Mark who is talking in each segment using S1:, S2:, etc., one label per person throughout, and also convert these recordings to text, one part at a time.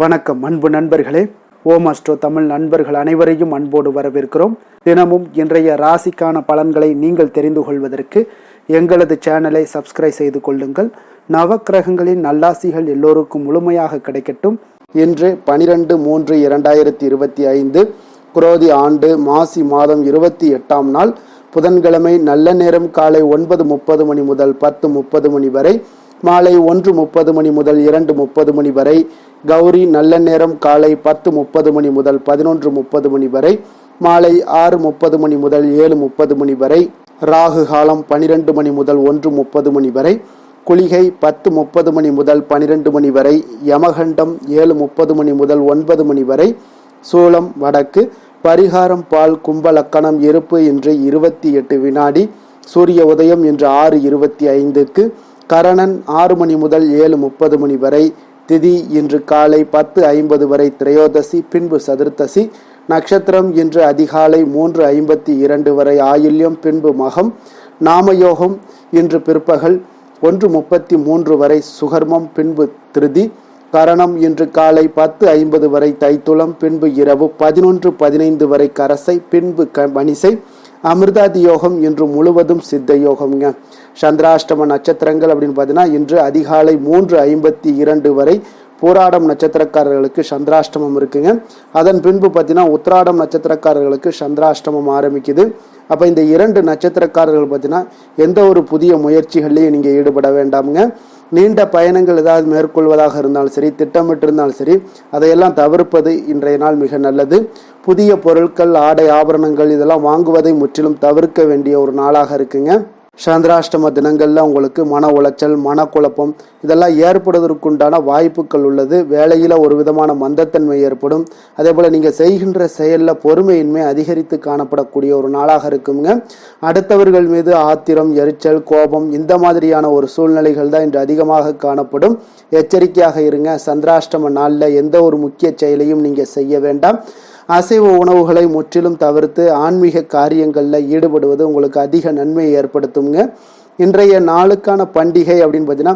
S1: வணக்கம் அன்பு நண்பர்களே. ஓம் அஸ்ட்ரோ தமிழ் நண்பர்கள் அனைவரையும் அன்போடு வரவேற்கிறோம். தினமும் இன்றைய ராசிக்கான பலன்களை நீங்கள் தெரிந்து கொள்வதற்கு எங்களது சேனலை சப்ஸ்கிரைப் செய்து கொள்ளுங்கள். நவக்கிரகங்களின் நல்லாசிகள் எல்லோருக்கும் முழுமையாக கிடைக்கட்டும். இன்று 12/3/2025 குரோதி ஆண்டு மாசி மாதம் 28ஆம் நாள் புதன்கிழமை. நல்ல நேரம் காலை 9:30 மணி முதல் 10:30 மணி வரை, மாலை 1:30 மணி முதல் 2:30 மணி வரை. கௌரி நல்ல நேரம் காலை 10:30 மணி முதல் 11:30 மணி வரை, மாலை 6:30 மணி முதல் 7:30 மணி வரை. ராகு காலம் 12 மணி முதல் 1:30 மணி வரை. குளிகை 10:30 மணி முதல் 12 மணி வரை. யமகண்டம் 7:30 மணி முதல் 9 மணி வரை. சூலம் வடக்கு. பரிகாரம் பால். கும்ப லக்கணம் இருப்பு இன்று 28 வினாடி. சூரிய உதயம் இன்று 6:25க்கு. கரணன் 6 மணி முதல் 7:30 மணி வரை. திதி இன்று காலை 10:50 வரை திரையோதசி, பின்பு சதுர்த்தசி. நட்சத்திரம் இன்று அதிகாலை 3:52 வரை ஆயில்யம், பின்பு மகம். நாமயோகம் இன்று பிற்பகல் 1:33 வரை சுகர்மம், பின்பு திருதி. கரணம் இன்று காலை 10:50 வரை தைத்துளம், பின்பு இரவு 11:15 வரை கரசை, பின்பு மணிசை. அமிர்தாதி யோகம் இன்று முழுவதும் சித்த யோகம்ங்க. சந்திராஷ்டம நட்சத்திரங்கள் அப்படின்னு பார்த்தீங்கன்னா இன்று அதிகாலை 3:52 வரை பூராடம் நட்சத்திரக்காரர்களுக்கு சந்திராஷ்டமம் இருக்குங்க. அதன் பின்பு பார்த்தீங்கன்னா உத்திராடம் நட்சத்திரக்காரர்களுக்கு சந்திராஷ்டமம் ஆரம்பிக்குது. அப்போ இந்த 2 நட்சத்திரக்காரர்கள் பார்த்தீங்கன்னா எந்த ஒரு புதிய முயற்சிகள்லையும் நீங்கள் ஈடுபட வேண்டாமுங்க. நீண்ட பயணங்கள் ஏதாவது மேற்கொள்வதாக இருந்தாலும் சரி, திட்டமிட்டிருந்தாலும் சரி, அதையெல்லாம் தவிர்ப்பது இன்றைய நாள் மிக நல்லது. புதிய பொருட்கள், ஆடை, ஆபரணங்கள் இதெல்லாம் வாங்குவதை முற்றிலும் தவிர்க்க வேண்டிய ஒரு நாளாக இருக்குங்க. சந்திராஷ்டம தினங்கள்ல உங்களுக்கு மன உளைச்சல், மனக்குழப்பம் இதெல்லாம் ஏற்படுவதற்குண்டான வாய்ப்புகள் உள்ளது. வேலையில ஒரு விதமான மந்தத்தன்மை ஏற்படும். அதே போல நீங்க செய்கின்ற செயல்ல பொறுமையின்மை அதிகரித்து காணப்படக்கூடிய ஒரு நாளாக இருக்குங்க. அடுத்தவர்கள் மீது ஆத்திரம், எரிச்சல், கோபம் இந்த மாதிரியான ஒரு சூழ்நிலைகள் தான் இன்று அதிகமாக காணப்படும். எச்சரிக்கையாக இருங்க. சந்திராஷ்டம நாள்ல எந்த ஒரு முக்கிய செயலையும் நீங்க செய்ய வேண்டாம். அசைவ உணவுகளை முற்றிலும் தவிர்த்து ஆன்மீக காரியங்களில் ஈடுபடுவது உங்களுக்கு அதிக நன்மையை ஏற்படுத்துங்க. இன்றைய நாளுக்கான பண்டிகை அப்படின்னு பார்த்தீங்கன்னா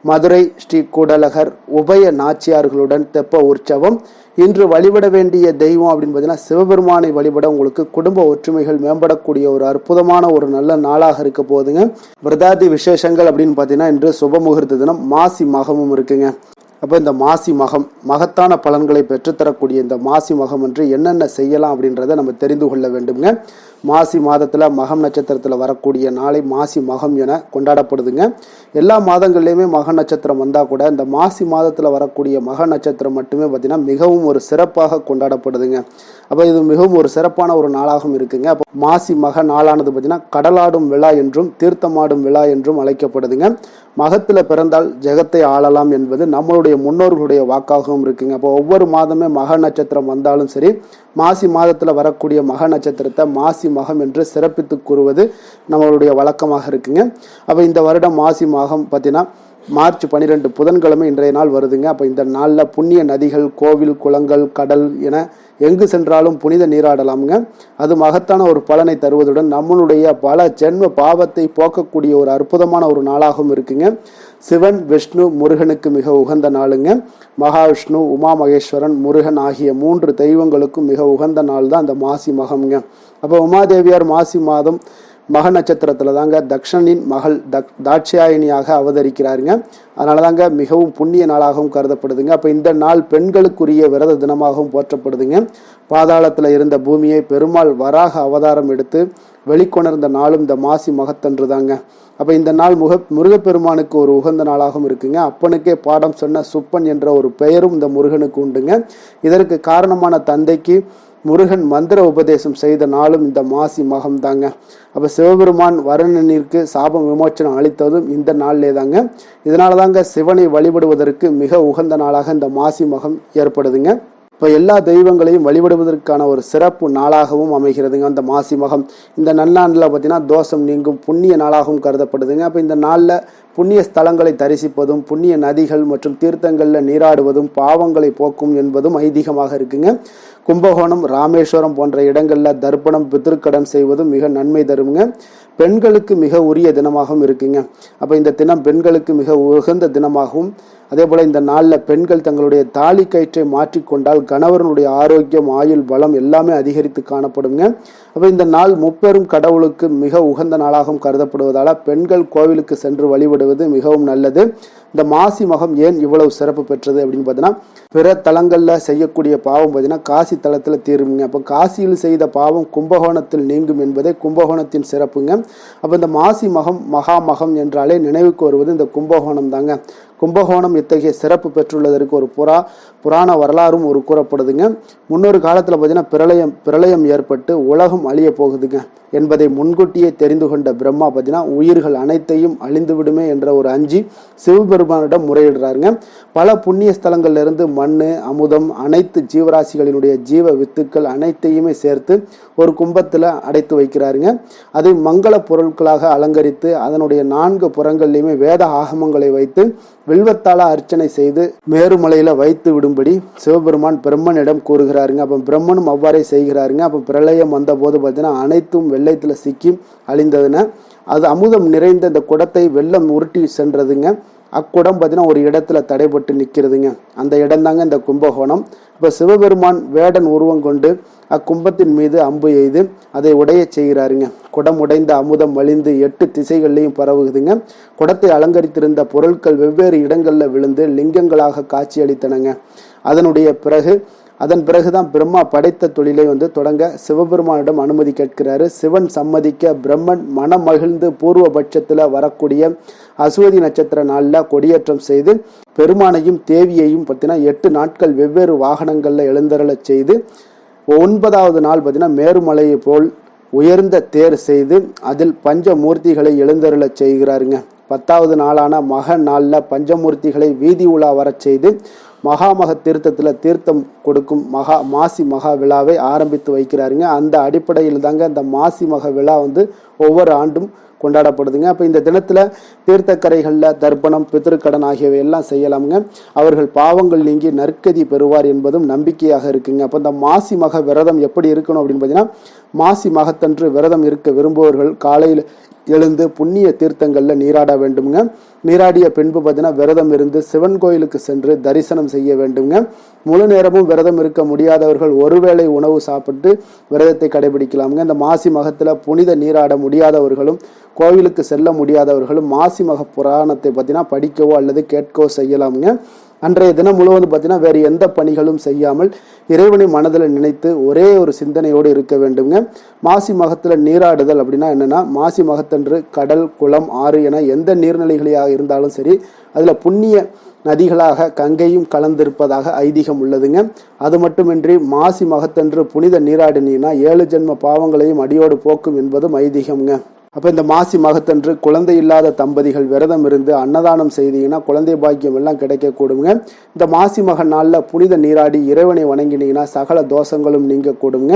S1: மதுரை ஸ்ரீ கூடலகர் உபய நாச்சியார்களுடன் தெப்ப உற்சவம். இன்று வழிபட வேண்டிய தெய்வம் அப்படின்னு பார்த்தீங்கன்னா சிவபெருமானை வழிபட உங்களுக்கு குடும்ப ஒற்றுமைகள் மேம்படக்கூடிய ஒரு அற்புதமான ஒரு நல்ல நாளாக இருக்க போகுதுங்க. விரதாதி விசேஷங்கள் அப்படின்னு பார்த்தீங்கன்னா இன்று சுபமுகூர்த்த தினம், மாசி மகமும் இருக்குங்க. அப்போ இந்த மாசி மகம் மகத்தான பலன்களை பெற்றுத்தரக்கூடிய இந்த மாசி மகம் என்று என்னென்ன செய்யலாம் அப்படின்றத நம்ம தெரிந்து கொள்ள வேண்டுங்க. மாசி மாதத்தில் மகம் நட்சத்திரத்தில் வரக்கூடிய நாளை மாசி மகம் என கொண்டாடப்படுதுங்க. எல்லா மாதங்கள்லையுமே மக நட்சத்திரம் வந்தால் கூட இந்த மாசி மாதத்தில் வரக்கூடிய மக நட்சத்திரம் மட்டுமே பார்த்திங்கன்னா மிகவும் ஒரு சிறப்பாக கொண்டாடப்படுதுங்க. அப்போ இது மிகவும் ஒரு சிறப்பான ஒரு நாளாகவும் இருக்குங்க. அப்போ மாசி மக நாளானது பார்த்திங்கன்னா கடலாடும் விழா என்றும் தீர்த்தமாடும் விழா என்றும் அழைக்கப்படுதுங்க. மகத்தில் பிறந்தால் ஜெகத்தை ஆளலாம் என்பது நம்மளுடைய முன்னோர்களுடைய வாக்காகவும் இருக்குங்க. அப்போ ஒவ்வொரு மாதமே மக நட்சத்திரம் வந்தாலும் சரி, மாசி மாதத்தில் வரக்கூடிய மக நட்சத்திரத்தை மாசி மகம் என்று சிறப்பித்து கூறுவது நம்மளுடைய வழக்கமாக இருக்குங்க. அப்போ இந்த வருடம் மாசி மகம் பார்த்தீங்கன்னா மார்ச் 12 புதன்கிழமை இன்றைய நாள் வருதுங்க. அப்போ இந்த நாளில் புண்ணிய நதிகள், கோவில், குளங்கள், கடல் என எங்கு சென்றாலும் புனித நீராடலாமுங்க. அது மகத்தான ஒரு பலனை தருவதுடன் நம்மளுடைய பல ஜென்ம பாவத்தை போக்கக்கூடிய ஒரு அற்புதமான ஒரு நாளாகவும் இருக்குங்க. சிவன், விஷ்ணு, முருகனுக்கு மிக உகந்த நாளுங்க. மகாவிஷ்ணு, உமா மகேஸ்வரன், முருகன் ஆகிய 3 தெய்வங்களுக்கும் மிக உகந்த நாள் தான் இந்த மாசி மகம்ங்க. அப்போ உமாதேவியார் மாசி மாதம் மக நட்சத்திரத்தில் தாங்க தக்ஷனின் மகள் தாட்சியாயினியாக அவதரிக்கிறாருங்க. அதனால தாங்க மிகவும் புண்ணிய நாளாகவும் கருதப்படுதுங்க. அப்போ இந்த நாள் பெண்களுக்குரிய விரத தினமாகவும் போற்றப்படுதுங்க. பாதாளத்தில் இருந்த பூமியை பெருமாள் வராக அவதாரம் எடுத்து வெளிக்கொணர்ந்த நாளும் இந்த மாசி மகத்தன்று தாங்க. அப்போ இந்த நாள் முருகப்பெருமானுக்கு ஒரு உகந்த நாளாகவும் இருக்குங்க. அப்பனுக்கே பாடம் சொன்ன சுப்பன் என்ற ஒரு பெயரும் இந்த முருகனுக்கு உண்டுங்க. இதற்கு காரணமான தந்தைக்கு முருகன் மந்திர உபதேசம் செய்த நாளும் இந்த மாசி மகம் தாங்க. அப்போ சிவபெருமான் வருணனிற்கு சாபம் விமோச்சனம் அளித்ததும் இந்த நாளிலே தாங்க. இதனால தாங்க சிவனை வழிபடுவதற்கு மிக உகந்த நாளாக இந்த மாசி மகம் ஏற்படுதுங்க. இப்போ எல்லா தெய்வங்களையும் வழிபடுவதற்கான ஒரு சிறப்பு நாளாகவும் அமைகிறதுங்க அந்த மாசி மகம். இந்த நன்னாண்டில் பார்த்தீங்கன்னா தோஷம் நீங்கும் புண்ணிய நாளாகவும் கருதப்படுதுங்க. அப்போ இந்த நாளில் புண்ணிய ஸ்தலங்களை தரிசிப்பதும் புண்ணிய நதிகள் மற்றும் தீர்த்தங்களில் நீராடுவதும் பாவங்களை போக்கும் என்பதும் ஐதீகமாக இருக்குங்க. கும்பகோணம், ராமேஸ்வரம் போன்ற இடங்களில் தர்ப்பணம், பித்ருக்கடன் செய்வதும் மிக நன்மை தருங்க. பெண்களுக்கு மிக உரிய தினமாகவும் இருக்குங்க. அப்போ இந்த தினம் பெண்களுக்கு மிக உகந்த தினமாகவும், அதே போல் இந்த நாளில் பெண்கள் தங்களுடைய தாலி கயிற்றை மாற்றிக்கொண்டால் கணவனுடைய ஆரோக்கியம், ஆயுள், பலம் எல்லாமே அதிகரித்து காணப்படுங்க. அப்போ இந்த நாள் முப்பெரும் கடவுளுக்கு மிக உகந்த நாளாகவும் கருதப்படுவதால் பெண்கள் கோவிலுக்கு சென்று வழிபடுவது மிகவும் நல்லது. இந்த மாசி மகம் ஏன் இவ்வளவு சிறப்பு பெற்றது அப்படின்னு பார்த்தீங்கன்னா, பிற தலங்களில் செய்யக்கூடிய பாவம் பார்த்தீங்கன்னா காசி தலத்தில் தீருங்க. அப்போ காசியில் செய்த பாவம் கும்பகோணத்தில் நீங்கும் என்பதே கும்பகோணத்தின் சிறப்புங்க. அப்போ இந்த மாசி மகம், மகா மகம் என்றாலே நினைவுக்கு வருவது இந்த கும்பகோணம் தாங்க. கும்பகோணம் இத்தகைய சிறப்பு பெற்றுள்ளதற்கு ஒரு புராண வரலாறும் ஒரு கூறப்படுதுங்க. முன்னொரு காலத்தில் பார்த்தீங்கன்னா பிரளயம் ஏற்பட்டு உலகம் அழிய போகுதுங்க என்பதை முன்கூட்டியே தெரிந்து கொண்ட பிரம்மா பார்த்தீங்கன்னா உயிர்கள் அனைத்தையும் அழிந்து விடுமே என்ற ஒரு அஞ்சி சிவபெருமானிடம் முறையிடுறாருங்க. பல புண்ணிய ஸ்தலங்கள்ல இருந்து மண், அமுதம், அனைத்து ஜீவராசிகளினுடைய ஜீவ வித்துக்கள் அனைத்தையுமே சேர்த்து ஒரு கும்பத்தில் அடைத்து வைக்கிறாருங்க. அதை மங்கள பொருட்களாக அலங்கரித்து அதனுடைய 4 புறங்கள்லையுமே வேத ஆகமங்களை வைத்து வில்வத்தால அர்ச்சனை செய்து மேருமலையில வைத்து விடும்படி சிவபெருமான் பிரம்மனிடம் கூறுகிறாருங்க. அப்போ பிரம்மனும் அவ்வாறே செய்கிறாருங்க. அப்போ பிரளயம் வந்த போது பார்த்தீங்கன்னா அனைத்தும் வெள்ளத்தில் சிக்கி அழிந்ததுன்னா அது அமுதம் நிறைந்த இந்த குடத்தை வெள்ளம் உருட்டி சென்றதுங்க. அக்குடம் பார்த்தீங்கன்னா ஒரு இடத்துல தடைபட்டு நிற்கிறதுங்க. அந்த இடம் தாங்க இந்த கும்பகோணம். இப்போ சிவபெருமான் வேடன் உருவம் கொண்டு அக்கும்பத்தின் மீது அம்பு எய்து அதை உடைய செய்கிறாருங்க. குடம் உடைந்த அமுதம் வழிந்து 8 திசைகள்லையும் பரவுகுதுங்க. குடத்தை அலங்கரித்திருந்த பொருட்கள் வெவ்வேறு இடங்களில் விழுந்து லிங்கங்களாக காட்சியளித்தனங்க. அதன் பிறகுதான் பிரம்மா படைத்த தொழிலை தொடங்க சிவபெருமானிடம் அனுமதி கேட்கிறாரு. சிவன் சம்மதிக்க பிரம்மன் மனம் மகிழ்ந்து பூர்வ பட்சத்தில் வரக்கூடிய அசுவதி நட்சத்திர நாளில் கொடியேற்றம் செய்து பெருமானையும் தேவியையும் 8 நாட்கள் வெவ்வேறு வாகனங்களில் எழுந்தருளச் செய்து 9வது நாள் மேருமலையை போல் உயர்ந்த தேர் செய்து அதில் பஞ்சமூர்த்திகளை எழுந்தருளச் செய்கிறாருங்க. 10வது நாளான மக நாளில் பஞ்சமூர்த்திகளை வீதி உலா வரச் செய்து மகாமக தீர்த்தத்தில் தீர்த்தம் கொடுக்கும் மாசி மகா விழாவை ஆரம்பித்து வைக்கிறாருங்க. அந்த அடிப்படையில் தாங்க இந்த மாசி மக விழா ஒவ்வொரு ஆண்டும் கொண்டாடப்படுதுங்க. அப்போ இந்த தினத்தில் தீர்த்தக்கரைகளில் தர்ப்பணம், பித்ருக்கடன் ஆகியவை எல்லாம் செய்யலாமுங்க. அவர்கள் பாவங்கள் நீங்கி நற்கதி பெறுவார் என்பதும் நம்பிக்கையாக இருக்குங்க. அப்போ இந்த மாசி மக விரதம் எப்படி இருக்கணும் அப்படின்னு பார்த்தீங்கன்னா, மாசி மகத்தன்று விரதம் இருக்க விரும்புவர்கள் காலையில் எழுந்து புண்ணிய தீர்த்தங்களில் நீராட வேண்டுங்க. நீராடிய பின்பு விரதம் இருந்து சிவன் கோயிலுக்கு சென்று தரிசனம் செய்ய வேண்டுங்க. முழு நேரமும் விரதம் இருக்க முடியாதவர்கள் ஒருவேளை உணவு சாப்பிட்டு விரதத்தை கடைபிடிக்கலாமுங்க. இந்த மாசி மகத்தில் புனித நீராட முடியாதவர்களும் கோவிலுக்கு செல்ல முடியாதவர்களும் மாசி மக புராணத்தை படிக்கவோ அல்லது கேட்கவோ செய்யலாமுங்க. அன்றைய தினம் முழுவதும் வேறு எந்த பணிகளும் செய்யாமல் இறைவனை மனதில் நினைத்து ஒரே ஒரு சிந்தனையோடு இருக்க வேண்டுங்க. மாசி மகத்தில் நீராடுதல் அப்படின்னா என்னன்னா, மாசி மகத்தன்று கடல், குளம், ஆறு என எந்த நீர்நிலைகளாக இருந்தாலும் சரி அதில் புண்ணிய நதிகளாக கங்கையும் கலந்திருப்பதாக ஐதீகம் உள்ளதுங்க. அது மட்டுமின்றி மாசி மகத்தன்று புனித நீராடினீங்கன்னா 7 ஜென்ம பாவங்களையும் அடியோடு போக்கும் என்பதும் ஐதீகம்ங்க. அப்போ இந்த மாசி மகத்தன்று குழந்தை இல்லாத தம்பதிகள் விரதம் இருந்து அன்னதானம் செய்தீங்கன்னா குழந்தை பாக்கியம் எல்லாம் கிடைக்கக்கூடுங்க. இந்த மாசி மக நாளில் புனித நீராடி இறைவனை வணங்கினீங்கன்னா சகல தோஷங்களும் நீங்க கூடுங்க.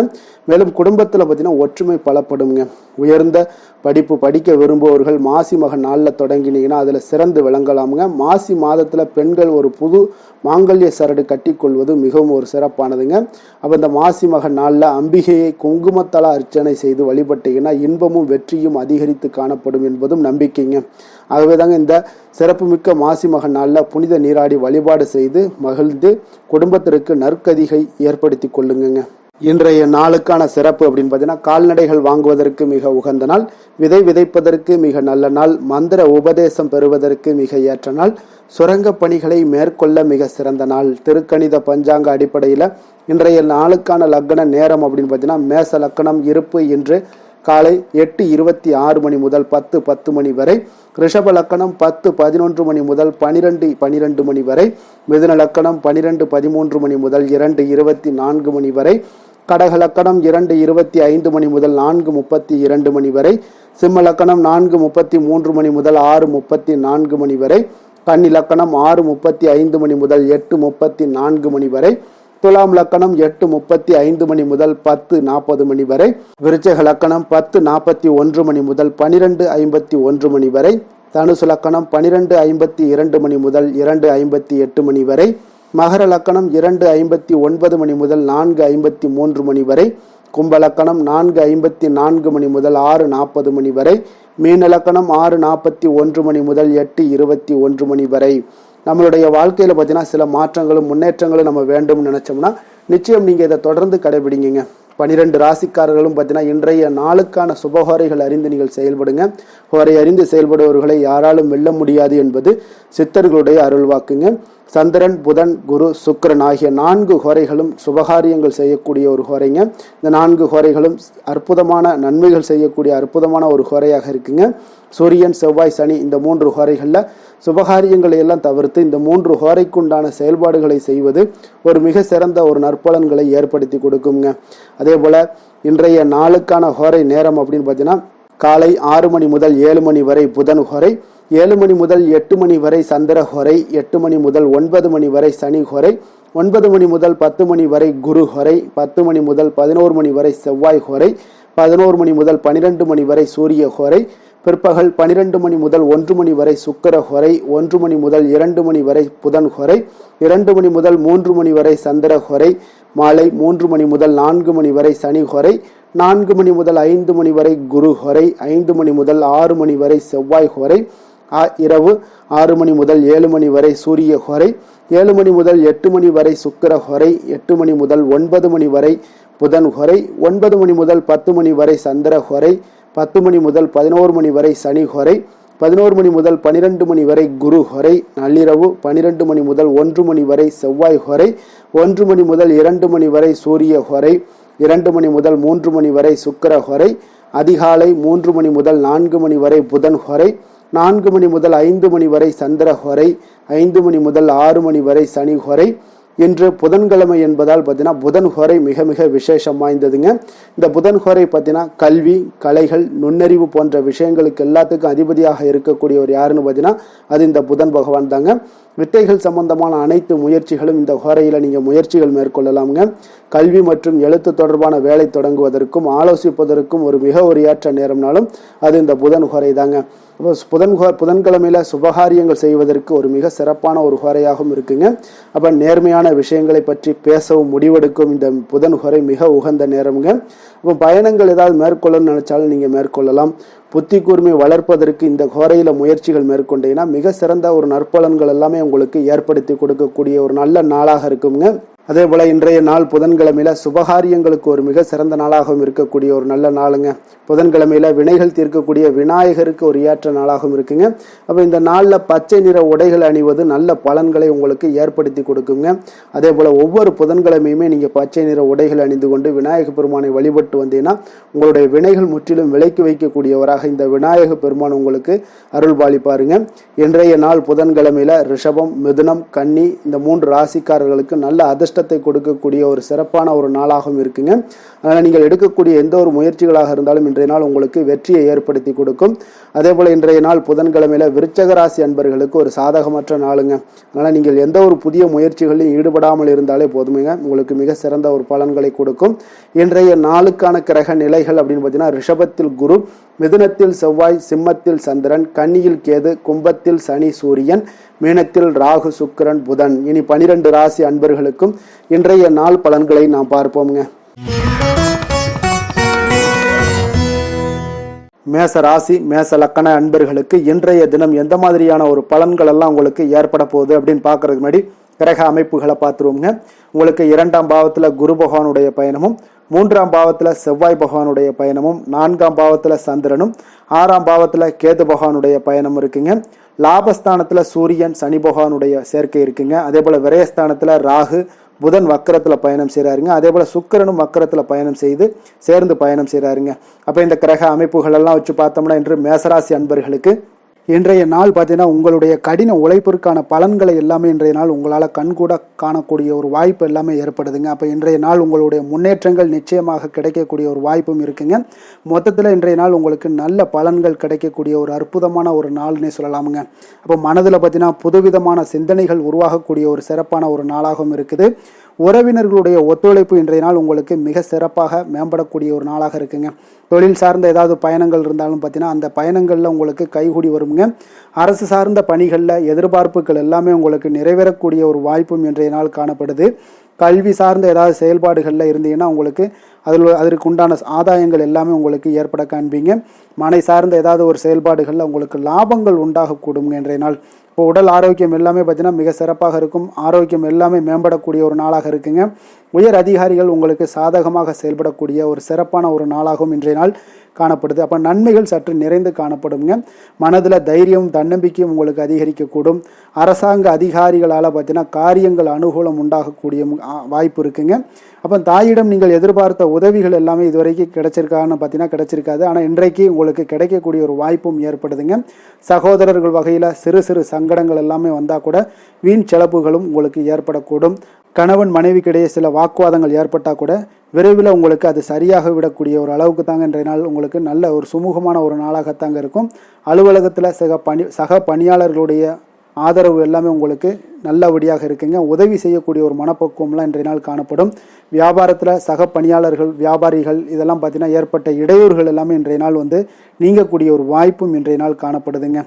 S1: மேலும் குடும்பத்தில் ஒற்றுமை பலப்படுங்க. உயர்ந்த படிப்பு படிக்க விரும்புபவர்கள் மாசி மக நாளில் தொடங்கினீங்கன்னா அதில் சிறந்து விளங்கலாமுங்க. மாசி மாதத்தில் பெண்கள் ஒரு புது மாங்கல்ய சரடு கட்டிக்கொள்வது மிகவும் ஒரு சிறப்பானதுங்க. அப்போ இந்த மாசி மக நாளில் அம்பிகையை குங்குமத்தல அர்ச்சனை செய்து வழிபட்டீங்கன்னா இன்பமும் வெற்றியும் அதிகரித்து காணப்படும் என்பதும் நம்பிக்கைங்க. ஆகவே தாங்க இந்த சிறப்புமிக்க மாசி மக நாளில் புனித நீராடி வழிபாடு செய்து மகிழ்ந்து குடும்பத்திற்கு நற்கதிகை ஏற்படுத்தி கொள்ளுங்க. இன்றைய நாளுக்கான சிறப்பு அப்படின்னு பார்த்தீங்கன்னா, கால்நடைகள் வாங்குவதற்கு மிக உகந்த நாள், விதை விதைப்பதற்கு மிக நல்ல நாள், மந்திர உபதேசம் பெறுவதற்கு மிக ஏற்ற நாள், சுரங்க பணிகளை மேற்கொள்ள மிக சிறந்த நாள். திருக்கணித பஞ்சாங்க அடிப்படையில் இன்றைய நாளுக்கான லக்ன நேரம் அப்படின்னு பார்த்தீங்கன்னா, மேச லக்கணம் இருப்பு இன்று காலை 8:26 மணி முதல் 10:10 மணி வரை, ரிஷப லக்கணம் 10:11 மணி முதல் 12:12 மணி வரை, மிதுன லக்கணம் 12:13 மணி முதல் 2:24 மணி வரை, கடக லக்கணம் 2:25 மணி முதல் 4:32 மணி வரை, சிம்ம லக்கணம் 4:33 மணி முதல் 6:34 மணி வரை, கன்னி லக்கணம் 6:35 மணி முதல் 8:34 மணி வரை, துலாம் லக்கணம் 8:35 மணி முதல் 10:40 மணி வரை, விருச்சக லக்கணம் 10:41 மணி முதல் 12:51 மணி வரை, தனுசு லக்கணம் 12:52 மணி முதல் 2:58 மணி வரை, மகர லக்கணம் 2:59 மணி முதல் 4:53 மணி வரை, கும்ப லக்கணம் 4:54 மணி முதல் 6:40 மணி வரை, மீன லக்கணம் 6:41 மணி முதல் 8:21 மணி வரை. நம்மளுடைய வாழ்க்கையில் பார்த்தீங்கன்னா சில மாற்றங்களும் முன்னேற்றங்களும் நம்ம வேண்டும்னு நினச்சோம்னா நிச்சயம் நீங்கள் இதை தொடர்ந்து கடைபிடிங்க. 12 ராசிக்காரர்களும் பார்த்தீங்கன்னா இன்றைய நாளுக்கான சுபஹோரைகள் அறிந்து நீங்கள் செயல்படுங்க. ஹோரை அறிந்து செயல்படுபவர்களை யாராலும் வெல்ல முடியாது என்பது சித்தர்களுடைய அருள்வாக்குங்க. சந்திரன், புதன், குரு, சுக்கிரன் ஆகிய 4 ஹோரைகளும் சுபகாரியங்கள் செய்யக்கூடிய ஒரு ஹோரைங்க. இந்த 4 ஹோரைகளும் அற்புதமான நன்மைகள் செய்யக்கூடிய அற்புதமான ஒரு ஹோரையாக இருக்குங்க. சூரியன், செவ்வாய், சனி இந்த 3 ஹோரைகளில் சுபகாரியங்களை எல்லாம் தவிர்த்து இந்த 3 ஹோரைக்குண்டான செயல்பாடுகளை செய்வது ஒரு மிக சிறந்த ஒரு நற்பலன்களை ஏற்படுத்தி கொடுக்குங்க. அதே போல் இன்றைய நாளுக்கான ஹோரை நேரம் அப்படின்னு பார்த்தீங்கன்னா காலை 6 மணி முதல் 7 மணி வரை புதன் ஹோரை, 7 மணி முதல் 8 மணி வரை சந்திர ஹோரை, 8 மணி முதல் 9 மணி வரை சனி ஹோரை, 9 மணி முதல் 10 மணி வரை குரு ஹோரை, 10 மணி முதல் 11 மணி வரை செவ்வாய் ஹோரை, 11 மணி முதல் 12 மணி வரை சூரிய ஹோரை, பிற்பகல் 12 மணி முதல் 1 மணி வரை சுக்கிர ஹோரை, 1 மணி முதல் 2 மணி வரை புதன் ஹோரை, 2 மணி முதல் 3 மணி வரை சந்திர ஹோரை, மாலை 3 மணி முதல் 4 மணி வரை சனி ஹோரை, 4 மணி முதல் 5 மணி வரை குரு ஹோரை, 5 மணி முதல் 6 மணி வரை செவ்வாய் ஹோரை, இரவு 6 மணி முதல் 7 மணி வரை சூரிய ஹோரை, 7 மணி முதல் 8 மணி வரை சுக்கிர ஹோரை, 8 மணி முதல் 9 மணி வரை புதன் ஹோரை, 9 மணி முதல் 10 மணி வரை சந்திர ஹோரை, 10 மணி முதல் 11 மணி வரை சனி ஹோரை, 11 மணி முதல் 12 மணி வரை குரு ஹோரை, நள்ளிரவு 12 மணி முதல் 1 மணி வரை செவ்வாய் ஹோரை, 1 மணி முதல் 2 மணி வரை சூரிய ஹோரை, 2 மணி முதல் 3 மணி வரை சுக்கிர ஹோரை, அதிகாலை 3 மணி முதல் 4 மணி வரை புதன் ஹோரை, 4 மணி முதல் 5 மணி வரை சந்திர ஹோரை, 5 மணி முதல் 6 மணி வரை சனி ஹோரை. இன்று புதன்கிழமை என்பதால் பார்த்தீங்கன்னா புதன் ஹோரை மிக மிக விசேஷம் வாய்ந்ததுங்க. இந்த புதன் ஹோரை பார்த்தீங்கன்னா கல்வி, கலைகள், நுண்ணறிவு போன்ற விஷயங்களுக்கு எல்லாத்துக்கும் அதிபதியாக இருக்கக்கூடியவர் யாருன்னு பார்த்தீங்கன்னா அது இந்த புதன் பகவான் தாங்க. வித்தைகள் சம்பந்தமான அனைத்து முயற்சிகளும் இந்த ஹோரையில் நீங்கள் முயற்சிகள் மேற்கொள்ளலாமுங்க. கல்வி மற்றும் எழுத்து தொடர்பான வேலை தொடங்குவதற்கும் ஆலோசிப்பதற்கும் ஒரு ஏற்ற நேரம்னாலும் அது இந்த புதன் ஹோரை தாங்க. அப்போ புதன்கிழமையில சுபகாரியங்கள் செய்வதற்கு ஒரு மிக சிறப்பான ஒரு ஹோரையாகவும் இருக்குங்க. அப்போ நேர்மையான விஷயங்களை பற்றி பேசவும் முடிவெடுக்கும் இந்த புதன் ஹோரை மிக உகந்த நேரம்ங்க. அப்போ பயணங்கள் ஏதாவது மேற்கொள்ளணும்னு நினைச்சாலும் நீங்கள் மேற்கொள்ளலாம். புத்தி கூர்மை வளர்ப்பதற்கு இந்த ஹோரையில் முயற்சிகள் மேற்கொண்டீங்கன்னா மிக சிறந்த ஒரு நற்பலன்கள் எல்லாமே உங்களுக்கு ஏற்படுத்தி கொடுக்கக்கூடிய ஒரு நல்ல நாளாக இருக்குங்க. அதே போல இன்றைய நாள் புதன்கிழமையில சுபகாரியங்களுக்கு ஒரு மிக சிறந்த நாளாகவும் இருக்கக்கூடிய ஒரு நல்ல நாளுங்க. புதன்கிழமையில வினைகள் தீர்க்கக்கூடிய விநாயகருக்கு ஒரு ஏற்ற நாளாகவும் இருக்குங்க. அப்போ இந்த நாளில் பச்சை நிற உடைகள் அணிவது நல்ல பலன்களை உங்களுக்கு ஏற்படுத்தி கொடுக்குங்க. அதே போல ஒவ்வொரு புதன்கிழமையுமே நீங்கள் பச்சை நிற உடைகள் அணிந்து கொண்டு விநாயக பெருமானை வழிபட்டு வந்தீங்கன்னா உங்களுடைய வினைகள் முற்றிலும் விலக்கி வைக்கக்கூடியவராக இந்த விநாயக பெருமான் உங்களுக்கு அருள் பாலிப்பாருங்க. இன்றைய நாள் புதன்கிழமையில ரிஷபம், மிதுனம், கன்னி இந்த 3 ராசிக்காரர்களுக்கு நல்ல அதிர்ஷ்டத்தை கொடுக்கக்கூடிய ஒரு சிறப்பான ஒரு நாளாகவும் இருக்குங்க. அதனால் நீங்கள் எடுக்கக்கூடிய எந்த ஒரு முயற்சிகளாக இருந்தாலும் இன்றைய நாள் உங்களுக்கு வெற்றியை ஏற்படுத்தி கொடுக்கும். அதே போல இன்றைய நாள் புதன்கிழமையில விருச்சக ராசி அன்பர்களுக்கு ஒரு சாதகமற்ற நாளுங்க. அதனால் நீங்கள் எந்த ஒரு புதிய முயற்சிகளிலும் ஈடுபடாமல் இருந்தாலே போதுமைங்க, உங்களுக்கு மிக சிறந்த ஒரு பலன்களை கொடுக்கும். இன்றைய நாளுக்கான கிரக நிலைகள் அப்படின்னு பார்த்தீங்கன்னா ரிஷபத்தில் குரு, மிதுனத்தில் செவ்வாய், சிம்மத்தில் சந்திரன், கன்னியில் கேது, கும்பத்தில் சனி சூரியன், மீனத்தில் ராகு சுக்கிரன் புதன். இனி 12 ராசி அன்பர்களுக்கும் இன்றைய நாள் பலன்களை நாம் பார்ப்போம்ங்க. மேச ராசி மேச லக்கண அன்பர்களுக்கு இன்றைய தினம் எந்த மாதிரியான ஒரு பலன்கள் எல்லாம் உங்களுக்கு ஏற்பட போகுது அப்படின்னு பார்க்கறதுக்கு முன்னாடி கிரக அமைப்புகளை பார்த்துருவோங்க. உங்களுக்கு 2ஆம் பாவத்தில் குரு பகவானுடைய பயணமும், 3ஆம் பாவத்தில் செவ்வாய் பகவானுடைய பயணமும், 4ஆம் பாவத்தில் சந்திரனும், 6ஆம் பாவத்தில் கேது பகவானுடைய பயணம் இருக்குங்க. லாபஸ்தானத்தில் சூரியன் சனி பகவானுடைய சேர்க்கை இருக்குங்க. அதே போல் விரயஸ்தானத்தில் ராகு புதன் வக்கரத்தில் பயணம் செய்கிறாருங்க. அதே போல் சுக்கிரனும் வக்கரத்தில் பயணம் செய்து சேர்ந்து பயணம் செய்கிறாருங்க. அப்போ இந்த கிரக அமைப்புகள் எல்லாம் வச்சு பார்த்தோம்னா இன்று மேசராசி அன்பர்களுக்கு இன்றைய நாள் பார்த்தீங்கன்னா உங்களுடைய கடின உழைப்பிற்கான பலன்களை எல்லாமே இன்றைய நாள் உங்களால் கண்கூட காணக்கூடிய ஒரு வாய்ப்பு எல்லாமே ஏற்படுதுங்க. அப்போ இன்றைய நாள் உங்களுடைய முன்னேற்றங்கள் நிச்சயமாக கிடைக்கக்கூடிய ஒரு வாய்ப்பும் இருக்குங்க. மொத்தத்தில் இன்றைய நாள் உங்களுக்கு நல்ல பலன்கள் கிடைக்கக்கூடிய ஒரு அற்புதமான ஒரு நாள்னே சொல்லலாமுங்க. அப்போ மனதில் பார்த்தீங்கன்னா புதுவிதமான சிந்தனைகள் உருவாகக்கூடிய ஒரு சிறப்பான ஒரு நாளாகவும் இருக்குது. உறவினர்களுடைய ஒத்துழைப்பு இன்றைய நாள் உங்களுக்கு மிக சிறப்பாக மேம்படக்கூடிய ஒரு நாளாக இருக்குங்க. தொழில் சார்ந்த ஏதாவது பயணங்கள் இருந்தாலும் பார்த்தீங்கன்னா அந்த பயணங்களில் உங்களுக்கு கைகூடி வருங்க. அரசு சார்ந்த பணிகளில் எதிர்பார்ப்புகள் எல்லாமே உங்களுக்கு நிறைவேறக்கூடிய ஒரு வாய்ப்பும் இன்றைய நாள் காணப்படுது. கல்வி சார்ந்த ஏதாவது செயல்பாடுகளில் இருந்தீங்கன்னா உங்களுக்கு அதற்கு உண்டான ஆதாயங்கள் எல்லாமே உங்களுக்கு ஏற்பட காண்பீங்க. மனை சார்ந்த ஏதாவது ஒரு செயல்பாடுகளில் உங்களுக்கு லாபங்கள் உண்டாகக்கூடுங்க இன்றைய நாள். இப்போ உடல் ஆரோக்கியம் எல்லாமே பார்த்தீங்கன்னா மிக சிறப்பாக இருக்கும். ஆரோக்கியம் எல்லாமே மேம்படக்கூடிய ஒரு நாளாக இருக்குங்க. உயர் அதிகாரிகள் உங்களுக்கு சாதகமாக செயல்படக்கூடிய ஒரு சிறப்பான ஒரு நாளாகவும் இன்றைய நாள் காணப்படுது. அப்போ நன்மைகள் சற்று நிறைந்து காணப்படுங்க. மனதில் தைரியம் தன்னம்பிக்கையும் உங்களுக்கு அதிகரிக்கக்கூடும். அரசாங்க அதிகாரிகளால் பார்த்தீங்கன்னா காரியங்கள் அனுகூலம் உண்டாகக்கூடிய வாய்ப்பு இருக்குங்க. அப்போ தாயிடம் நீங்கள் எதிர்பார்த்த உதவிகள் எல்லாமே இதுவரைக்கும் கிடைச்சிருக்கான்னு பார்த்தீங்கன்னா கிடைச்சிருக்காது. ஆனால் இன்றைக்கு உங்களுக்கு கிடைக்கக்கூடிய ஒரு வாய்ப்பும் ஏற்படுதுங்க. சகோதரர்கள் வகையில் சிறு சிறு சங்கடங்கள் எல்லாமே வந்தால் கூட வீண் செலவுகளும் உங்களுக்கு ஏற்படக்கூடும். கணவன் மனைவிக்கிடையே சில வாக்குவாதங்கள் ஏற்பட்டால் கூட விரைவில் உங்களுக்கு அது சரியாக விடக்கூடிய ஒரு அளவுக்கு தாங்க இன்றைய நாள் உங்களுக்கு நல்ல ஒரு சுமூகமான ஒரு நாளாகத்தாங்க இருக்கும். அலுவலகத்தில் சக பணியாளர்களுடைய ஆதரவு எல்லாமே உங்களுக்கு நல்லபடியாக இருக்குங்க. உதவி செய்யக்கூடிய ஒரு மனப்பக்குவம்லாம் இன்றைய நாள் காணப்படும். வியாபாரத்தில் சக பணியாளர்கள் வியாபாரிகள் இதெல்லாம் பார்த்தீங்கன்னா ஏற்பட்ட இடையூறுகள் எல்லாமே இன்றைய நாள் நீங்கக்கூடிய ஒரு வாய்ப்பும் இன்றைய நாள் காணப்படுதுங்க.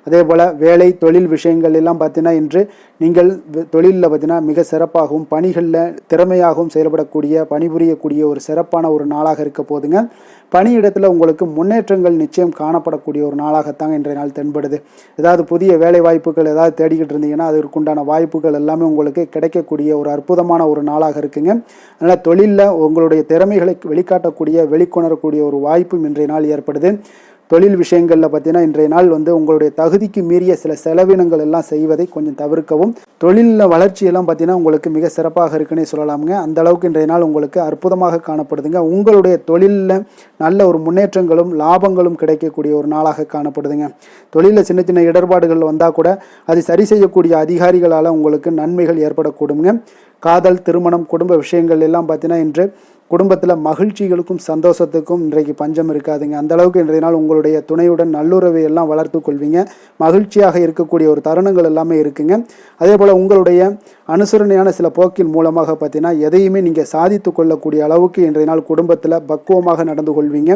S1: அதே போல் வேலை தொழில் விஷயங்கள் எல்லாம் பார்த்தீங்கன்னா இன்று நீங்கள் தொழிலில் பார்த்தீங்கன்னா மிக சிறப்பாகவும் பணிகளில் திறமையாகவும் செயல்படக்கூடிய பணிபுரியக்கூடிய ஒரு சிறப்பான ஒரு நாளாக இருக்க போதுங்க. பணியிடத்தில் உங்களுக்கு முன்னேற்றங்கள் நிச்சயம் காணப்படக்கூடிய ஒரு நாளாகத்தாங்க இன்றைய நாள் தென்படுது. ஏதாவது புதிய வேலை வாய்ப்புகள் ஏதாவது தேடிக்கிட்டு இருந்தீங்கன்னா அதற்குண்டான வாய்ப்புகள் எல்லாமே உங்களுக்கு கிடைக்கக்கூடிய ஒரு அற்புதமான ஒரு நாளாக இருக்குங்க. அதனால் தொழிலில் உங்களுடைய திறமைகளை வெளிக்காட்டக்கூடிய வெளிக்கொணரக்கூடிய ஒரு வாய்ப்பும் இன்றைய நாள் ஏற்படுது. தொழில் விஷயங்களில் பார்த்தீங்கன்னா இன்றைய நாள் உங்களுடைய தகுதிக்கு மீறிய சில செலவினங்கள் எல்லாம் செய்வதை கொஞ்சம் தவிர்க்கவும். தொழிலில் வளர்ச்சியெல்லாம் பார்த்தீங்கன்னா உங்களுக்கு மிக சிறப்பாக இருக்குன்னே சொல்லலாமுங்க. அந்த அளவுக்கு இன்றைய நாள் உங்களுக்கு அற்புதமாக காணப்படுதுங்க. உங்களுடைய தொழிலில் நல்ல ஒரு முன்னேற்றங்களும் லாபங்களும் கிடைக்கக்கூடிய ஒரு நாளாக காணப்படுதுங்க. தொழிலில் சின்ன சின்ன இடர்பாடுகள் வந்தால் கூட அது சரி செய்யக்கூடிய அதிகாரிகளால் உங்களுக்கு நன்மைகள் ஏற்படக்கூடுங்க. காதல் திருமணம் குடும்ப விஷயங்கள் எல்லாம் பார்த்தீங்கன்னா இன்று குடும்பத்தில் மகிழ்ச்சிகளுக்கும் சந்தோஷத்துக்கும் இன்றைக்கு பஞ்சம் இருக்காதுங்க. அந்த அளவுக்கு இன்றைய நாள் உங்களுடைய துணையுடன் நல்லுறவை எல்லாம் வளர்த்து கொள்வீங்க. மகிழ்ச்சியாக இருக்கக்கூடிய ஒரு தருணங்கள் எல்லாமே இருக்குங்க. அதே போல் உங்களுடைய அனுசரணையான சில போக்கின் மூலமாக பார்த்தீங்கன்னா எதையுமே நீங்கள் சாதித்து கொள்ளக்கூடிய அளவுக்கு இன்றைய நாள் குடும்பத்தில் பக்குவமாக நடந்து கொள்வீங்க.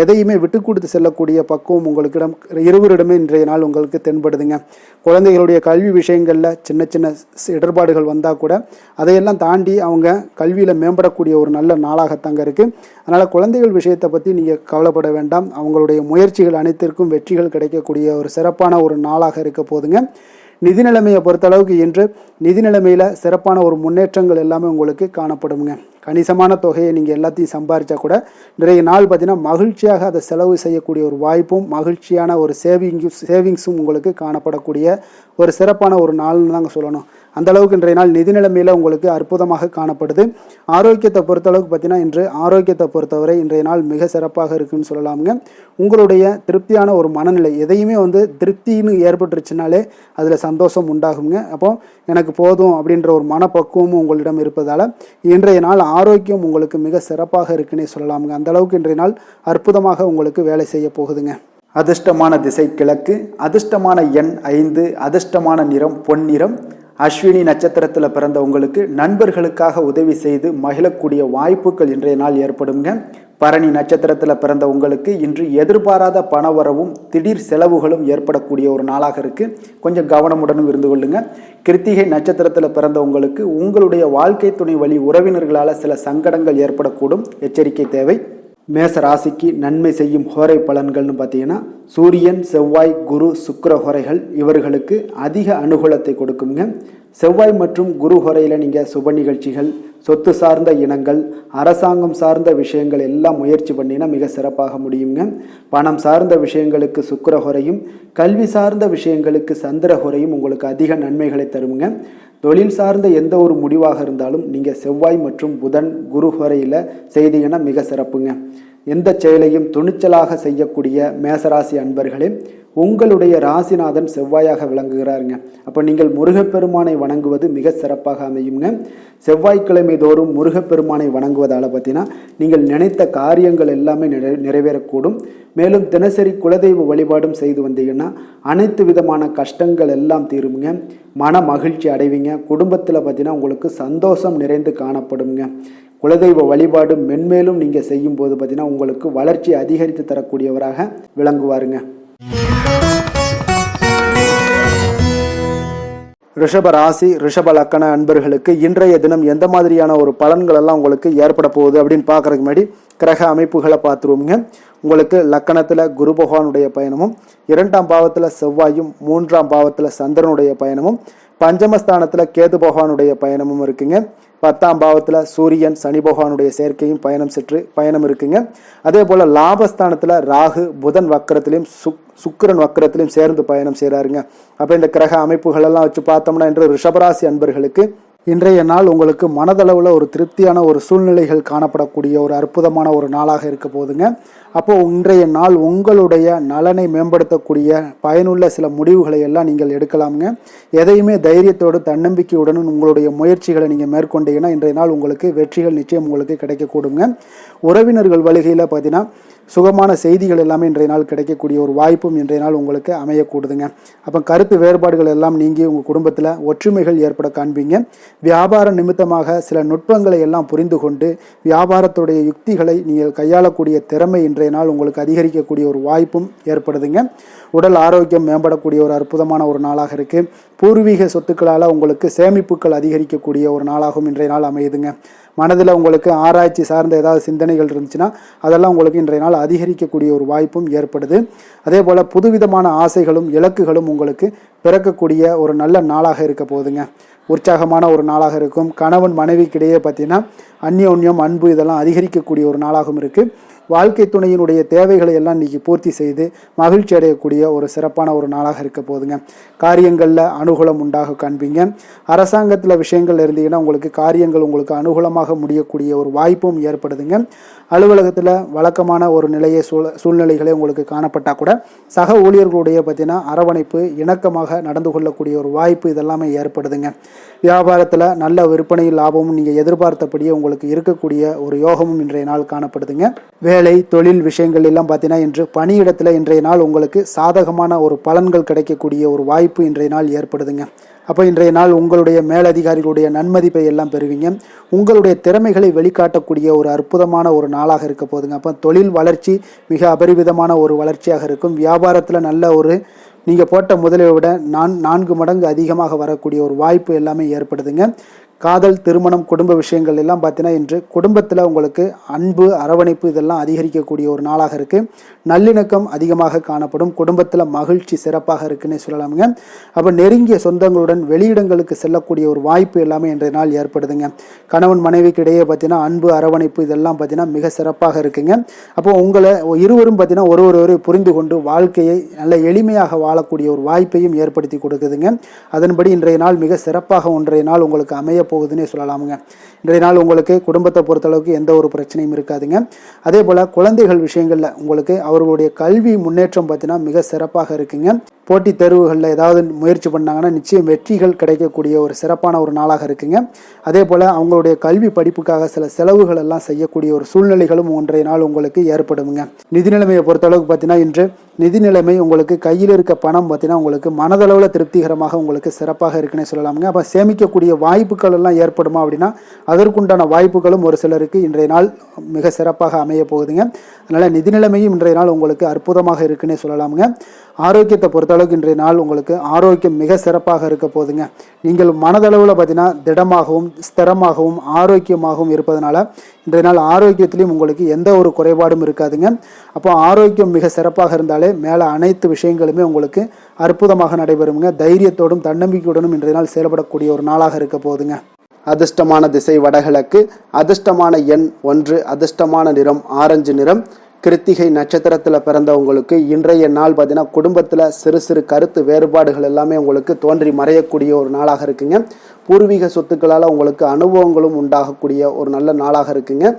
S1: எதையுமே விட்டு கொடுத்து செல்லக்கூடிய பக்குவம் உங்களுக்கிடம் இருவரிடமே இன்றைய நாள் உங்களுக்கு தென்படுதுங்க. குழந்தைகளுடைய கல்வி விஷயங்களில் சின்ன சின்ன இடர்பாடுகள் வந்தால் கூட அதையெல்லாம் தாண்டி அவங்க கல்வியில் மேம்படக்கூடிய ஒரு நல்ல நாளாகத்தாங்க இருக்குது. அதனால் குழந்தைகள் விஷயத்தை பற்றி நீங்கள் கவலைப்பட வேண்டாம். அவங்களுடைய முயற்சிகள் அனைத்திற்கும் வெற்றிகள் கிடைக்கக்கூடிய ஒரு சிறப்பான ஒரு நாளாக இருக்க போதுங்க. நிதி நிலைமையை பொறுத்தளவுக்கு இன்று நிதி நிலைமையில் சிறப்பான ஒரு முன்னேற்றங்கள் எல்லாமே உங்களுக்கு காணப்படுங்க. கணிசமான தொகையை நீங்கள் எல்லாத்தையும் சம்பாதிச்சா கூட நிறைய நாள் பார்த்தீங்கன்னா மகிழ்ச்சியாக அதை செலவு செய்யக்கூடிய ஒரு வாய்ப்பும் மகிழ்ச்சியான ஒரு சேவிங்ஸும் உங்களுக்கு காணப்படக்கூடிய ஒரு சிறப்பான ஒரு நாள்னு தாங்க சொல்லணும். அந்த அளவுக்கு இன்றைய நாள் நிதி நிலைமையில் உங்களுக்கு அற்புதமாக காணப்படுது. ஆரோக்கியத்தை பொறுத்தளவுக்கு பார்த்தீங்கன்னா இன்று ஆரோக்கியத்தை பொறுத்தவரை இன்றைய நாள் மிக சிறப்பாக இருக்குன்னு சொல்லலாமுங்க. உங்களுடைய திருப்தியான ஒரு மனநிலை எதையுமே திருப்தின்னு ஏற்பட்டுருச்சுனாலே அதில் சந்தோஷம் உண்டாகுங்க. அப்போ எனக்கு போதும் அப்படின்ற ஒரு மனப்பக்குவமும் உங்களிடம் இருப்பதால் இன்றைய நாள் ஆரோக்கியம் உங்களுக்கு மிக சிறப்பாக இருக்குன்னே சொல்லலாமுங்க. அந்த அளவுக்கு இன்றைய நாள் அற்புதமாக உங்களுக்கு வேலை செய்ய போகுதுங்க. அதிர்ஷ்டமான திசை கிழக்கு, அதிர்ஷ்டமான எண் 5, அதிர்ஷ்டமான நிறம் பொன்னிறம். அஸ்வினி நட்சத்திரத்தில் பிறந்த உங்களுக்கு நண்பர்களுக்காக உதவி செய்து மகிழக்கூடிய வாய்ப்புகள் இன்றைய நாள் ஏற்படுங்க. பரணி நட்சத்திரத்தில் பிறந்த உங்களுக்கு இன்று எதிர்பாராத பணவரவும் திடீர் செலவுகளும் ஏற்படக்கூடிய ஒரு நாளாக இருக்குது. கொஞ்சம் கவனமுடனும் இருந்து கொள்ளுங்க. கிருத்திகை நட்சத்திரத்தில் பிறந்த உங்களுக்கு உங்களுடைய வாழ்க்கை துணை வழி உறவினர்களால் சில சங்கடங்கள் ஏற்படக்கூடும். எச்சரிக்கை தேவை. மேச ராசிக்கு நன்மை செய்யும் ஹோரை பலன்கள்னு பார்த்தீங்கன்னா சூரியன் செவ்வாய் குரு சுக்கிர ஹோரைகள் இவர்களுக்கு அதிக அனுகூலத்தை கொடுக்குங்க. செவ்வாய் மற்றும் குரு ஹோரையில் நீங்கள் சுப நிகழ்ச்சிகள் சொத்து சார்ந்த இனங்கள் அரசாங்கம் சார்ந்த விஷயங்கள் எல்லாம் முயற்சி பண்ணினா மிக சிறப்பாக முடியுங்க. பணம் சார்ந்த விஷயங்களுக்கு சுக்கிர ஹோரையும் கல்வி சார்ந்த விஷயங்களுக்கு சந்திர ஹோரையும் உங்களுக்கு அதிக நன்மைகளை தருங்க. தொழில் சார்ந்த எந்த ஒரு முடிவாக இருந்தாலும் நீங்கள் செவ்வாய் மற்றும் புதன் குரு ஹோரையில் செய்தீங்கன்னா மிக சிறப்புங்க. எந்த செயலையும் துணிச்சலாக செய்யக்கூடிய மேசராசி அன்பர்களே, உங்களுடைய ராசிநாதன் செவ்வாயாக விளங்குகிறாருங்க. அப்போ நீங்கள் முருகப்பெருமானை வணங்குவது மிக சிறப்பாக அமையுங்க. செவ்வாய்க்கிழமை தோறும் முருகப்பெருமானை வணங்குவதால் பார்த்தீங்கன்னா நீங்கள் நினைத்த காரியங்கள் எல்லாமே நிறைவேறக்கூடும். மேலும் தினசரி குலதெய்வ வழிபாடும் செய்து வந்தீங்கன்னா அனைத்து விதமான கஷ்டங்கள் எல்லாம் தீருங்க. மன மகிழ்ச்சி அடைவீங்க. குடும்பத்தில் பார்த்தீங்கன்னா உங்களுக்கு சந்தோஷம் நிறைந்து காணப்படுங்க. குலதெய்வ வழிபாடு மென்மேலும் நீங்கள் செய்யும் போது பார்த்தீங்கன்னா உங்களுக்கு வளர்ச்சி அதிகரித்து தரக்கூடியவராக விளங்குவாருங்க. ரிஷப ராசி ரிஷப லக்கண அன்பர்களுக்கு இன்றைய தினம் எந்த மாதிரியான ஒரு பலன்கள் எல்லாம் உங்களுக்கு ஏற்பட போகுது அப்படின்னு பார்க்கறதுக்கு முன்னாடி கிரக அமைப்புகளை பார்த்துருவோங்க. உங்களுக்கு லக்கணத்தில் குரு பகவானுடைய பயணமும், 2ஆம் பாவத்தில் செவ்வாயும், 3ஆம் பாவத்தில் சந்திரனுடைய பயணமும், பஞ்சமஸ்தானத்தில் கேது பகவானுடைய பயணமும் இருக்குங்க. 10ஆம் பாவத்தில் சூரியன் சனி பகவானுடைய சேர்க்கையும் பயணம் இருக்குங்க. அதே போல் லாபஸ்தானத்தில் ராகு புதன் வக்கரத்திலையும் சுக்கிரன் வக்கரத்திலையும் சேர்ந்து பயணம் செய்கிறாருங்க. அப்போ இந்த கிரக அமைப்புகளெல்லாம் வச்சு பார்த்தோம்னா இன்று ரிஷபராசி அன்பர்களுக்கு இன்றைய நாள் உங்களுக்கு மனதளவில் ஒரு திருப்தியான ஒரு சூழ்நிலைகள் காணப்படக்கூடிய ஒரு அற்புதமான ஒரு நாளாக இருக்க போதுங்க. அப்போது இன்றைய நாள் உங்களுடைய நலனை மேம்படுத்தக்கூடிய பயனுள்ள சில முடிவுகளை எல்லாம் நீங்கள் எடுக்கலாமுங்க. எதையுமே தைரியத்தோடு தன்னம்பிக்கையுடன் உங்களுடைய முயற்சிகளை நீங்கள் மேற்கொண்டீங்கன்னா இன்றைய நாள் உங்களுக்கு வெற்றிகள் நிச்சயம் உங்களுக்கு கிடைக்கக்கூடுங்க. உறவினர்கள் வழிகையில் பார்த்தீங்கன்னா சுகமான செய்திகள் எல்லாமே இன்றைய நாள் கிடைக்கக்கூடிய ஒரு வாய்ப்பும் இன்றைய நாள் உங்களுக்கு அமையக்கூடுதுங்க. அப்போ கருத்து வேறுபாடுகள் எல்லாம் நீங்கி உங்கள் குடும்பத்தில் ஒற்றுமைகள் ஏற்பட காண்பீங்க. வியாபார நிமித்தமாக சில நுட்பங்களை எல்லாம் புரிந்து கொண்டு வியாபாரத்துடைய யுக்திகளை நீங்கள் கையாளக்கூடிய திறமை இன்றைய நாள் உங்களுக்கு அதிகரிக்கக்கூடிய ஒரு வாய்ப்பும் ஏற்படுதுங்க. உடல் ஆரோக்கியம் மேம்படக்கூடிய ஒரு அற்புதமான ஒரு நாளாக இருக்குது. பூர்வீக சொத்துக்களால் உங்களுக்கு சேமிப்புகள் அதிகரிக்கக்கூடிய ஒரு நாளாகவும் இன்றைய நாள் அமையுதுங்க. மனதில் உங்களுக்கு ஆராய்ச்சி சார்ந்த ஏதாவது சிந்தனைகள் இருந்துச்சுன்னா அதெல்லாம் உங்களுக்கு இன்றைய நாள் அதிகரிக்கக்கூடிய ஒரு வாய்ப்பும் ஏற்படுது. அதே போல் புதுவிதமான ஆசைகளும் இலக்குகளும் உங்களுக்கு பிறக்கக்கூடிய ஒரு நல்ல நாளாக இருக்க போகுதுங்க. உற்சாகமான ஒரு நாளாக இருக்கும். கணவன் மனைவிக்கிடையே பார்த்தீங்கன்னா அந்யோன்யம் அன்பு இதெல்லாம் அதிகரிக்கக்கூடிய ஒரு நாளாகவும் இருக்குது. வாழ்க்கை துணையினுடைய தேவைகளை எல்லாம் இன்றைக்கி பூர்த்தி செய்து மகிழ்ச்சி அடையக்கூடிய ஒரு சிறப்பான ஒரு நாளாக இருக்க போதுங்க. காரியங்களில் அனுகூலம் உண்டாக காண்பீங்க. அரசாங்கத்தில் விஷயங்கள் இருந்தீங்கன்னா உங்களுக்கு காரியங்கள் உங்களுக்கு அனுகூலமாக முடியக்கூடிய ஒரு வாய்ப்பும் ஏற்படுதுங்க. அலுவலகத்தில் வழக்கமான ஒரு நிலையை சூழ்நிலைகளே உங்களுக்கு காணப்பட்டால் கூட சக ஊழியர்களுடைய பார்த்தீங்கன்னா அரவணைப்பு இணக்கமாக நடந்து கொள்ளக்கூடிய ஒரு வாய்ப்பு இதெல்லாமே ஏற்படுதுங்க. வியாபாரத்தில் நல்ல விற்பனையில் லாபமும் நீங்கள் எதிர்பார்த்தபடியே உங்களுக்கு இருக்கக்கூடிய ஒரு யோகமும் இன்றைய நாள் காணப்படுதுங்க. வேலை தொழில் விஷயங்கள் எல்லாம் பார்த்தீங்கன்னா இன்று பணியிடத்தில் இன்றைய நாள் உங்களுக்கு சாதகமான ஒரு பலன்கள் கிடைக்கக்கூடிய ஒரு வாய்ப்பு இன்றைய நாள் ஏற்படுதுங்க. அப்போ இன்றைய நாள் உங்களுடைய மேலதிகாரிகளுடைய நன்மதிப்பை எல்லாம் பெறுவீங்க. உங்களுடைய திறமைகளை வெளிக்காட்டக்கூடிய ஒரு அற்புதமான ஒரு நாளாக இருக்க போதுங்க. அப்போ தொழில் வளர்ச்சி மிக அபரிவிதமான ஒரு வளர்ச்சியாக இருக்கும். வியாபாரத்தில் நல்ல ஒரு நீங்கள் போட்ட முதலை விட 4 மடங்கு அதிகமாக வரக்கூடிய ஒரு வாய்ப்பு எல்லாமே ஏற்படுதுங்க. காதல் திருமணம் குடும்ப விஷயங்கள் எல்லாம் பார்த்தீங்கன்னா இன்று குடும்பத்தில் உங்களுக்கு அன்பு அரவணைப்பு இதெல்லாம் அதிகரிக்கக்கூடிய ஒரு நாளாக இருக்குது. நல்லிணக்கம் அதிகமாக காணப்படும். குடும்பத்தில் மகிழ்ச்சி சிறப்பாக இருக்குன்னு சொல்லலாமுங்க. அப்போ நெருங்கிய சொந்தங்களுடன் வெளியிடங்களுக்கு செல்லக்கூடிய ஒரு வாய்ப்பு எல்லாமே இன்றைய நாள் ஏற்படுதுங்க. கணவன் மனைவிக்கு இடையே பார்த்தீங்கன்னா அன்பு அரவணைப்பு இதெல்லாம் பார்த்தீங்கன்னா மிக சிறப்பாக இருக்குங்க. அப்போ உங்களை இருவரும் பார்த்தீங்கன்னா ஒருவரை புரிந்து கொண்டு வாழ்க்கையை நல்ல எளிமையாக வாழக்கூடிய ஒரு வாய்ப்பையும் ஏற்படுத்தி கொடுக்குதுங்க. அதன்படி இன்றைய நாள் மிக சிறப்பாக ஒன்றைய நாள் உங்களுக்கு அமைய போகுதுன்னே சொல்லலாமுங்க. இன்றைய நாள் உங்களுக்கு குடும்பத்தை பொறுத்தளவுக்கு எந்த ஒரு பிரச்சனையும் இருக்காதுங்க. அதே போல் குழந்தைகள் விஷயங்களில் உங்களுக்கு அவர்களுடைய கல்வி முன்னேற்றம் பார்த்தீங்கன்னா மிக சிறப்பாக இருக்குங்க. போட்டித் தேர்வுகளில் ஏதாவது முயற்சி பண்ணாங்கன்னா நிச்சயம் வெற்றிகள் கிடைக்கக்கூடிய ஒரு சிறப்பான ஒரு நாளாக இருக்குங்க. அதே போல் அவங்களுடைய கல்வி படிப்புக்காக சில செலவுகள் எல்லாம் செய்யக்கூடிய ஒரு சூழ்நிலைகளும் ஒன்றைய நாள் உங்களுக்கு ஏற்படுங்க. நிதி நிலைமையை பொறுத்தளவுக்கு பார்த்தீங்கன்னா இன்று நிதி நிலைமை உங்களுக்கு கையில் இருக்க பணம் பார்த்தீங்கன்னா உங்களுக்கு மனதளவில் திருப்திகரமாக உங்களுக்கு சிறப்பாக இருக்குன்னே சொல்லலாமுங்க. அப்போ சேமிக்கக்கூடிய வாய்ப்புகள் எல்லாம் ஏற்படுமா அப்படின்னா அதற்குண்டான வாய்ப்புகளும் ஒரு சிலருக்கு இன்றைய நாள் மிக சிறப்பாக அமைய போகுதுங்க. அதனால் நிதி நிலைமையும் இன்றைய நாள் உங்களுக்கு அற்புதமாக இருக்குன்னே சொல்லலாமுங்க. ஆரோக்கியத்தை பொறுத்தளவுக்கு இன்றைய நாள் உங்களுக்கு ஆரோக்கியம் மிக சிறப்பாக இருக்க போதுங்க. நீங்கள் மனதளவில் பார்த்தீங்கன்னா திடமாகவும் ஸ்திரமாகவும் ஆரோக்கியமாகவும் இருப்பதனால இன்றைய நாள் ஆரோக்கியத்திலையும் உங்களுக்கு எந்த ஒரு குறைபாடும் இருக்காதுங்க. அப்போ ஆரோக்கியம் மிக சிறப்பாக இருந்தாலே மேலே அனைத்து விஷயங்களுமே உங்களுக்கு அற்புதமாக நடைபெறுங்க. தைரியத்தோடும் தன்னம்பிக்கையுடனும் இன்றைய நாள் செயல்படக்கூடிய ஒரு நாளாக இருக்க போதுங்க. அதிர்ஷ்டமான திசை வடகிழக்கு, அதிர்ஷ்டமான எண் 1, அதிர்ஷ்டமான நிறம் ஆரஞ்சு நிறம், கிருத்திகை நட்சத்திரத்தில் பிறந்தவங்களுக்கு இன்றைய நாள் பார்த்தீங்கன்னா குடும்பத்தில் சிறு சிறு கருத்து வேறுபாடுகள் எல்லாமே உங்களுக்கு தோன்றி மறையக்கூடிய ஒரு நாளாக இருக்குங்க. பூர்வீக சொத்துக்களால் உங்களுக்கு அனுபவங்களும் உண்டாகக்கூடிய ஒரு நல்ல நாளாக இருக்குங்க.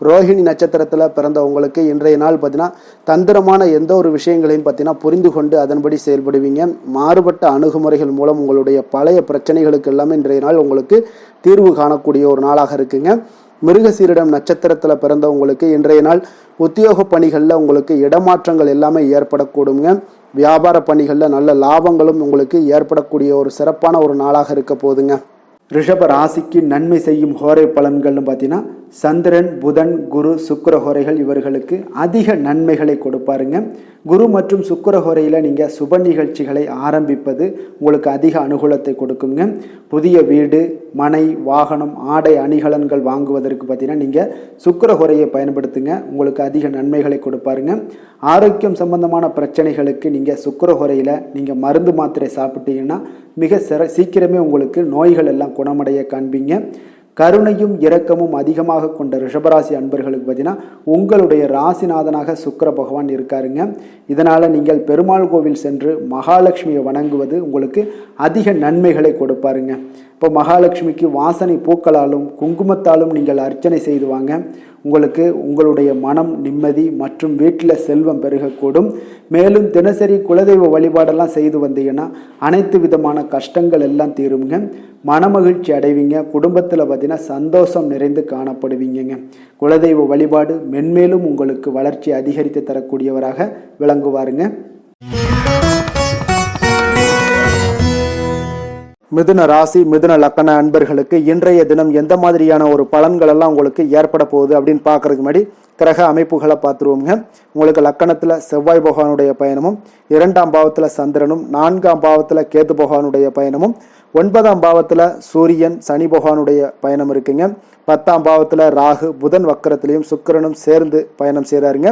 S1: ரோஹிணி நட்சத்திரத்தில் பிறந்தவங்களுக்கு இன்றைய நாள் பார்த்தீங்கன்னா தந்திரமான எந்த ஒரு விஷயங்களையும் பார்த்தீங்கன்னா புரிந்து கொண்டு அதன்படி செயல்படுவீங்க. மாறுபட்ட அணுகுமுறைகள் மூலம் உங்களுடைய பழைய பிரச்சனைகளுக்கு எல்லாமே இன்றைய நாள் உங்களுக்கு தீர்வு காணக்கூடிய ஒரு நாளாக இருக்குங்க. மிருகசீரிடம் நட்சத்திரத்தில் பிறந்தவங்களுக்கு இன்றைய நாள் உத்தியோக பணிகளில் உங்களுக்கு இடமாற்றங்கள் எல்லாமே ஏற்படக்கூடுங்க. வியாபார பணிகளில் நல்ல லாபங்களும் உங்களுக்கு ஏற்படக்கூடிய ஒரு சிறப்பான ஒரு நாளாக இருக்க போகுதுங்க. ரிஷப ராசிக்கு நன்மை செய்யும் ஹோரை பலன்கள்னு பார்த்தீங்கன்னா சந்திரன், புதன், குரு, சுக்கிர ஹோரைகள் இவர்களுக்கு அதிக நன்மைகளை கொடுப்பாருங்க. குரு மற்றும் சுக்கிர ஹோரையில் நீங்கள் சுப நிகழ்ச்சிகளை ஆரம்பிப்பது உங்களுக்கு அதிக அனுகூலத்தை கொடுக்குங்க. புதிய வீடு, மனை, வாகனம், ஆடை அணிகலன்கள் வாங்குவதற்கு பார்த்தீங்கன்னா நீங்கள் சுக்கிர ஹோரையை பயன்படுத்துங்க, உங்களுக்கு அதிக நன்மைகளை கொடுப்பாருங்க. ஆரோக்கியம் சம்பந்தமான பிரச்சனைகளுக்கு நீங்கள் சுக்கிர ஹோரையில் நீங்கள் மருந்து மாத்திரை சாப்பிட்டீங்கன்னா மிக சீக்கிரமே உங்களுக்கு நோய்கள் எல்லாம் குணமடைய காண்பீங்க. கருணையும் இரக்கமும் அதிகமாக கொண்ட ரிஷபராசி அன்பர்களுக்கு பார்த்தீங்கன்னா உங்களுடைய ராசிநாதனாக சுக்கிர பகவான் இருக்காருங்க. இதனால் நீங்கள் பெருமாள் கோவில் சென்று மகாலட்சுமியை வணங்குவது உங்களுக்கு அதிக நன்மைகளை கொடுப்பாருங்க. இப்போ மகாலட்சுமிக்கு வாசனை பூக்களாலும் குங்குமத்தாலும் நீங்கள் அர்ச்சனை செய்து வாங்க. உங்களுக்கு உங்களுடைய மனம் நிம்மதி மற்றும் வீட்டில் செல்வம் பெருகக்கூடும். மேலும் தினசரி குலதெய்வ வழிபாடெல்லாம் செய்து வந்தீங்கன்னா அனைத்து விதமான கஷ்டங்கள் எல்லாம் தீருங்க. மனமகிழ்ச்சி அடைவீங்க. குடும்பத்தில் பார்த்தீங்கன்னா சந்தோஷம் நிறைந்து காணப்படுவீங்க. குலதெய்வ வழிபாடு மென்மேலும் உங்களுக்கு வளர்ச்சி அதிகரித்து தரக்கூடியவராக விளங்குவாருங்க. மிதுன ராசி, மிதுன லக்கண அன்பர்களுக்கு இன்றைய தினம் எந்த மாதிரியான ஒரு பலன்கள் எல்லாம் உங்களுக்கு ஏற்பட போகுது அப்படின்னு பார்க்கறதுக்கு முன்னாடி கிரக அமைப்புகளை பார்த்துருவோங்க. உங்களுக்கு லக்கணத்தில் செவ்வாய் பகவானுடைய பயணமும், 2ஆம் பாவத்தில் சந்திரனும், 4ஆம் பாவத்தில் கேது பகவானுடைய பயணமும், 9ஆம் பாவத்தில் சூரியன் சனி பகவானுடைய பயணம் இருக்குங்க. 10ஆம் பாவத்தில் ராகு புதன் வக்கரத்திலையும் சுக்கிரனும் சேர்ந்து பயணம் செய்கிறாருங்க.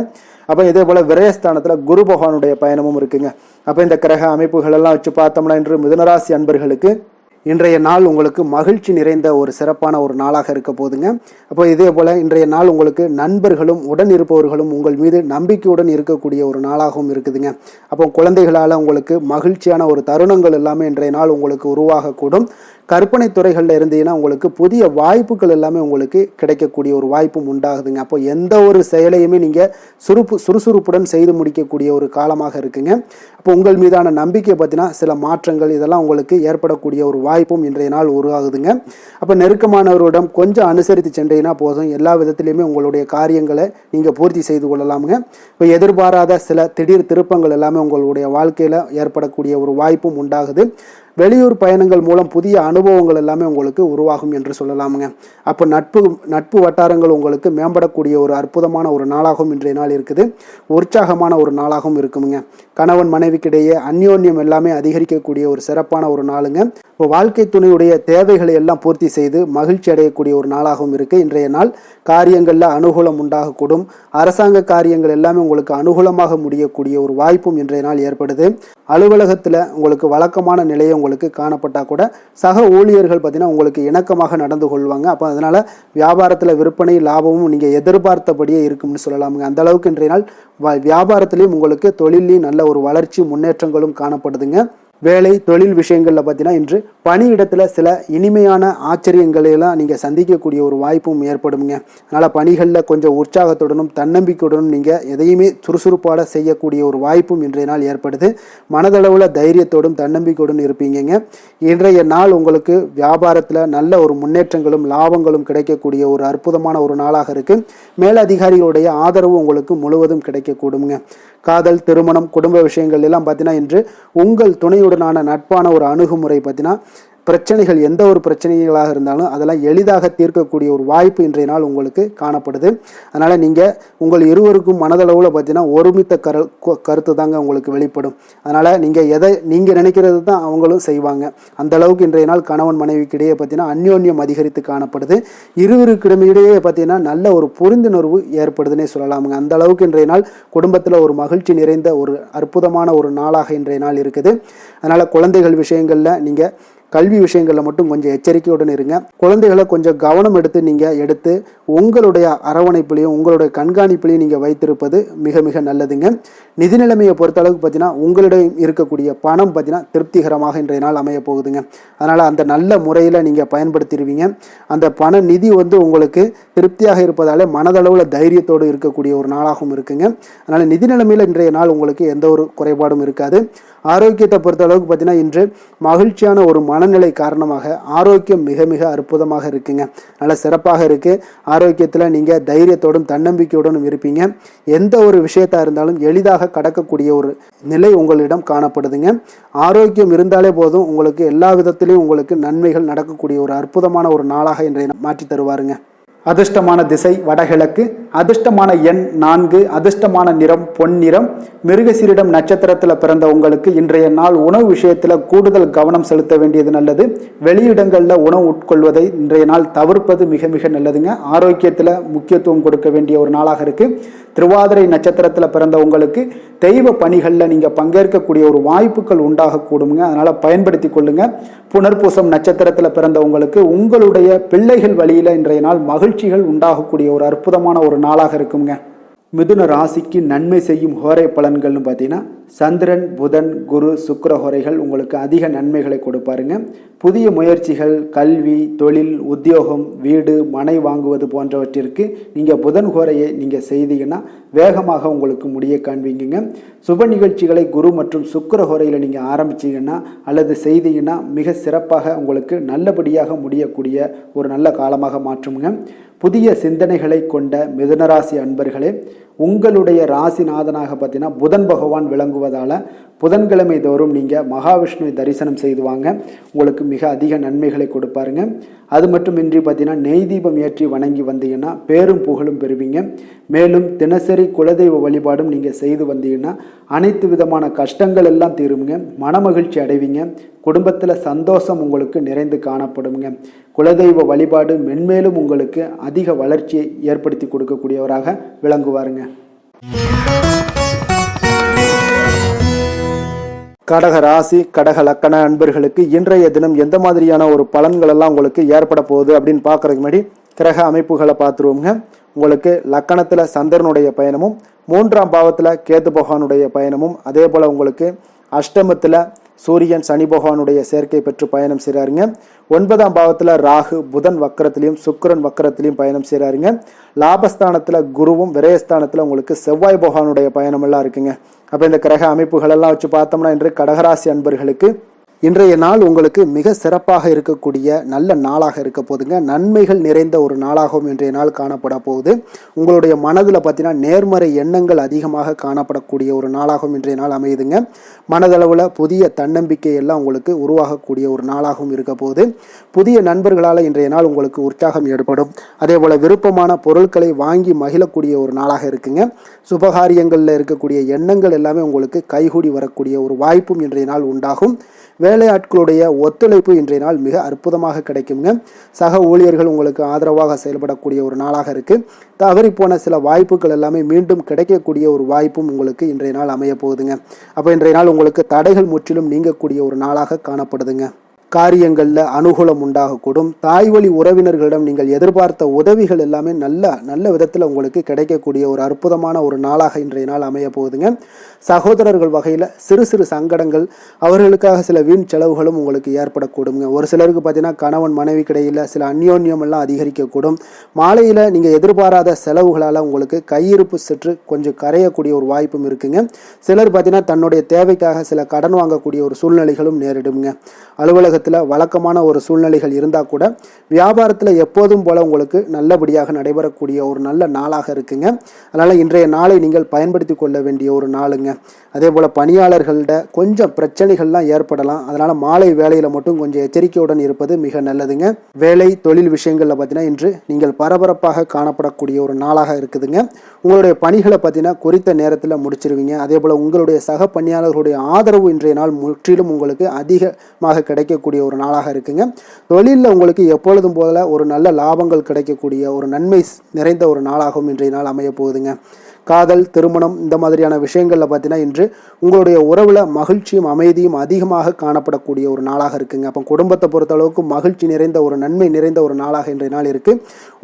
S1: அப்போ இதே போல் விரயஸ்தானத்தில் குரு பகவானுடைய பயணமும் இருக்குங்க. அப்போ இந்த கிரக அமைப்புகள் எல்லாம் வச்சு பார்த்தோம்னா இன்று மிதுனராசி அன்பர்களுக்கு இன்றைய நாள் உங்களுக்கு மகிழ்ச்சி நிறைந்த ஒரு சிறப்பான ஒரு நாளாக இருக்க போதுங்க. அப்போ இதே போல் இன்றைய நாள் உங்களுக்கு நண்பர்களும் உடன் இருப்பவர்களும் உங்கள் மீது நம்பிக்கையுடன் இருக்கக்கூடிய ஒரு நாளாகவும் இருக்குதுங்க. அப்போ குழந்தைகளால் உங்களுக்கு மகிழ்ச்சியான ஒரு தருணங்கள் எல்லாமே இன்றைய நாள் உங்களுக்கு உருவாகக்கூடும். கற்பனை துறைகளில் இருந்தீங்கன்னா உங்களுக்கு புதிய வாய்ப்புகள் எல்லாமே உங்களுக்கு கிடைக்கக்கூடிய ஒரு வாய்ப்பும் உண்டாகுதுங்க. அப்போ எந்த ஒரு செயலையுமே நீங்கள் சுறுசுறுப்புடன் செய்து முடிக்கக்கூடிய ஒரு காலமாக இருக்குங்க. அப்போ உங்கள் மீதான நம்பிக்கை பார்த்தீங்கன்னா சில மாற்றங்கள் இதெல்லாம் உங்களுக்கு ஏற்படக்கூடிய ஒரு வாய்ப்பும் இன்றைய நாள் உருவாகுதுங்க. அப்போ நெருக்கமானவரிடம் கொஞ்சம் அனுசரித்து சென்றீங்கன்னா போதும், எல்லா விதத்திலையுமே உங்களுடைய காரியங்களை நீங்கள் பூர்த்தி செய்து கொள்ளலாமுங்க. இப்போ எதிர்பாராத சில திடீர் திருப்பங்கள் எல்லாமே உங்களுடைய வாழ்க்கையில் ஏற்படக்கூடிய ஒரு வாய்ப்பும் உண்டாகுது. வெளியூர் பயணங்கள் மூலம் புதிய அனுபவங்கள் எல்லாமே உங்களுக்கு உருவாகும் என்று சொல்லலாமுங்க. அப்போ நட்பு வட்டாரங்கள் உங்களுக்கு மேம்படக்கூடிய ஒரு அற்புதமான ஒரு நாளாகவும் இன்றைய நாள் இருக்குது. உற்சாகமான ஒரு நாளாகவும் இருக்குமுங்க. கணவன் மனைவிக்கிடையே அந்யோன்யம் எல்லாமே அதிகரிக்கக்கூடிய ஒரு சிறப்பான ஒரு நாளுங்க. இப்போ வாழ்க்கை துணையுடைய தேவைகளை எல்லாம் பூர்த்தி செய்து மகிழ்ச்சி அடையக்கூடிய ஒரு நாளாகவும் இருக்குது இன்றைய நாள். காரியங்களில் அனுகூலம் உண்டாகக்கூடும். அரசாங்க காரியங்கள் எல்லாமே உங்களுக்கு அனுகூலமாக முடியக்கூடிய ஒரு வாய்ப்பும் இன்றைய நாள் ஏற்படுது. அலுவலகத்தில் உங்களுக்கு வழக்கமான நிலையை உங்களுக்கு காணப்பட்டால் கூட சக ஊழியர்கள் பார்த்தீங்கன்னா உங்களுக்கு இணக்கமாக நடந்து கொள்வாங்க. அப்போ அதனால் வியாபாரத்தில் விற்பனை லாபமும் நீங்கள் எதிர்பார்த்தபடியே இருக்கும்னு சொல்லலாமுங்க. அந்த அளவுக்கு இன்றைய நாள் வியாபாரத்திலையும் உங்களுக்கு தொழிலையும் நல்ல ஒரு வளர்ச்சி முன்னேற்றங்களும் காணப்படுதுங்க. வேலை தொழில் விஷயங்களில் பார்த்தீங்கன்னா இன்று பணியிடத்தில் சில இனிமையான ஆச்சரியங்களையெல்லாம் நீங்கள் சந்திக்கக்கூடிய ஒரு வாய்ப்பும் ஏற்படுங்க. அதனால் பணிகளில் கொஞ்சம் உற்சாகத்துடனும் தன்னம்பிக்கையுடனும் நீங்கள் எதையுமே சுறுசுறுப்பாக செய்யக்கூடிய ஒரு வாய்ப்பும் இன்றைய நாள் ஏற்படுது. மனதளவில் தைரியத்தோடும் தன்னம்பிக்கையுடன் இருப்பீங்க. இன்றைய நாள் உங்களுக்கு வியாபாரத்தில் நல்ல ஒரு முன்னேற்றங்களும் லாபங்களும் கிடைக்கக்கூடிய ஒரு அற்புதமான ஒரு நாளாக இருக்குது. மேலதிகாரிகளுடைய ஆதரவு உங்களுக்கு முழுவதும் கிடைக்கக்கூடுங்க. காதல், திருமணம், குடும்ப விஷயங்கள் எல்லாம் பார்த்தீங்கன்னா இன்று உங்கள் துணையுடனான நட்பான ஒரு அணுகுமுறை பார்த்தீங்கன்னா பிரச்சனைகள் எந்த ஒரு பிரச்சனைகளாக இருந்தாலும் அதெல்லாம் எளிதாக தீர்க்கக்கூடிய ஒரு வாய்ப்பு இன்றைய நாள் உங்களுக்கு காணப்படுது. அதனால் நீங்கள் உங்கள் இருவருக்கும் மனதளவில் பார்த்தீங்கன்னா ஒருமித்த கருத்து தாங்க உங்களுக்கு வெளிப்படும். அதனால் நீங்கள் நினைக்கிறது தான் அவங்களும் செய்வாங்க. அந்த அளவுக்கு இன்றைய நாள் கணவன் மனைவிக்கிடையே பார்த்தீங்கன்னா அந்யோன்யம் அதிகரித்து காணப்படுது. இருவருக்கிடையே பார்த்தீங்கன்னா நல்ல ஒரு புரிந்துணர்வு ஏற்படுதுன்னே சொல்லலாமுங்க. அந்த அளவுக்கு இன்றைய நாள் குடும்பத்தில் ஒரு மகிழ்ச்சி நிறைந்த ஒரு அற்புதமான ஒரு நாளாக இன்றைய நாள் இருக்குது. அதனால் குழந்தைகள் விஷயங்களில் நீங்கள் கல்வி விஷயங்களில் மட்டும் கொஞ்சம் எச்சரிக்கையுடன் இருங்க. குழந்தைகளை கொஞ்சம் கவனம் எடுத்து உங்களுடைய அரவணைப்புலையும் உங்களுடைய கண்காணிப்புலையும் நீங்கள் வைத்திருப்பது மிக மிக நல்லதுங்க. நிதி நிலைமையை பொறுத்த அளவுக்கு பார்த்தீங்கன்னா உங்களிடம் இருக்கக்கூடிய பணம் பார்த்தீங்கன்னா திருப்திகரமாக இன்றைய நாள் அமைய போகுதுங்க. அதனால் அந்த நல்ல முறையில் நீங்கள் பயன்படுத்திடுவீங்க. அந்த பண நிதி உங்களுக்கு திருப்தியாக இருப்பதாலே மனதளவில் தைரியத்தோடு இருக்கக்கூடிய ஒரு நாளாகவும் இருக்குங்க. அதனால் நிதி நிலைமையில் இன்றைய நாள் உங்களுக்கு எந்த ஒரு குறைபாடும் இருக்காது. ஆரோக்கியத்தை பொறுத்த அளவுக்கு பார்த்தீங்கன்னா இன்று மகிழ்ச்சியான ஒரு மனநிலை காரணமாக ஆரோக்கியம் மிக மிக அற்புதமாக இருக்குங்க. நல்ல சிறப்பாக இருக்கு. ஆரோக்கியத்தில் நீங்கள் தைரியத்தோடும் தன்னம்பிக்கையோடும் இருப்பீங்க. எந்த ஒரு விஷயத்தா இருந்தாலும் எளிதாக கடக்கக்கூடிய ஒரு நிலை உங்களிடம் காணப்படுதுங்க. ஆரோக்கியம் இருந்தாலே போதும், உங்களுக்கு எல்லா விதத்திலையும் உங்களுக்கு நன்மைகள் நடக்கக்கூடிய ஒரு அற்புதமான ஒரு நாளாக இன்றைய மாற்றி தருவாருங்க. அதிர்ஷ்டமான திசை வடகிழக்கு, அதிர்ஷ்டமான எண் 4, அதிர்ஷ்டமான நிறம் பொன்னிறம். மிருகசீரிடம் நட்சத்திரத்தில் பிறந்த உங்களுக்கு இன்றைய நாள் உணவு விஷயத்தில் கூடுதல் கவனம் செலுத்த வேண்டியது நல்லது. வெளியிடங்களில் உணவு உட்கொள்வதை இன்றைய நாள் தவிர்ப்பது மிக மிக நல்லதுங்க. ஆரோக்கியத்தில் முக்கியத்துவம் கொடுக்க வேண்டிய ஒரு நாளாக இருக்கு. திருவாதிரை நட்சத்திரத்தில் பிறந்த உங்களுக்கு தெய்வ பணிகளில் நீங்கள் பங்கேற்கக்கூடிய ஒரு வாய்ப்புகள் உண்டாகக்கூடுங்க. அதனால் பயன்படுத்தி கொள்ளுங்க. புனர்பூசம் நட்சத்திரத்தில் பிறந்த உங்களுக்கு உங்களுடைய பிள்ளைகள் வழியில் இன்றைய நாள் மகிழ்ச்சிகள் உண்டாகக்கூடிய ஒரு அற்புதமான ஒரு நாளாக இருக்குங்க. மிதுன ராசிக்கு நன்மை செய்யும் ஹோரை பலன்கள்னு பார்த்தீங்கன்னா சந்திரன், புதன், குரு, சுக்கிர ஹோரைகள் உங்களுக்கு அதிக நன்மைகளை கொடுப்பாருங்க. புதிய முயற்சிகள், கல்வி, தொழில், உத்தியோகம், வீடு, மனை வாங்குவது போன்றவற்றிற்கு நீங்கள் புதன் ஹோரையை நீங்கள் செய்தீங்கன்னா வேகமாக உங்களுக்கு முடிய காண்பீங்க. சுப நிகழ்ச்சிகளை குரு மற்றும் சுக்கிர ஹோரையில் நீங்கள் ஆரம்பிச்சிங்கன்னா அல்லது செய்தீங்கன்னா மிக சிறப்பாக உங்களுக்கு நல்லபடியாக முடியக்கூடிய ஒரு நல்ல காலமாக மாற்றுங்க. புதிய சிந்தனைகளை கொண்ட மிதுனராசி அன்பர்களே, உங்களுடைய ராசிநாதனாக பார்த்தீங்கன்னா புதன் பகவான் விளங்குவதால் புதன்கிழமை தோறும் நீங்கள் மகாவிஷ்ணுவை தரிசனம் செய்து வாங்க. உங்களுக்கு மிக அதிக நன்மைகளை கொடுப்பாருங்க. அது மட்டுமின்றி பார்த்தீங்கன்னா நெய் தீபம் ஏற்றி வணங்கி வந்தீங்கன்னா பேரும் புகழும் பெறுவீங்க. மேலும் தினசரி குலதெய்வ வழிபாடும் நீங்கள் செய்து வந்தீங்கன்னா அனைத்து விதமான கஷ்டங்கள் எல்லாம் தீருங்க. மனமகிழ்ச்சி அடைவீங்க. குடும்பத்தில் சந்தோஷம் உங்களுக்கு நிறைந்து காணப்படுங்க. குலதெய்வ வழிபாடு மென்மேலும் உங்களுக்கு அதிக வளர்ச்சியை ஏற்படுத்தி கொடுக்கக்கூடியவராக விளங்குவாருங்க. கடக ராசி, கடக லக்கண அன்பர்களுக்கு இன்றைய தினம் எந்த மாதிரியான ஒரு பலன்கள் எல்லாம் உங்களுக்கு ஏற்பட போகுது அப்படின்னு பார்க்கறதுக்கு முன்னாடி கிரக அமைப்புகளை பார்த்துருவோங்க. உங்களுக்கு லக்கணத்தில் சந்திரனுடைய பயணமும், 3ஆம் பாவத்தில் கேது பகவானுடைய பயணமும், அதே போல் உங்களுக்கு அஷ்டமத்தில் சூரியன் சனி பகவானுடைய சேர்க்கை பெற்று பயணம் செய்கிறாருங்க. 9ஆம் பாவத்தில் ராகு புதன் வக்கரத்திலையும் சுக்கிரன் வக்கரத்திலையும் பயணம் செய்கிறாருங்க. லாபஸ்தானத்தில் குருவும், விரயஸ்தானத்தில் உங்களுக்கு செவ்வாய் பகவானுடைய பயணம் எல்லாம் இருக்குங்க. அப்போ இந்த கிரக அமைப்புகள் எல்லாம் வச்சு பார்த்தோம்னா இன்று கடகராசி அன்பர்களுக்கு இன்றைய நாள் உங்களுக்கு மிக சிறப்பாக இருக்கக்கூடிய நல்ல நாளாக இருக்க போதுங்க. நன்மைகள் நிறைந்த ஒரு நாளாகவும் இன்றைய நாள் காணப்பட போகுது. உங்களுடைய மனதில் பார்த்தீங்கன்னா நேர்மறை எண்ணங்கள் அதிகமாக காணப்படக்கூடிய ஒரு நாளாகவும் இன்றைய நாள் அமையுதுங்க. மனதளவில் புதிய தன்னம்பிக்கை எல்லாம் உங்களுக்கு உருவாகக்கூடிய ஒரு நாளாகவும் இருக்க போகுது. புதிய நண்பர்களால் இன்றைய நாள் உங்களுக்கு உற்சாகம் ஏற்படும். அதே போல் விருப்பமான பொருட்களை வாங்கி மகிழக்கூடிய ஒரு நாளாக இருக்குங்க. சுபகாரியங்களில் இருக்கக்கூடிய எண்ணங்கள் எல்லாமே உங்களுக்கு கைகூடி வரக்கூடிய ஒரு வாய்ப்பும் இன்றைய நாள் உண்டாகும். வேலையாட்களுடைய ஒத்துழைப்பு இன்றைய நாள் மிக அற்புதமாக கிடைக்குங்க. சக ஊழியர்கள் உங்களுக்கு ஆதரவாக செயல்படக்கூடிய ஒரு நாளாக இருக்குது. தவறி போன சில வாய்ப்புகள் எல்லாமே மீண்டும் கிடைக்கக்கூடிய ஒரு வாய்ப்பும் உங்களுக்கு இன்றைய நாள் அமைய போகுதுங்க. அப்போ இன்றைய நாள் உங்களுக்கு தடைகள் முற்றிலும் நீங்கக்கூடிய ஒரு நாளாக காணப்படுதுங்க. காரியங்களில் அனுகூலம் உண்டாகக்கூடும். தாய் வழி உறவினர்களிடம் நீங்கள் எதிர்பார்த்த உதவிகள் எல்லாமே நல்ல விதத்தில் உங்களுக்கு கிடைக்கக்கூடிய ஒரு அற்புதமான ஒரு நாளாக இன்றைய நாள் அமைய போகுதுங்க. சகோதரர்கள் வகையில் சிறு சிறு சங்கடங்கள், அவர்களுக்காக சில வீண் செலவுகளும் உங்களுக்கு ஏற்படக்கூடுங்க. ஒரு சிலருக்கு பார்த்தீங்கன்னா கணவன் மனைவி கிடையில் சில அந்யோன்யம் எல்லாம் அதிகரிக்கக்கூடும். மாலையில் நீங்கள் எதிர்பாராத செலவுகளால் உங்களுக்கு கையிருப்பு சற்று கொஞ்சம் கரையக்கூடிய ஒரு வாய்ப்பும் இருக்குங்க. சிலர் பார்த்தீங்கன்னா தன்னுடைய தேவைக்காக சில கடன் வாங்கக்கூடிய ஒரு சூழ்நிலைகளும் நேரிடுங்க. அலுவலகத்தில் வழக்கமான ஒரு சூழ்நிலைகள் இருந்தால் கூட வியாபாரத்தில் எப்போதும் போல உங்களுக்கு நல்லபடியாக நடைபெறக்கூடிய ஒரு நல்ல நாளாக இருக்குங்க. அதனால் இன்றைய நாளை நீங்கள் பயன்படுத்தி கொள்ள வேண்டிய ஒரு நாளுங்க. அதே போல் பணியாளர்கள்ட கொஞ்சம் பிரச்சனைகள்லாம் ஏற்படலாம். அதனால் மாலை வேலையில் மட்டும் கொஞ்சம் எச்சரிக்கையுடன் இருப்பது மிக நல்லதுங்க. வேலை தொழில் விஷயங்களில் பார்த்தீங்கன்னா இன்று நீங்கள் பரபரப்பாக காணப்படக்கூடிய ஒரு நாளாக இருக்குதுங்க. உங்களுடைய பணிகளை பார்த்தீங்கன்னா குறித்த நேரத்தில் முடிச்சிருவீங்க. அதே போல் உங்களுடைய சக பணியாளர்களுடைய ஆதரவு இன்றைய நாள் முற்றிலும் உங்களுக்கு அதிகமாக கிடைக்கக்கூடிய ஒரு நாளாக இருக்குங்க. தொழிலில் உங்களுக்கு எப்பொழுதும் போல ஒரு நல்ல லாபங்கள் கிடைக்கக்கூடிய ஒரு நன்மை நிறைந்த ஒரு நாளாகவும் இன்றைய நாள் அமைய போகுதுங்க. காதல், திருமணம் இந்த மாதிரியான விஷயங்கள்ல பார்த்தீங்கன்னா இன்று உங்களுடைய உறவுல மகிழ்ச்சியும் அமைதியும் அதிகமாக காணப்படக்கூடிய ஒரு நாளாக இருக்குங்க. அப்போ குடும்பத்தை பொறுத்த அளவுக்கு மகிழ்ச்சி நிறைந்த ஒரு நன்மை நிறைந்த ஒரு நாளாக இன்றைய நாள் இருக்கு.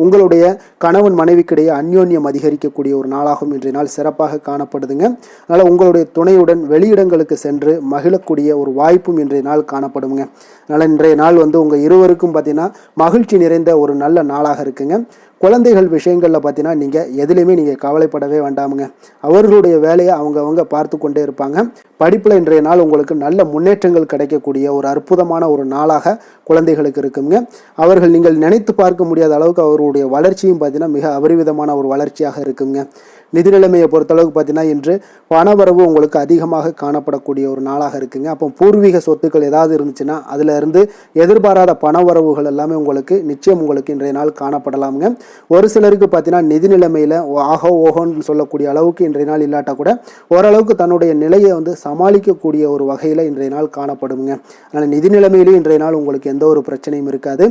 S1: உங்களுடைய கணவன் மனைவிக்கிடையே அந்யோன்யம் அதிகரிக்கக்கூடிய ஒரு நாளாகவும் இன்றைய நாள் சிறப்பாக காணப்படுதுங்க. அதனால உங்களுடைய துணையுடன் வெளியிடங்களுக்கு சென்று மகிழக்கூடிய ஒரு வாய்ப்பும் இன்றைய நாள் காணப்படுங்க. அதனால இன்றைய நாள் உங்க இருவருக்கும் பார்த்தீங்கன்னா மகிழ்ச்சி நிறைந்த ஒரு நல்ல நாளாக இருக்குங்க. குழந்தைகள் விஷயங்களில் பார்த்தீங்கன்னா நீங்கள் எதுலேயுமே நீங்கள் கவலைப்படவே வேண்டாமுங்க. அவர்களுடைய வேலையை அவங்க பார்த்து கொண்டே இருப்பாங்க. படிப்பில் இன்றைய நாள் உங்களுக்கு நல்ல முன்னேற்றங்கள் கிடைக்கக்கூடிய ஒரு அற்புதமான ஒரு நாளாக குழந்தைகளுக்கு இருக்குங்க. அவர்கள் நீங்கள் நினைத்து பார்க்க முடியாத அளவுக்கு அவர்களுடைய வளர்ச்சியும் பார்த்தீங்கன்னா மிக அபரிவிதமான ஒரு வளர்ச்சியாக இருக்குங்க. நிதி நிலைமையை பொறுத்தளவுக்கு பார்த்தீங்கன்னா இன்று பணவரவு உங்களுக்கு அதிகமாக காணப்படக்கூடிய ஒரு நாளாக இருக்குங்க. அப்போ பூர்வீக சொத்துக்கள் ஏதாவது இருந்துச்சுன்னா அதுல இருந்து எதிர்பாராத பணவரவுகள் எல்லாமே உங்களுக்கு நிச்சயம் உங்களுக்கு இன்றைய நாள் காணப்படலாமுங்க. ஒரு சிலருக்கு பார்த்தீங்கன்னா நிதி நிலைமையில ஆகோ ஓகோன்னு சொல்லக்கூடிய அளவுக்கு இன்றைய நாள் இல்லாட்டா கூட ஓரளவுக்கு தன்னுடைய நிலையை சமாளிக்கக்கூடிய ஒரு வகையில இன்றைய நாள் காணப்படுங்க. அதனால நிதி நிலைமையிலும் இன்றைய நாள் உங்களுக்கு எந்த ஒரு பிரச்சனையும் இருக்காது.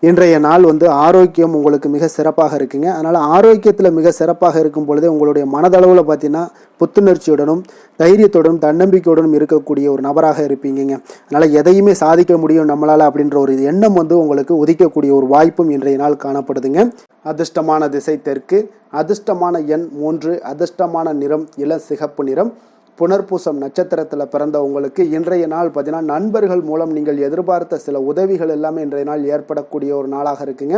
S1: இன்றைய நாள் ஆரோக்கியம் உங்களுக்கு மிக சிறப்பாக இருக்குங்க. அதனால ஆரோக்கியத்துல மிக சிறப்பாக இருக்கும் பொழுதே உங்களுடைய மனதளவுல பார்த்தீங்கன்னா புத்துணர்ச்சியுடனும் தைரியத்துடனும் தன்னம்பிக்கையுடனும் இருக்கக்கூடிய ஒரு நபராக இருப்பீங்க. அதனால எதையுமே சாதிக்க முடியும் நம்மளால அப்படின்ற ஒரு எண்ணம் உங்களுக்கு உதிக்கக்கூடிய ஒரு வாய்ப்பும் இன்றைய நாள் காணப்படுதுங்க. அதிர்ஷ்டமான திசை தெற்கு, அதிர்ஷ்டமான எண் 3, அதிர்ஷ்டமான நிறம் இள சிகப்பு நிறம். புனர்பூசம் நட்சத்திரத்தில் பிறந்த உங்களுக்கு இன்றைய நாள் பார்த்தீங்கன்னா நண்பர்கள் மூலம் நீங்கள் எதிர்பார்த்த சில உதவிகள் எல்லாமே இன்றைய நாள் ஏற்படக்கூடிய ஒரு நாளாக இருக்குங்க.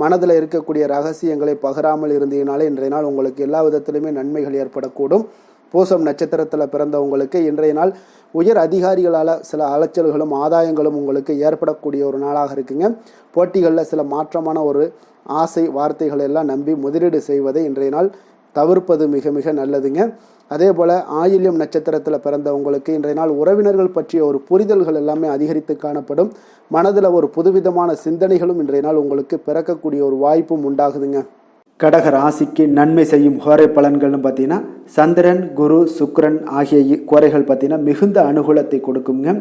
S1: மனதில் இருக்கக்கூடிய ரகசியங்களை பகிராமல் இருந்தீங்கனாலே இன்றைய நாள் உங்களுக்கு எல்லா விதத்திலுமே நன்மைகள் ஏற்படக்கூடும். பூசம் நட்சத்திரத்தில் பிறந்த உங்களுக்கு இன்றைய நாள் உயர் அதிகாரிகளால் சில அலைச்சல்களும் ஆதாயங்களும் உங்களுக்கு ஏற்படக்கூடிய ஒரு நாளாக இருக்குங்க. போட்டிகளில் சில மாற்றமான ஒரு ஆசை வார்த்தைகள் எல்லாம் நம்பி முதலீடு செய்வதை இன்றைய நாள் தவிர்ப்பது மிக மிக நல்லதுங்க. அதே போல் ஆயில்யம் நட்சத்திரத்தில் பிறந்த உங்களுக்கு இன்றைய நாள் உறவினர்கள் பற்றிய ஒரு புரிதல்கள் எல்லாமே அதிகரித்து காணப்படும். மனதில் ஒரு புதுவிதமான சிந்தனைகளும் இன்றைய நாள் உங்களுக்கு பிறக்கக்கூடிய ஒரு வாய்ப்பும் உண்டாகுதுங்க. கடக ராசிக்கு நன்மை செய்யும் கோரை பலன்கள்னு பார்த்தீங்கன்னா சந்திரன், குரு, சுக்கிரன் ஆகிய கோரைகள் பார்த்தீங்கன்னா மிகுந்த அனுகூலத்தை கொடுக்குங்க.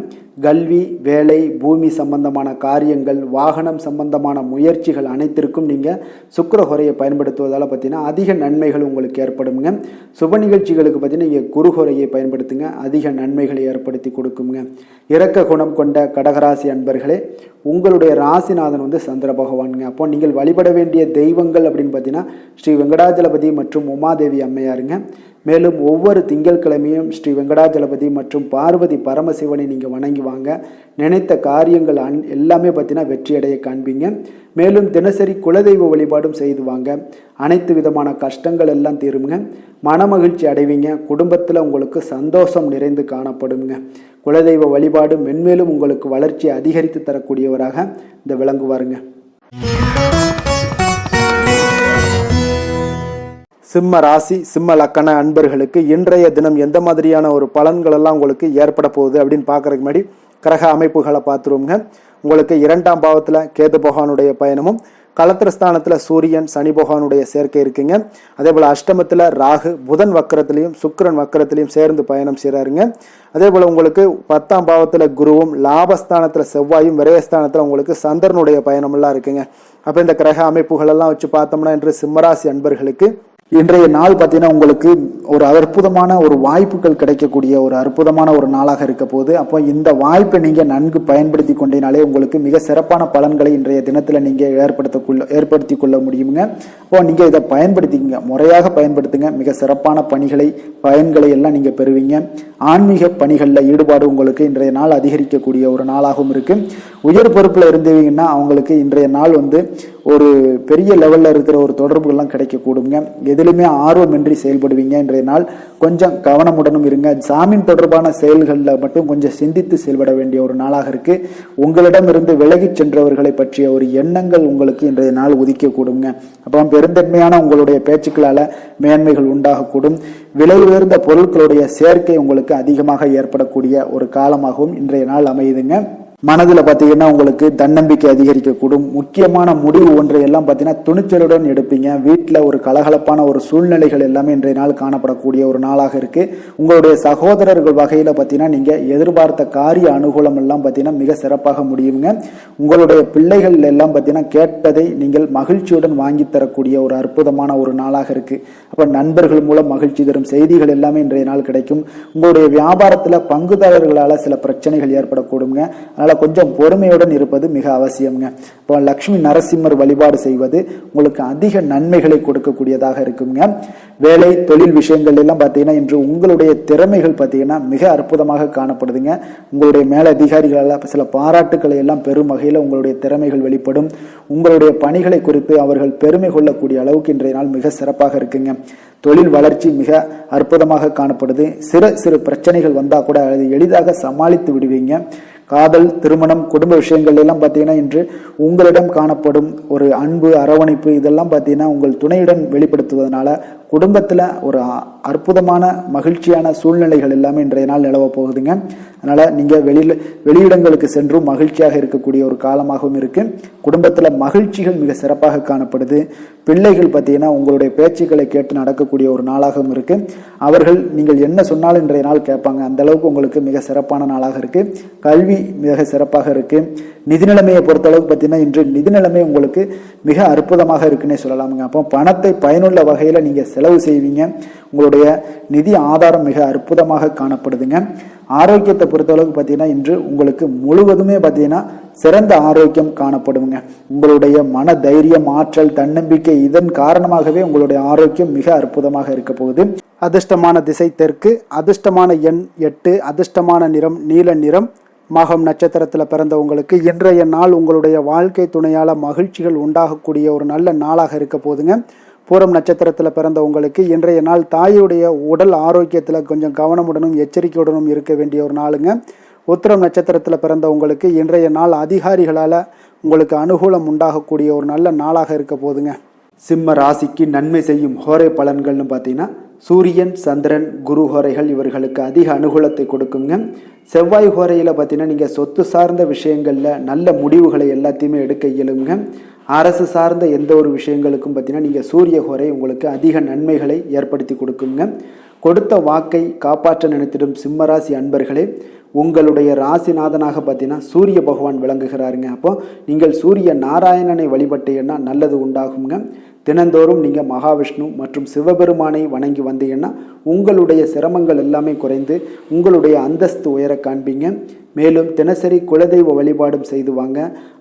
S1: கல்வி, வேலை, பூமி சம்பந்தமான காரியங்கள், வாகனம் சம்பந்தமான முயற்சிகள் அனைத்திற்கும் நீங்கள் சுக்கிர கோரையை பயன்படுத்துவதால் பார்த்தீங்கன்னா அதிக நன்மைகள் உங்களுக்கு ஏற்படுங்க. சுப நிகழ்ச்சிகளுக்கு பார்த்தீங்கன்னா நீங்கள் குரு கோரையை பயன்படுத்துங்க, அதிக நன்மைகளை ஏற்படுத்தி கொடுக்குங்க. இரக்க குணம் கொண்ட கடகராசி அன்பர்களே, உங்களுடைய ராசிநாதன் சந்திர பகவானுங்க. அப்போ நீங்கள் வழிபட வேண்டிய தெய்வங்கள் அப்படின்னு பார்த்தீங்கன்னா ஸ்ரீ வெங்கடாஜலபதி மற்றும் உமாதேவி அம்மையாருங்க. மேலும் ஒவ்வொரு திங்கட்கிழமையும் ஸ்ரீ வெங்கடாஜலபதி மற்றும் பார்வதி பரமசிவனை நீங்கள் வணங்கி வாங்க. நினைத்த காரியங்கள் எல்லாமே பார்த்தீங்கன்னா வெற்றியடைய காண்பீங்க. மேலும் தினசரி குலதெய்வ வழிபாடும் செய்து வாங்க. அனைத்து விதமான கஷ்டங்கள் எல்லாம் தீருங்க. மனமகிழ்ச்சி அடைவீங்க. குடும்பத்தில் உங்களுக்கு சந்தோஷம் நிறைந்து காணப்படுங்க. குலதெய்வ வழிபாடு மென்மேலும் உங்களுக்கு வளர்ச்சியை அதிகரித்து தரக்கூடியவராக இந்த விளங்குவாருங்க. சிம்ம ராசி சிம்ம லக்கண அன்பர்களுக்கு இன்றைய தினம் எந்த மாதிரியான ஒரு பலன்கள் எல்லாம் உங்களுக்கு ஏற்பட போகுது அப்படின்னு பார்க்கறதுக்கு முன்னாடி கிரக அமைப்புகளை பார்த்துருவோங்க. உங்களுக்கு 2ஆம் பாவத்தில் கேது பகவானுடைய பயணமும், களத்திரஸ்தானத்தில் சூரியன் சனி பகவானுடைய சேர்க்கை இருக்குங்க. அதே போல் அஷ்டமத்தில் ராகு புதன் வக்கரத்திலையும் சுக்கிரன் வக்கரத்திலையும் சேர்ந்து பயணம் செய்கிறாருங்க. அதே போல் உங்களுக்கு 10ஆம் பாவத்தில் குருவும், லாபஸ்தானத்தில் செவ்வாயும், விரயஸ்தானத்தில் உங்களுக்கு சந்திரனுடைய பயணமெல்லாம் இருக்குங்க. அப்போ இந்த கிரக அமைப்புகள் எல்லாம் வச்சு பார்த்தோம்னா இன்று சிம்மராசி அன்பர்களுக்கு இன்றைய நாள் பார்த்தீங்கன்னா உங்களுக்கு ஒரு அற்புதமான ஒரு வாய்ப்புகள் கிடைக்கக்கூடிய ஒரு அற்புதமான ஒரு நாளாக இருக்க போகுது. அப்போ இந்த வாய்ப்பை நீங்கள் நன்கு பயன்படுத்தி கொண்டீனாலே உங்களுக்கு மிக சிறப்பான பலன்களை இன்றைய தினத்தில் நீங்கள் ஏற்படுத்தி கொள்ள முடியுங்க. அப்போ நீங்கள் இதை பயன்படுத்திக்கங்க, முறையாக பயன்படுத்துங்க. மிக சிறப்பான பயன்களை எல்லாம் நீங்கள் பெறுவீங்க. ஆன்மீக பணிகளில் ஈடுபாடு உங்களுக்கு இன்றைய நாள் அதிகரிக்கக்கூடிய ஒரு நாளாகவும் இருக்கு. உயர் பொறுப்பில் இருந்தீங்கன்னா அவங்களுக்கு இன்றைய நாள் ஒரு பெரிய லெவலில் இருக்கிற ஒரு தொடர்புகள்லாம் கிடைக்கக்கூடுங்க. எதிலுமே ஆர்வமின்றி செயல்படுவீங்க. இன்றைய நாள் கொஞ்சம் கவனமுடனும் இருங்க. ஜாமீன் தொடர்பான செயல்களில் மட்டும் கொஞ்சம் சிந்தித்து செயல்பட வேண்டிய ஒரு நாளாக இருக்கு. உங்களிடமிருந்து விலகி சென்றவர்களை பற்றிய ஒரு எண்ணங்கள் உங்களுக்கு இன்றைய நாள் உதிக்கக்கூடுங்க. அப்போ பெருந்தன்மையான உங்களுடைய பேச்சுக்களால் மேன்மைகள் உண்டாகக்கூடும். விலை உயர்ந்த பொருட்களுடைய சேர்க்கை உங்களுக்கு அதிகமாக ஏற்படக்கூடிய ஒரு காலமாகவும் இன்றைய நாள் அமையுதுங்க. மனதில் பார்த்தீங்கன்னா உங்களுக்கு தன்னம்பிக்கை அதிகரிக்கக்கூடும். முக்கியமான முடிவு ஒன்றை எல்லாம் பார்த்தீங்கன்னா துணிச்சலுடன் எடுப்பீங்க. வீட்டில் ஒரு கலகலப்பான ஒரு சூழ்நிலைகள் எல்லாமே இன்றைய நாள் காணப்படக்கூடிய ஒரு நாளாக இருக்கு. உங்களுடைய சகோதரர்கள் வகையில் பார்த்தீங்கன்னா நீங்க எதிர்பார்த்த காரிய அனுகூலம் எல்லாம் பார்த்தீங்கன்னா மிக சிறப்பாக முடியுங்க. உங்களுடைய பிள்ளைகள் எல்லாம் பார்த்தீங்கன்னா கேட்பதை நீங்கள் மகிழ்ச்சியுடன் வாங்கி தரக்கூடிய ஒரு அற்புதமான ஒரு நாளாக இருக்கு. அப்ப நண்பர்கள் மூலம் மகிழ்ச்சி தரும் செய்திகள் எல்லாமே இன்றைய நாள் கிடைக்கும். உங்களுடைய வியாபாரத்தில் பங்குதாரர்களால் சில பிரச்சனைகள் ஏற்படக்கூடுங்க. கொஞ்சம் பொறுமையுடன் இருப்பது மிக அவசியம்ங்க. இப்போ லட்சுமி நரசிம்மர் வழிபாடு செய்வது உங்களுக்கு அதிக நன்மைகளை கொடுக்கக்கூடியதாக இருக்குங்க. வேலை தொழில் விஷயங்கள் எல்லாம் பார்த்தீங்கன்னா இன்று உங்களுடைய திறமைகள் பார்த்தீங்கன்னா மிக அற்புதமாக காணப்படுதுங்க. உங்களுடைய மேலதிகாரிகளால் சில பாராட்டுக்களை எல்லாம் பெரும் வகையில் உங்களுடைய திறமைகள் வெளிப்படும். உங்களுடைய பணிகளை குறித்து அவர்கள் பெருமை கொள்ளக்கூடிய அளவுக்கு இன்றைய நாள் மிக சிறப்பாக இருக்குங்க. தொழில் வளர்ச்சி மிக அற்புதமாக காணப்படுது. சிறு பிரச்சனைகள் வந்தா கூட அதை எளிதாக சமாளித்து விடுவீங்க. காதல், திருமணம், குடும்ப விஷயங்கள் எல்லாம் பார்த்தீங்கன்னா இன்று உங்களிடம் காணப்படும் ஒரு அன்பு, அரவணைப்பு இதெல்லாம் பார்த்தீங்கன்னா உங்கள் துணையுடன் வெளிப்படுத்துவதனால குடும்பத்தில் ஒரு அற்புதமான மகிழ்ச்சியான சூழ்நிலைகள் எல்லாமே இன்றைய நாள் நிலவ போகுதுங்க. அதனால நீங்க வெளியிடங்களுக்கு சென்றும் மகிழ்ச்சியாக இருக்கக்கூடிய ஒரு காலமாகவும் இருக்கு. குடும்பத்தில் மகிழ்ச்சிகள் மிக சிறப்பாக காணப்படுது. பிள்ளைகள் பார்த்தீங்கன்னா உங்களுடைய பேச்சுக்களை கேட்டு நடக்கக்கூடிய ஒரு நாளாகவும் இருக்கு. அவர்கள் நீங்கள் என்ன சொன்னாலும் இன்றைய நாள் கேட்பாங்க. அந்த அளவுக்கு உங்களுக்கு மிக சிறப்பான நாளாக இருக்கு. கல்வி மிக சிறப்பாக இருக்கு. நிதி நிலைமையை பொறுத்தளவுக்கு பார்த்தீங்கன்னா இன்று நிதி நிலைமை உங்களுக்கு மிக அற்புதமாக இருக்குன்னே சொல்லலாமுங்க. அப்போ பணத்தை பயனுள்ள வகையில் நீங்க செலவு செய்வீங்க. உங்களுடைய நிதி ஆதாரம் மிக அற்புதமாக காணப்படுதுங்க. ஆரோக்கியத்தை பொறுத்தளவுக்கு பார்த்தீங்கன்னா இன்று உங்களுக்கு முழுவதுமே பார்த்தீங்கன்னா சிறந்த ஆரோக்கியம் காணப்படுங்க. உங்களுடைய மன தைரியம், ஆற்றல், தன்னம்பிக்கை இதன் காரணமாகவே உங்களுடைய ஆரோக்கியம் மிக அற்புதமாக இருக்க போகுது. அதிர்ஷ்டமான திசை தெற்கு, அதிர்ஷ்டமான எண் 8, அதிர்ஷ்டமான நிறம் நீல நிறம். மகம் நட்சத்திரத்தில் பிறந்தவங்களுக்கு இன்றைய நாள் உங்களுடைய வாழ்க்கை துணையால் மகிழ்ச்சிகள் உண்டாகக்கூடிய ஒரு நல்ல நாளாக இருக்க போதுங்க. பூரம் நட்சத்திரத்தில் பிறந்தவங்களுக்கு இன்றைய நாள் தாயுடைய உடல் ஆரோக்கியத்தில் கொஞ்சம் கவனமுடனும் எச்சரிக்கையுடனும் இருக்க வேண்டிய ஒரு நாளுங்க. உத்திரம் நட்சத்திரத்தில் பிறந்தவங்களுக்கு இன்றைய நாள் அதிகாரிகளால் உங்களுக்கு அனுகூலம் உண்டாகக்கூடிய ஒரு நல்ல நாளாக இருக்க போதுங்க. சிம்ம ராசிக்கு நன்மை செய்யும் ஹோரை பலன்கள்னு பார்த்தீங்கன்னா சூரியன், சந்திரன், குரு ஹோரைகள் இவர்களுக்கு அதிக அனுகூலத்தை கொடுக்குங்க. செவ்வாய் ஹோரையில் பார்த்தீங்கன்னா நீங்கள் சொத்து சார்ந்த விஷயங்களில் நல்ல முடிவுகளை எல்லாத்தையுமே எடுக்க இயலுங்க. அரசு சார்ந்த எந்த ஒரு விஷயங்களுக்கும் பார்த்தீங்கன்னா நீங்கள் சூரிய ஹோரை உங்களுக்கு அதிக நன்மைகளை ஏற்படுத்தி கொடுக்குங்க. கொடுத்த வாக்கை காப்பாற்ற நினைத்திடும் சிம்மராசி அன்பர்களே, உங்களுடைய ராசிநாதனாக பார்த்தீங்கன்னா சூரிய பகவான் விளங்குகிறாருங்க. அப்போ நீங்கள் சூரிய நாராயணனை வழிபட்டீங்கன்னா நல்லது உண்டாகுங்க. தினந்தோறும் நீங்கள் மகாவிஷ்ணு மற்றும் சிவபெருமானை வணங்கி வந்தீங்கன்னா உங்களுடைய சிரமங்கள் எல்லாமே குறைந்து உங்களுடைய அந்தஸ்து உயர காண்பீங்க. மேலும் தினசரி குலதெய்வ வழிபாடும் செய்து வாங்க.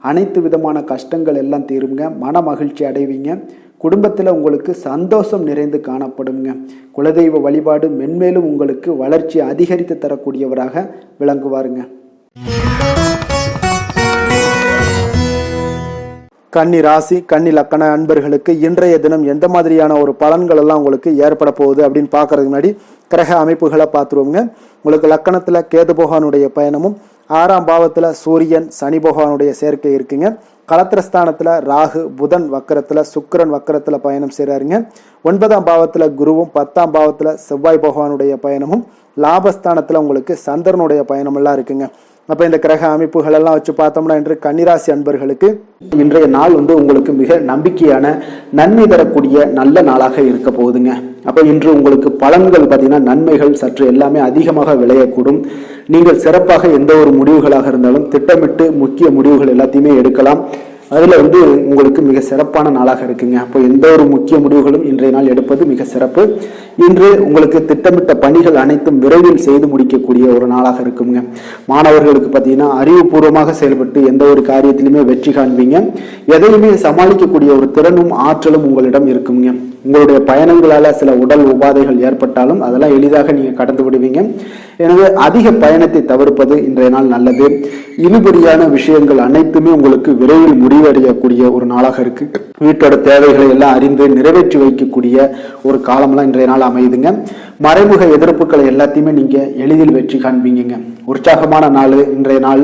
S1: அனைத்து விதமான கஷ்டங்கள் எல்லாம் தீருங்க. மன மகிழ்ச்சி அடைவீங்க. குடும்பத்தில் உங்களுக்கு சந்தோஷம் நிறைந்து காணப்படுங்க. குலதெய்வ வழிபாடு மென்மேலும் உங்களுக்கு வளர்ச்சி அதிகரித்து தரக்கூடியவராக விளங்குவாருங்க. கன்னி ராசி, கன்னி லக்கண அன்பர்களுக்கு இன்றைய தினம் எந்த மாதிரியான ஒரு பலன்கள் எல்லாம் உங்களுக்கு ஏற்பட போகுது அப்படின்னு பார்க்கறதுக்கு முன்னாடி கிரக அமைப்புகளை பார்த்துருவோங்க. உங்களுக்கு லக்கணத்தில் கேது பகவானுடைய பயணமும், 6ஆம் பாவத்தில் சூரியன், சனி பகவானுடைய சேர்க்கை இருக்குங்க. களத்திரஸ்தானத்தில் ராகு, புதன் வக்கரத்தில், சுக்கிரன் வக்கரத்தில் பயணம் செய்கிறாருங்க. 9ஆம் பாவத்தில் குருவும், 10ஆம் பாவத்தில் செவ்வாய் பகவானுடைய பயணமும், லாபஸ்தானத்தில் உங்களுக்கு சந்திரனுடைய பயணமெல்லாம் இருக்குங்க. அப்போ இந்த கிரக அமைப்புகள் எல்லாம் வச்சு பார்த்தோம்னா இன்று கன்னிராசி அன்பர்களுக்கு இன்றைய நாள் உங்களுக்கு மிக நம்பிக்கையான நன்மை தரக்கூடிய நல்ல நாளாக இருக்க போகுதுங்க. அப்போ இன்று உங்களுக்கு பலன்கள் பார்த்தீங்கன்னா நன்மைகள் சற்று எல்லாமே அதிகமாக விளையக்கூடும். நீங்கள் சிறப்பாக எந்த ஒரு முடிவுகளாக இருந்தாலும் திட்டமிட்டு முக்கிய முடிவுகள் எல்லாத்தையுமே எடுக்கலாம். அதில் உங்களுக்கு மிக சிறப்பான நாளாக இருக்குங்க. அப்போ எந்த ஒரு முக்கிய முடிவுகளும் இன்றைய நாள் எடுப்பது மிக சிறப்பு. இன்று உங்களுக்கு திட்டமிட்ட பணிகள் அனைத்தும் விரைவில் செய்து முடிக்கக்கூடிய ஒரு நாளாக இருக்குங்க. மாணவர்களுக்கு பார்த்தீங்கன்னா அறிவுபூர்வமாக செயல்பட்டு எந்த ஒரு காரியத்திலுமே வெற்றி காண்பீங்க. எதையுமே சமாளிக்கக்கூடிய ஒரு திறனும் ஆற்றலும் உங்களிடம் இருக்குங்க. உங்களுடைய பயணங்களால சில உடல் உபாதைகள் ஏற்பட்டாலும் அதெல்லாம் எளிதாக நீங்க கடந்து விடுவீங்க. எனவே அதிக பயணத்தை தவிர்ப்பது இன்றைய நாள் நல்லது. இழுபறியான விஷயங்கள் அனைத்துமே உங்களுக்கு விரைவில் முடிவடையக்கூடிய ஒரு நாளாக இருக்கு. வீட்டோட தேவைகளை எல்லாம் அறிந்து நிறைவேற்றி வைக்கக்கூடிய ஒரு காலம்லாம் இன்றைய நாள் அமையுதுங்க. மறைமுக எதிர்ப்புகளை எல்லாத்தையுமே நீங்க எளிதில் வெற்றி காண்பீங்க. உற்சாகமான நாள் இன்றைய நாள்.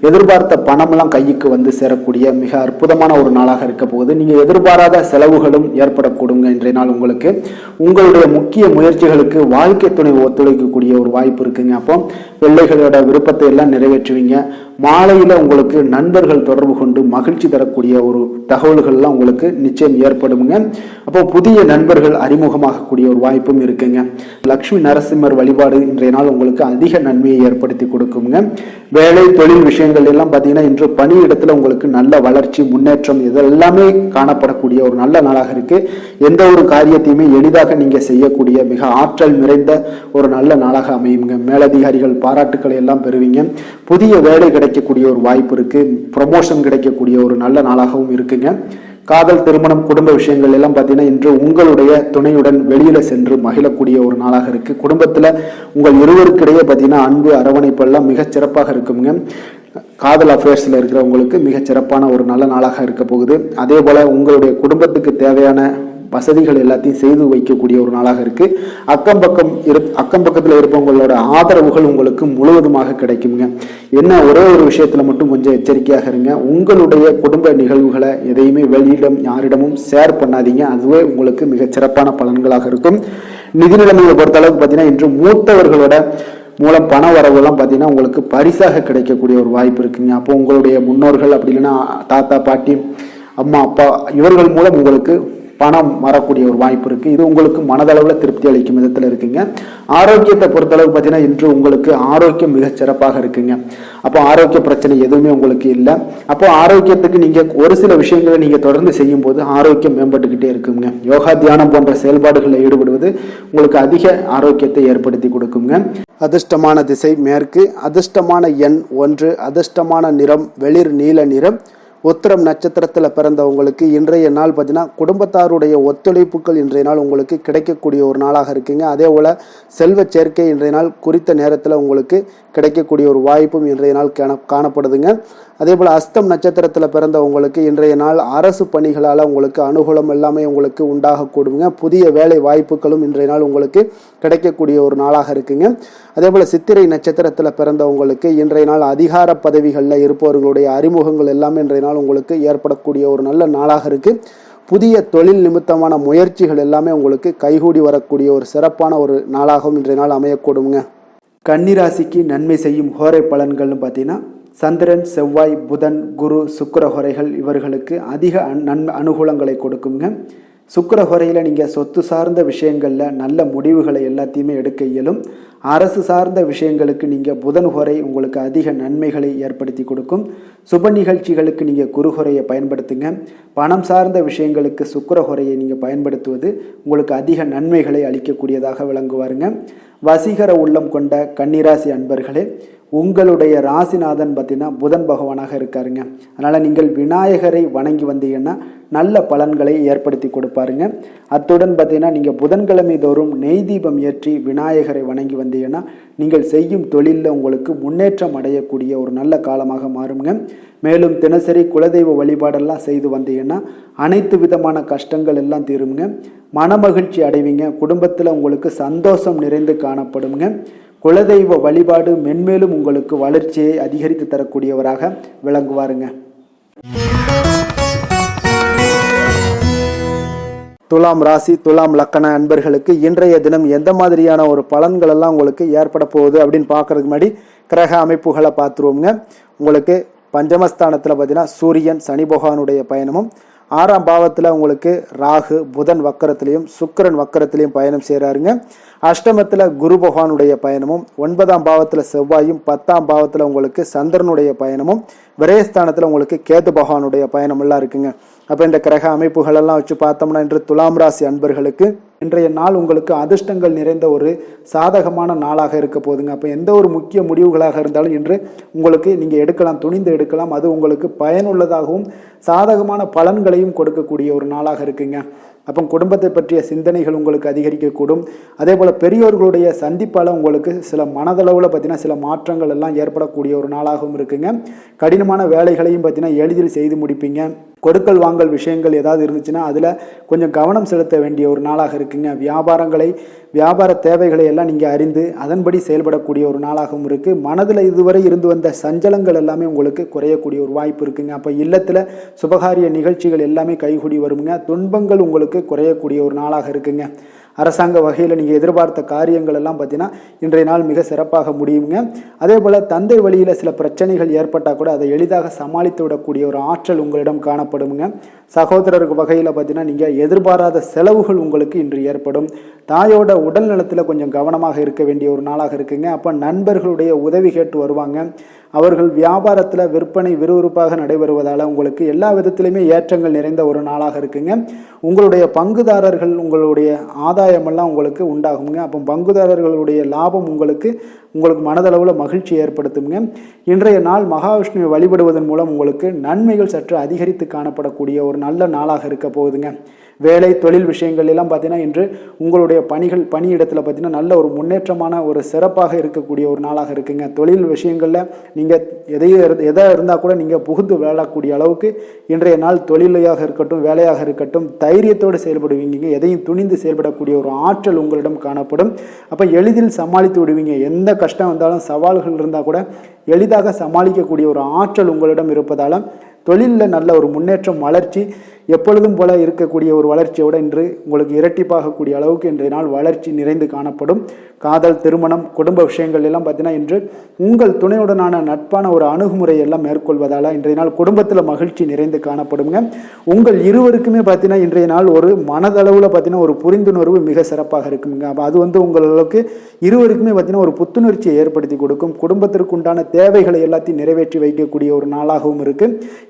S1: எதிர்பார்த்த பணம்லாம் கைக்கு வந்து சேரக்கூடிய மிக அற்புதமான ஒரு நாளாக இருக்க போகுது. நீங்கள் எதிர்பாராத செலவுகளும் ஏற்படக்கூடுங்க இன்றைய நாள் உங்களுக்கு. உங்களுடைய முக்கிய முயற்சிகளுக்கு வாழ்க்கை துணை ஒத்துழைக்கக்கூடிய ஒரு வாய்ப்பு இருக்குங்க. அப்போ பிள்ளைகளோட விருப்பத்தை எல்லாம் நிறைவேற்றுவீங்க. மாலையில் உங்களுக்கு நண்பர்கள் தொடர்பு கொண்டு மகிழ்ச்சி தரக்கூடிய ஒரு தகவல்கள்லாம் உங்களுக்கு நிச்சயம் ஏற்படுங்க. அப்போ புதிய நண்பர்கள் அறிமுகமாகக்கூடிய ஒரு வாய்ப்பும் இருக்குங்க. லக்ஷ்மி நரசிம்மர் வழிபாடு இன்றைய நாள் உங்களுக்கு அதிக நன்மையை ஏற்படுத்தி கொடுக்குங்க. வேலை தொழில் விஷயங்கள் எல்லாம் பார்த்தீங்கன்னா இன்று பணியிடத்தில் உங்களுக்கு நல்ல வளர்ச்சி முன்னேற்றம் இதெல்லாமே காணப்படக்கூடிய ஒரு நல்ல நாளாக இருக்கு. எந்த ஒரு காரியத்தையுமே எளிதாக நீங்க செய்யக்கூடிய மிக ஆற்றல் நிறைந்த ஒரு நல்ல நாளாக அமையுங்க. மேலதிகாரிகள் பாராட்டுக்களை எல்லாம் பெறுவீங்க. புதிய வேலை கிடைக்கக்கூடிய ஒரு வாய்ப்பு இருக்கு. ப்ரமோஷன் கிடைக்கக்கூடிய ஒரு நல்ல நாளாகவும் இருக்குங்க. காதல், திருமணம், குடும்ப விஷயங்கள் எல்லாம் பார்த்தீங்கன்னா இன்று உங்களுடைய துணையுடன் வெளியில சென்று மகிழக்கூடிய ஒரு நாளாக இருக்கு. குடும்பத்துல உங்கள் இருவருக்கிடையே பார்த்தீங்கன்னா அன்பு அரவணைப்பு எல்லாம் மிகச் சிறப்பாக இருக்குங்க. காதல் அஃபேர்ஸ்ல இருக்கிறவங்களுக்கு மிகச் சிறப்பான ஒரு நல்ல நாளாக இருக்க போகுது. அதே போல உங்களுடைய குடும்பத்துக்கு தேவையான வசதிகள் எல்லாத்தையும் செய்து வைக்கக்கூடிய ஒரு நாளாக இருக்கு. அக்கம் பக்கத்தில் இருப்பவங்களோட ஆதரவுகள் உங்களுக்கு முழுவதுமாக கிடைக்குங்க. என்ன ஒரே ஒரு விஷயத்துல மட்டும் கொஞ்சம் எச்சரிக்கையாக இருங்க. உங்களுடைய குடும்ப நிகழ்வுகளை எதையுமே வெளியிடம் யாரிடமும் ஷேர் பண்ணாதீங்க. அதுவே உங்களுக்கு மிகச் சிறப்பான பலன்களாக இருக்கும். நிதி நிலைமையை பொறுத்தளவுக்கு பார்த்தீங்கன்னா இன்று மூத்தவர்களோட மூலம் பண வரவுலாம் பார்த்தீங்கன்னா உங்களுக்கு பரிசாக கிடைக்கக்கூடிய ஒரு வாய்ப்பு இருக்குங்க. அப்போ உங்களுடைய முன்னோர்கள் அப்படி இல்லைன்னா தாத்தா, பாட்டி, அம்மா, அப்பா இவர்கள் மூலம் உங்களுக்கு பணம் வரக்கூடிய ஒரு வாய்ப்பு இருக்கு. இது உங்களுக்கு மனதளவில் திருப்தி அளிக்கும் விதத்தில் இருக்குங்க. ஆரோக்கியத்தை பொறுத்தளவு பார்த்தீங்கன்னா இன்று உங்களுக்கு ஆரோக்கியம் மிகச் சிறப்பாக இருக்குங்க. அப்போ ஆரோக்கிய பிரச்சனை எதுவுமே உங்களுக்கு இல்லை. அப்போ ஆரோக்கியத்துக்கு நீங்க ஒரு சில விஷயங்களை நீங்க தொடர்ந்து செய்யும் போது ஆரோக்கியம் மேம்பட்டுக்கிட்டே இருக்குங்க. யோகா, தியானம் போன்ற செயல்பாடுகளில் ஈடுபடுவது உங்களுக்கு அதிக ஆரோக்கியத்தை ஏற்படுத்தி கொடுக்குங்க. அதிர்ஷ்டமான திசை மேற்கு, அதிர்ஷ்டமான எண் 1, அதிர்ஷ்டமான நிறம் வெளிர் நீல நிறம். உத்திரம் நட்சத்திரத்தில் பிறந்தவங்களுக்கு இன்றைய நாள் பார்த்தீங்கன்னா குடும்பத்தாருடைய ஒத்துழைப்புகள் இன்றைய நாள் உங்களுக்கு கிடைக்கக்கூடிய ஒரு நாளாக இருக்குங்க. அதே போல் செல்வ சேர்க்கை இன்றைய நாள் குறித்த நேரத்தில் உங்களுக்கு கிடைக்கக்கூடிய ஒரு வாய்ப்பும் இன்றைய நாள் காணப்படுதுங்க. அதே போல் அஸ்தம் நட்சத்திரத்தில் பிறந்தவங்களுக்கு இன்றைய நாள் அரசு பணிகளால் உங்களுக்கு அனுகூலம் எல்லாமே உங்களுக்கு உண்டாகக்கூடுங்க. புதிய வேலை வாய்ப்புகளும் இன்றைய நாள் உங்களுக்கு கிடைக்கக்கூடிய ஒரு நாளாக இருக்குங்க. அதே போல் சித்திரை நட்சத்திரத்தில் பிறந்தவங்களுக்கு இன்றைய நாள் அதிகார பதவிகளில் இருப்பவர்களுடைய அறிமுகங்கள் எல்லாமே இன்றைய நாள் உங்களுக்கு ஏற்படக்கூடிய ஒரு நல்ல நாளாக இருக்கு. புதிய தொழில் நிமித்தமான முயற்சிகள் எல்லாமே உங்களுக்கு கைகூடி வரக்கூடிய ஒரு சிறப்பான ஒரு நாளாகவும் இன்றைய நாள் அமையக்கூடுங்க. கன்னிராசிக்கு நன்மை செய்யும் ஹோரை பலன்கள்னு பார்த்தீங்கன்னா சந்திரன், செவ்வாய், புதன், குரு, சுக்கிர ஹோரைகள் இவர்களுக்கு அதிக அனுகூலங்களை கொடுக்குங்க. சுக்கிர ஹோரையில் நீங்கள் சொத்து சார்ந்த விஷயங்களில் நல்ல முடிவுகளை எல்லாத்தையுமே எடுக்க இயலும். அரசு சார்ந்த விஷயங்களுக்கு நீங்கள் புதன் ஹோரை உங்களுக்கு அதிக நன்மைகளை ஏற்படுத்தி கொடுக்கும். சுப நிகழ்ச்சிகளுக்கு நீங்கள் குரு ஹோரையை பயன்படுத்துங்க. பணம் சார்ந்த விஷயங்களுக்கு சுக்கிர ஹோரையை நீங்கள் பயன்படுத்துவது உங்களுக்கு அதிக நன்மைகளை அளிக்கக்கூடியதாக விளங்குவாருங்க. வசீகர உள்ளம் கொண்ட கன்னிராசி அன்பர்களே, உங்களுடைய ராசிநாதன் பார்த்தீங்கன்னா புதன் பகவானாக இருக்காருங்க. அதனால் நீங்கள் விநாயகரை வணங்கி வந்தீங்கன்னா நல்ல பலன்களை ஏற்படுத்தி கொடுப்பாருங்க. அத்துடன் பார்த்தீங்கன்னா நீங்கள் புதன்கிழமை தோறும் நெய் தீபம் ஏற்றி விநாயகரை வணங்கி வந்தீங்கன்னா நீங்கள் செய்யும் தொழிலில் உங்களுக்கு முன்னேற்றம் அடையக்கூடிய ஒரு நல்ல காலமாக மாறுங்க. மேலும் தினசரி குலதெய்வ வழிபாடெல்லாம் செய்து வந்தீங்கன்னா அனைத்து விதமான கஷ்டங்கள் எல்லாம் தீருங்க. மனமகிழ்ச்சி அடைவீங்க. குடும்பத்தில் உங்களுக்கு சந்தோஷம் நிறைந்து காணப்படுங்க. குலதெய்வ வழிபாடு மென்மேலும் உங்களுக்கு வளர்ச்சியை அதிகரித்து தரக்கூடியவராக விளங்குவாருங்க. துலாம் ராசி, துலாம் லக்கண அன்பர்களுக்கு இன்றைய தினம் எந்த மாதிரியான ஒரு பலன்கள் எல்லாம் உங்களுக்கு ஏற்பட போகுது அப்படின்னு பார்க்கறதுக்கு முன்னாடி கிரக அமைப்புகளை பார்த்துருவோங்க. உங்களுக்கு பஞ்சமஸ்தானத்தில் பார்த்தீங்கன்னா சூரியன், சனி பகவானுடைய பயணமும், 6ஆம் பாவத்தில் உங்களுக்கு ராகு, புதன் வக்கரத்திலையும் சுக்கிரன் வக்கரத்திலையும் பயணம் செய்கிறாருங்க. அஷ்டமத்தில் குரு பகவானுடைய பயணமும், 9ஆம் பாவத்தில் செவ்வாயும், 10ஆம் பாவத்தில் உங்களுக்கு சந்திரனுடைய பயணமும், விரயஸ்தானத்தில் உங்களுக்கு கேது பகவானுடைய பயணமெல்லாம் இருக்குங்க. அப்போ இந்த கிரக அமைப்புகளெல்லாம் வச்சு பார்த்தோம்னா இன்று துலாம் ராசி அன்பர்களுக்கு இன்றைய நாள் உங்களுக்கு அதிர்ஷ்டங்கள் நிறைந்த ஒரு சாதகமான நாளாக இருக்க போதுங்க. அப்போ எந்த ஒரு முக்கிய முடிவுகளாக இருந்தாலும் இன்று உங்களுக்கு நீங்கள் எடுக்கலாம், துணிந்து எடுக்கலாம். அது உங்களுக்கு பயனுள்ளதாகவும் சாதகமான பலன்களையும் கொடுக்கக்கூடிய ஒரு நாளாக இருக்குங்க. அப்போ குடும்பத்தை பற்றிய சிந்தனைகள் உங்களுக்கு அதிகரிக்கக்கூடும். அதே போல் பெரியோர்களுடைய சந்திப்பால் உங்களுக்கு சில மனதளவில் பார்த்தீங்கன்னா சில மாற்றங்கள் எல்லாம் ஏற்படக்கூடிய ஒரு நாளாகவும் இருக்குங்க. கடினமான வேலைகளையும் பார்த்தீங்கன்னா எளிதில் செய்து முடிப்பீங்க. கொடுக்கல் வாங்கல் விஷயங்கள் ஏதாவது இருந்துச்சுன்னா அதில் கொஞ்சம் கவனம் செலுத்த வேண்டிய ஒரு நாளாக இருக்குங்க. வியாபார தேவைகளை எல்லாம் நீங்கள் அறிந்து அதன்படி செயல்படக்கூடிய ஒரு நாளாகவும் இருக்குது. மனதில் இதுவரை இருந்து வந்த சஞ்சலங்கள் எல்லாமே உங்களுக்கு குறையக்கூடிய ஒரு வாய்ப்பு இருக்குங்க. அப்போ இல்லத்தில் சுபகாரிய நிகழ்ச்சிகள் எல்லாமே கைகூடி வருங்க. துன்பங்கள் உங்களுக்கு குறையக்கூடிய ஒரு நாளாக இருக்குங்க. அரசாங்க வகையில் நீங்கள் எதிர்பார்த்த காரியங்கள் எல்லாம் பார்த்தீங்கன்னா இன்றைய நாள் மிக சிறப்பாக முடியுங்க. அதே போல் தந்தை வழியில் சில பிரச்சனைகள் ஏற்பட்டால் கூட அதை எளிதாக சமாளித்து விடக்கூடிய ஒரு ஆற்றல் உங்களிடம் காணப்படுங்க. சகோதரருக்கு வகையில் பார்த்தீங்கன்னா நீங்கள் எதிர்பாராத செலவுகள் உங்களுக்கு இன்று ஏற்படும். தாயோட உடல் நலத்தில் கொஞ்சம் கவனமாக இருக்க வேண்டிய ஒரு நாளாக இருக்குங்க. அப்போ நண்பர்களுடைய உதவி கேட்டு வருவாங்க. அவர்கள் வியாபாரத்தில் விற்பனை விறுவிறுப்பாக நடைபெறுவதால் உங்களுக்கு எல்லா விதத்திலையுமே ஏற்றங்கள் நிறைந்த ஒரு நாளாக இருக்குங்க. உங்களுடைய பங்குதாரர்கள் உங்களுடைய ஆதாயமெல்லாம் உங்களுக்கு உண்டாகுங்க. அப்போ பங்குதாரர்களுடைய லாபம் உங்களுக்கு மனதளவில் மகிழ்ச்சி ஏற்படுத்துங்க. இன்றைய நாள் மகாவிஷ்ணுவை வழிபடுவதன் மூலம் உங்களுக்கு நன்மைகள் சற்று அதிகரித்து காணப்படக்கூடிய ஒரு நல்ல நாளாக இருக்க போகுதுங்க. வேலை தொழில் விஷயங்கள் எல்லாம் பார்த்தீங்கன்னா இன்று உங்களுடைய பணியிடத்தில் பார்த்தீங்கன்னா நல்ல ஒரு முன்னேற்றமான ஒரு சிறப்பாக இருக்கக்கூடிய ஒரு நாளாக இருக்குங்க. தொழில் விஷயங்களில் நீங்கள் எதாக இருந்தால் கூட நீங்கள் புகுந்து விளையாடக்கூடிய அளவுக்கு இன்றைய நாள் தொழிலையாக இருக்கட்டும் வேலையாக இருக்கட்டும் தைரியத்தோடு செயல்படுவீங்க. எதையும் துணிந்து செயல்படக்கூடிய ஒரு ஆற்றல் உங்களிடம் காணப்படும். அப்போ எளிதில் சமாளித்து விடுவீங்க. எந்த கஷ்டம் வந்தாலும் சவால்கள் இருந்தால் கூட எளிதாக சமாளிக்கக்கூடிய ஒரு ஆற்றல் உங்களிடம் இருப்பதால் தொழிலில் நல்ல ஒரு முன்னேற்றம் வளர்ச்சி எப்பொழுதும் போல இருக்கக்கூடிய ஒரு வளர்ச்சியோடு இன்று உங்களுக்கு இரட்டிப்பாகக்கூடிய அளவுக்கு இன்றைய நாள் வளர்ச்சி நிறைந்து காணப்படும். காதல் திருமணம் குடும்ப விஷயங்கள் எல்லாம் பார்த்தீங்கன்னா இன்று உங்கள் துணையுடனான நட்பான ஒரு அணுகுமுறை எல்லாம் மேற்கொள்வதால் இன்றைய நாள் குடும்பத்தில் மகிழ்ச்சி நிறைந்து காணப்படுங்க. உங்கள் இருவருக்குமே பார்த்தீங்கன்னா இன்றைய நாள் ஒரு மனதளவில் பார்த்தீங்கன்னா ஒரு புரிந்துணர்வு மிக சிறப்பாக இருக்குங்க. அப்போ அது உங்களுக்கு இருவருக்குமே பார்த்தீங்கன்னா ஒரு புத்துணர்ச்சியை ஏற்படுத்தி கொடுக்கும். குடும்பத்திற்கு உண்டான தேவைகளை எல்லாத்தையும் நிறைவேற்றி வைக்கக்கூடிய ஒரு நாளாகவும் இருக்கு.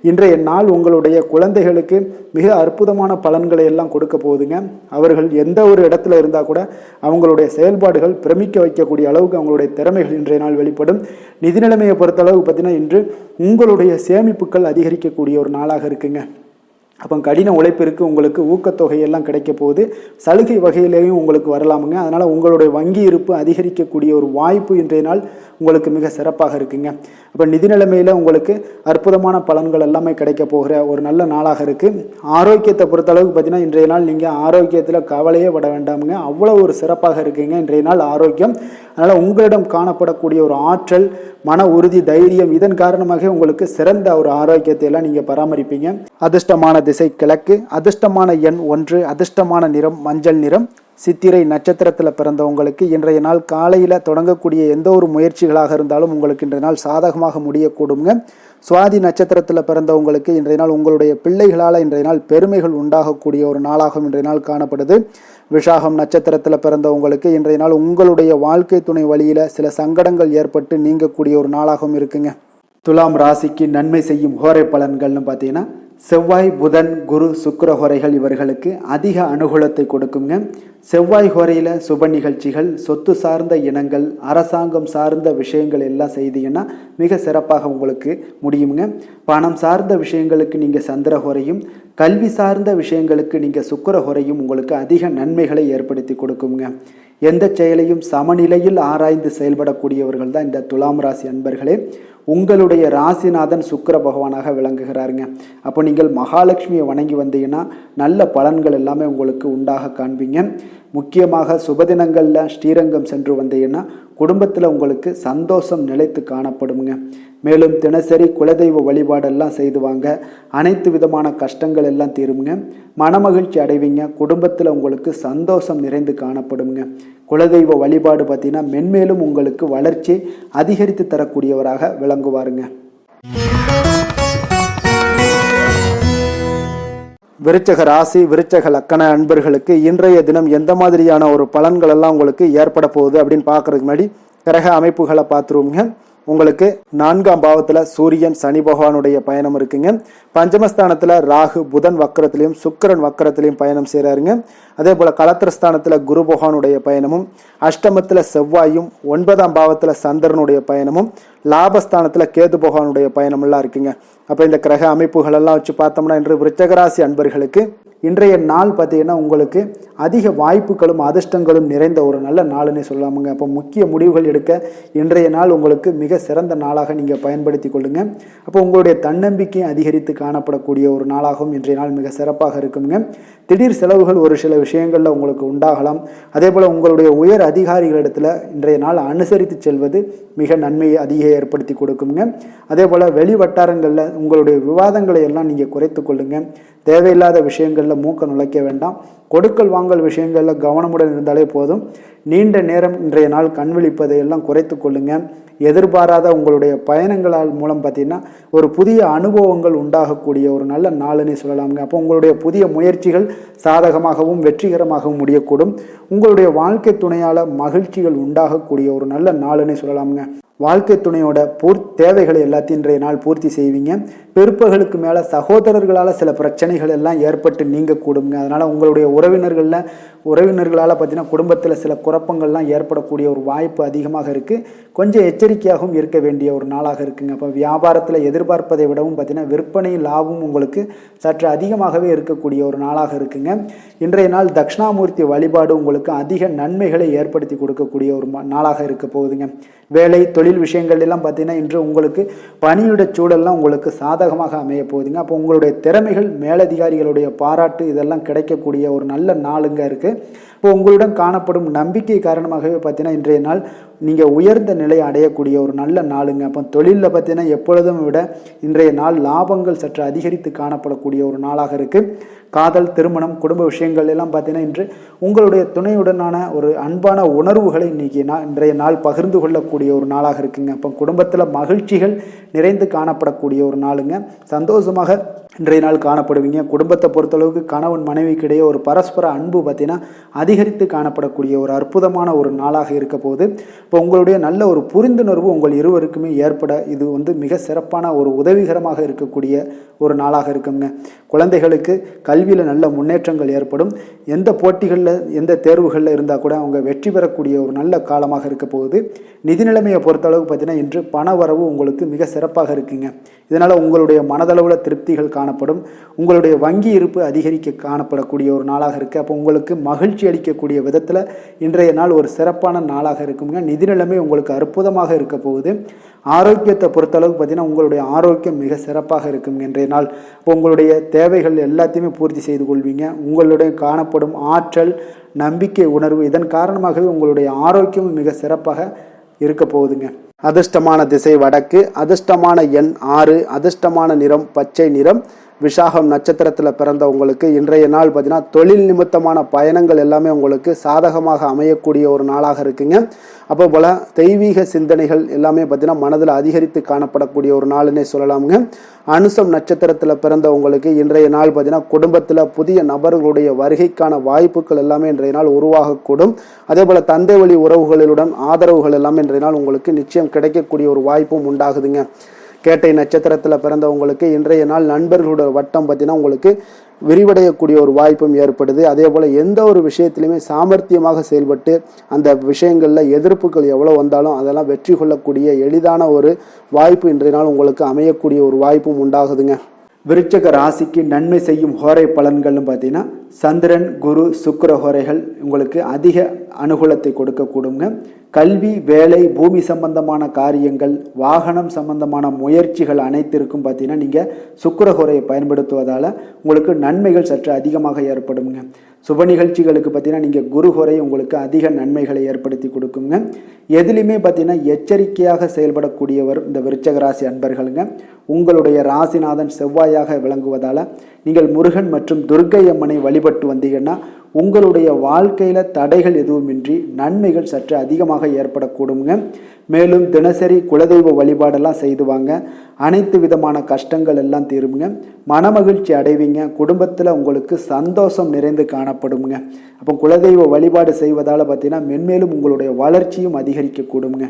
S1: இன்றைய நாள் உங்களுடைய குழந்தைகளுக்கு மிக அற்புதமான பலன்களை எல்லாம் கொடுக்க போகுதுங்க. அவர்கள் எந்த ஒரு இடத்துல இருந்தால் கூட அவங்களுடைய செயல்பாடுகள் பிரமிக்க வைக்கக்கூடிய அளவுக்கு அவங்களுடைய திறமைகள் இன்றைய நாள் வெளிப்படும். நிதி நிலைமையை பொறுத்தளவுக்கு பார்த்தீங்கன்னா இன்று உங்களுடைய சேமிப்புகள் அதிகரிக்கக்கூடிய ஒரு நாளாக இருக்குங்க. அப்போ கடின உழைப்பிற்கு உங்களுக்கு ஊக்கத்தொகையெல்லாம் கிடைக்க போகுது. சலுகை வகையிலேயும் உங்களுக்கு வரலாமுங்க. அதனால் உங்களுடைய வங்கி இருப்பு அதிகரிக்கக்கூடிய ஒரு வாய்ப்பு இன்றைய நாள் உங்களுக்கு மிக சிறப்பாக இருக்குங்க. அப்போ நிதி நிலைமையில் உங்களுக்கு அற்புதமான பலன்கள் எல்லாமே கிடைக்க போகிற ஒரு நல்ல நாளாக இருக்குது. ஆரோக்கியத்தை பொறுத்தளவுக்கு பார்த்தீங்கன்னா இன்றைய நாள் நீங்கள் ஆரோக்கியத்தில் கவலையே பட வேண்டாமுங்க. அவ்வளோ ஒரு சிறப்பாக இருக்குங்க இன்றைய நாள் ஆரோக்கியம். அதனால் உங்களிடம் காணப்படக்கூடிய ஒரு ஆற்றல் மன உறுதி தைரியம் இதன் காரணமாக உங்களுக்கு சிறந்த ஒரு ஆரோக்கியத்தை எல்லாம் நீங்கள் பராமரிப்பீங்க. அதிர்ஷ்டமான திசை கிழக்கு, அதிர்ஷ்டமான எண் 1, அதிர்ஷ்டமான நிறம் மஞ்சள் நிறம். சித்திரை நட்சத்திரத்தில் பிறந்தவங்களுக்கு இன்றைய நாள் காலையில் தொடங்கக்கூடிய எந்த ஒரு முயற்சிகளாக இருந்தாலும் உங்களுக்கு இன்றைய நாள் சாதகமாக முடியக்கூடுங்க. சுவாதி நட்சத்திரத்தில் பிறந்தவங்களுக்கு இன்றைய நாள் உங்களுடைய பிள்ளைகளால் இன்றைய நாள் பெருமைகள் உண்டாகக்கூடிய ஒரு நாளாகவும் இன்றைய நாள் காணப்படுது. விஷாகம் நட்சத்திரத்தில் பிறந்தவங்களுக்கு இன்றைய நாள் உங்களுடைய வாழ்க்கை துணை வழியில் சில சங்கடங்கள் ஏற்பட்டு நீங்கக்கூடிய ஒரு நாளாகவும் இருக்குங்க. துலாம் ராசிக்கு நன்மை செய்யும் ஹோரை பலன்கள்னு பார்த்தீங்கன்னா செவ்வாய் புதன் குரு சுக்கிர ஹோரைகள் இவர்களுக்கு அதிக அனுகூலத்தை கொடுக்குங்க. செவ்வாய் ஹோரையில் சுப நிகழ்ச்சிகள் சொத்து சார்ந்த இனங்கள் அரசாங்கம் சார்ந்த விஷயங்கள் எல்லாம் செய்தீங்கன்னா மிக சிறப்பாக உங்களுக்கு முடியுங்க. பணம் சார்ந்த விஷயங்களுக்கு நீங்கள் சந்திர ஹோரையும் கல்வி சார்ந்த விஷயங்களுக்கு நீங்கள் சுக்கிர ஹோரையும் உங்களுக்கு அதிக நன்மைகளை ஏற்படுத்தி கொடுக்குங்க. எந்த செயலையும் சமநிலையில் ஆராய்ந்து செயல்படக்கூடியவர்கள் தான் இந்த துலாம் ராசி அன்பர்களே. உங்களுடைய ராசிநாதன் சுக்கிர பகவானாக விளங்குகிறாருங்க. அப்போ நீங்கள் மகாலட்சுமியை வணங்கி வந்தீங்கன்னா நல்ல பலன்கள் எல்லாமே உங்களுக்கு உண்டாக காண்பீங்க. முக்கியமாக சுபதினங்களில் ஸ்ரீரங்கம் சென்று வந்தீங்கன்னா குடும்பத்தில் உங்களுக்கு சந்தோஷம் நிலைத்து காணப்படுங்க. மேலும் தினசரி குலதெய்வ வழிபாடெல்லாம் செய்து வாங்க. அனைத்து விதமான கஷ்டங்கள் எல்லாம் தீருங்க. மனமகிழ்ச்சி அடைவீங்க. குடும்பத்தில் உங்களுக்கு சந்தோஷம் நிறைந்து காணப்படுங்க. குலதெய்வ வழிபாடு பார்த்தீங்கன்னா மென்மேலும் உங்களுக்கு வளர்ச்சி அதிகரித்து தரக்கூடியவராக விளங்குவாருங்க. விருச்சக ராசி விருச்சக லக்கண அன்பர்களுக்கு இன்றைய தினம் எந்த மாதிரியான ஒரு பலன்கள் எல்லாம் உங்களுக்கு ஏற்பட போகுது அப்படின்னு பார்க்கறதுக்கு முன்னாடி கிரக அமைப்புகளை பார்த்துருவோங்க. உங்களுக்கு 4ஆம் பாவத்தில் சூரியன் சனி பகவானுடைய பயணம் இருக்குங்க. பஞ்சமஸ்தானத்தில் ராகு புதன் வக்கரத்திலையும் சுக்கிரன் வக்கரத்திலையும் பயணம் செய்கிறாருங்க. அதே போல் களத்திரஸ்தானத்தில் குரு பகவானுடைய பயணமும், அஷ்டமத்தில் செவ்வாயும், 9ஆம் பாவத்தில் சந்திரனுடைய பயணமும், லாபஸ்தானத்தில் கேது பகவானுடைய பயணமெல்லாம் இருக்குங்க. அப்போ இந்த கிரக அமைப்புகள் எல்லாம் வச்சு பார்த்தோம்னா இன்று விருச்சகராசி அன்பர்களுக்கு இன்றைய நாள் பார்த்தீங்கன்னா உங்களுக்கு அதிக வாய்ப்புகளும் அதிர்ஷ்டங்களும் நிறைந்த ஒரு நல்ல நாளுன்னு சொல்லலாமுங்க. அப்போ முக்கிய முடிவுகள் எடுக்க இன்றைய நாள் உங்களுக்கு மிக சிறந்த நாளாக நீங்கள் பயன்படுத்தி கொள்ளுங்க. அப்போ உங்களுடைய தன்னம்பிக்கை அதிகரித்து காணப்படக்கூடிய ஒரு நாளாகவும் இன்றைய நாள் மிக சிறப்பாக இருக்குங்க. திடீர் செலவுகள் ஒரு சில விஷயங்களில் உங்களுக்கு உண்டாகலாம். அதே போல் உங்களுடைய உயர் அதிகாரிகளிடத்தில் இன்றைய நாள் அனுசரித்து செல்வது மிக நன்மையை அதிக ஏற்படுத்தி கொடுக்குங்க. அதே போல் வெளி வட்டாரங்களில் உங்களுடைய விவாதங்களை எல்லாம் நீங்கள் குறைத்து கொள்ளுங்க. தேவையில்லாத விஷயங்களில் மூக்க நுழைக்க வேண்டாம். கொடுக்கல் வாங்கல் விஷயங்களில் கவனமுடன் இருந்தாலே போதும். நீண்ட நேரம் இன்றைய நாள் கண் விழிப்பதை எல்லாம் குறைத்து கொள்ளுங்க. எதிர்பாராத உங்களுடைய பயணங்களால் மூலம் பார்த்தீங்கன்னா ஒரு புதிய அனுபவங்கள் உண்டாகக்கூடிய ஒரு நல்ல நாளுன்னு சொல்லலாமுங்க. அப்போ உங்களுடைய புதிய முயற்சிகள் சாதகமாகவும் வெற்றிகரமாகவும் முடியக்கூடும். உங்களுடைய வாழ்க்கை துணையால் மகிழ்ச்சிகள் உண்டாகக்கூடிய ஒரு நல்ல நாளுன்னு சொல்லலாமுங்க. வாழ்க்கை துணையோட தேவைகளை எல்லாத்தையும் இன்றைய நாள் பூர்த்தி செய்வீங்க. பிற்பகலுக்கு மேலே சகோதரர்களால் சில பிரச்சனைகள் எல்லாம் ஏற்பட்டு நீங்கக்கூடுங்க. அதனால் உங்களுடைய உறவினர்களால் பார்த்தீங்கன்னா குடும்பத்தில் சில குழப்பங்கள்லாம் ஏற்படக்கூடிய ஒரு வாய்ப்பு அதிகமாக இருக்குது. கொஞ்சம் எச்சரிக்கையாகவும் இருக்க வேண்டிய ஒரு நாளாக இருக்குங்க. அப்போ வியாபாரத்தில் எதிர்பார்ப்பதை விடவும் பார்த்தீங்கன்னா விற்பனை லாபம் உங்களுக்கு சற்று அதிகமாகவே இருக்கக்கூடிய ஒரு நாளாக இருக்குங்க. இன்றைய நாள் தட்சிணாமூர்த்தி வழிபாடு உங்களுக்கு அதிக நன்மைகளை ஏற்படுத்தி கொடுக்கக்கூடிய ஒரு நாளாக இருக்க போகுதுங்க. வேலை தொழில் விஷயங்கள் எல்லாம் பார்த்தீங்கன்னா இன்று உங்களுக்கு பணியிட சூழல்லாம் உங்களுக்கு சாதகமாக அமைய போகுதுங்க. அப்போ உங்களுடைய திறமைகள் மேலதிகாரிகளுடைய பாராட்டு இதெல்லாம் கிடைக்கக்கூடிய ஒரு நல்ல நாளுங்க இருக்குது. இப்போ உங்களுடன் காணப்படும் நம்பிக்கை காரணமாகவே பார்த்தீங்கன்னா இன்றைய நாள் நீங்கள் உயர்ந்த நிலையை அடையக்கூடிய ஒரு நல்ல நாளுங்க. அப்போ தொழிலில் பார்த்தீங்கன்னா எப்பொழுதும் விட இன்றைய நாள் லாபங்கள் சற்று அதிகரித்து காணப்படக்கூடிய ஒரு நாளாக இருக்குது. காதல், திருமணம், குடும்ப விஷயங்கள் எல்லாம் பார்த்தீங்கன்னா இன்று உங்களுடைய துணையுடனான ஒரு அன்பான உணர்வுகளை இன்றைய நாள் பகிர்ந்து கொள்ளக்கூடிய ஒரு நாளாக இருக்குங்க. அப்போ குடும்பத்தில் மகிழ்ச்சிகள் நிறைந்து காணப்படக்கூடிய ஒரு நாளுங்க. சந்தோஷமாக இன்றைய நாள் காணப்படுவீங்க. குடும்பத்தை பொறுத்தளவுக்கு கணவன் மனைவிக்கிடையே ஒரு பரஸ்பர அன்பு பார்த்தீங்கன்னா அதிகரித்து காணப்படக்கூடிய ஒரு அற்புதமான ஒரு நாளாக இருக்க போகுது. இப்போ உங்களுடைய நல்ல ஒரு புரிந்துணர்வு உங்கள் இருவருக்குமே ஏற்பட இது மிக சிறப்பான ஒரு உதவிகரமாக இருக்கக்கூடிய ஒரு நாளாக இருக்குங்க. குழந்தைகளுக்கு கல்வியில் நல்ல முன்னேற்றங்கள் ஏற்படும். எந்த போட்டிகளில் எந்த தேர்வுகளில் இருந்தால் கூட அவங்க வெற்றி பெறக்கூடிய ஒரு நல்ல காலமாக இருக்க போகுது. நிதி நிலைமையை பொறுத்தளவுக்கு பார்த்தீங்கன்னா இன்று பண வரவு உங்களுக்கு மிக சிறப்பாக இருக்குங்க. இதனால் உங்களுடைய மனதளவில் திருப்திகள் காணப்படும். உங்களுடைய வங்கி இருப்பு அதிகரிக்க காணப்படக்கூடிய ஒரு நாளாக இருக்குது. அப்போ உங்களுக்கு மகிழ்ச்சி அளிக்கக்கூடிய விதத்தில் இன்றைய நாள் ஒரு சிறப்பான நாளாக இருக்குங்க. நிதி நிலைமை உங்களுக்கு அற்புதமாக இருக்க போகுது. ஆரோக்கியத்தை பொறுத்தளவுக்கு பார்த்தீங்கன்னா உங்களுடைய ஆரோக்கியம் மிக சிறப்பாக இருக்குங்க இன்றைய நாள். இப்போ உங்களுடைய தேவைகள் எல்லாத்தையுமே பூர்த்தி செய்து கொள்வீங்க. உங்களுடைய காணப்படும் ஆற்றல், நம்பிக்கை, உணர்வு இதன் காரணமாகவே உங்களுடைய ஆரோக்கியம் மிக சிறப்பாக இருக்க போகுதுங்க. அதிர்ஷ்டமான திசை வடக்கு, அதிர்ஷ்டமான எண் 6, அதிர்ஷ்டமான நிறம் பச்சை நிறம். விஷாகம் நட்சத்திரத்தில் பிறந்த உங்களுக்கு இன்றைய நாள் பார்த்தீங்கன்னா தொழில் நிமித்தமான பயணங்கள் எல்லாமே உங்களுக்கு சாதகமாக அமையக்கூடிய ஒரு நாளாக இருக்குங்க. அப்போ போல் தெய்வீக சிந்தனைகள் எல்லாமே பார்த்தீங்கன்னா மனதில் அதிகரித்து காணப்படக்கூடிய ஒரு நாளுன்னே சொல்லலாமுங்க. அனுசம் நட்சத்திரத்தில் பிறந்த உங்களுக்கு இன்றைய நாள் பார்த்தீங்கன்னா குடும்பத்தில் புதிய நபர்களுடைய வருகைக்கான வாய்ப்புகள் எல்லாமே இன்றைய நாள் உருவாகக்கூடும். அதே போல் தந்தை வழி உறவுகளுடன் ஆதரவுகள் எல்லாமே இன்றைய நாள் உங்களுக்கு நிச்சயம் கிடைக்கக்கூடிய ஒரு வாய்ப்பும் உண்டாகுதுங்க. கேட்டை நட்சத்திரத்தில் பிறந்தவங்களுக்கு இன்றைய நாள் நண்பர்களோட வட்டம் பார்த்தீங்கன்னா உங்களுக்கு விரிவடையக்கூடிய ஒரு வாய்ப்பும் ஏற்படுது. அதே போல் எந்த ஒரு விஷயத்திலுமே சாமர்த்தியமாக செயல்பட்டு அந்த விஷயங்களில் எதிர்ப்புகள் எவ்வளோ வந்தாலும் அதெல்லாம் வெற்றி கொள்ளக்கூடிய எளிதான ஒரு வாய்ப்பு இன்றைய நாள் உங்களுக்கு அமையக்கூடிய ஒரு வாய்ப்பும் உண்டாகுதுங்க. விருச்சக ராசிக்கு நன்மை செய்யும் ஹோரை பலன்கள்னு பார்த்தீங்கன்னா சந்திரன், குரு, சுக்கிர ஹோரைகள் உங்களுக்கு அதிக அனுகூலத்தை கொடுக்கக்கூடுங்க. கல்வி, வேலை, பூமி சம்பந்தமான காரியங்கள், வாகனம் சம்பந்தமான முயற்சிகள் அனைத்திற்கும் பார்த்தீங்கன்னா நீங்கள் சுக்கிர ஹோரையை பயன்படுத்துவதால் உங்களுக்கு நன்மைகள் சற்று அதிகமாக ஏற்படுங்க. சுப நிகழ்ச்சிகளுக்கு பார்த்தீங்கன்னா நீங்கள் குரு ஹோரை உங்களுக்கு அதிக நன்மைகளை ஏற்படுத்தி கொடுக்குங்க. எதுலையுமே பார்த்தீங்கன்னா எச்சரிக்கையாக செயல்படக்கூடியவர் இந்த விருச்சக ராசி அன்பர்களுங்க. உங்களுடைய ராசிநாதன் செவ்வாயாக விளங்குவதால் நீங்கள் முருகன் மற்றும் துர்க்கை அம்மனை வழிபட்டு வந்தீங்கன்னா உங்களுடைய வாழ்க்கையில் தடைகள் எதுவுமின்றி நன்மைகள் சற்று அதிகமாக ஏற்படக்கூடுங்க. மேலும் தினசரி குலதெய்வ வழிபாடெல்லாம் செய்து வாங்க. அனைத்து விதமான கஷ்டங்கள் எல்லாம் தீருங்க. மனமகிழ்ச்சி அடைவீங்க. குடும்பத்தில் உங்களுக்கு சந்தோஷம் நிறைந்து காணப்படுங்க. அப்போ குலதெய்வ வழிபாடு செய்வதால் பார்த்தீங்கன்னா மென்மேலும் உங்களுடைய வளர்ச்சியும் அதிகரிக்க கூடுங்க.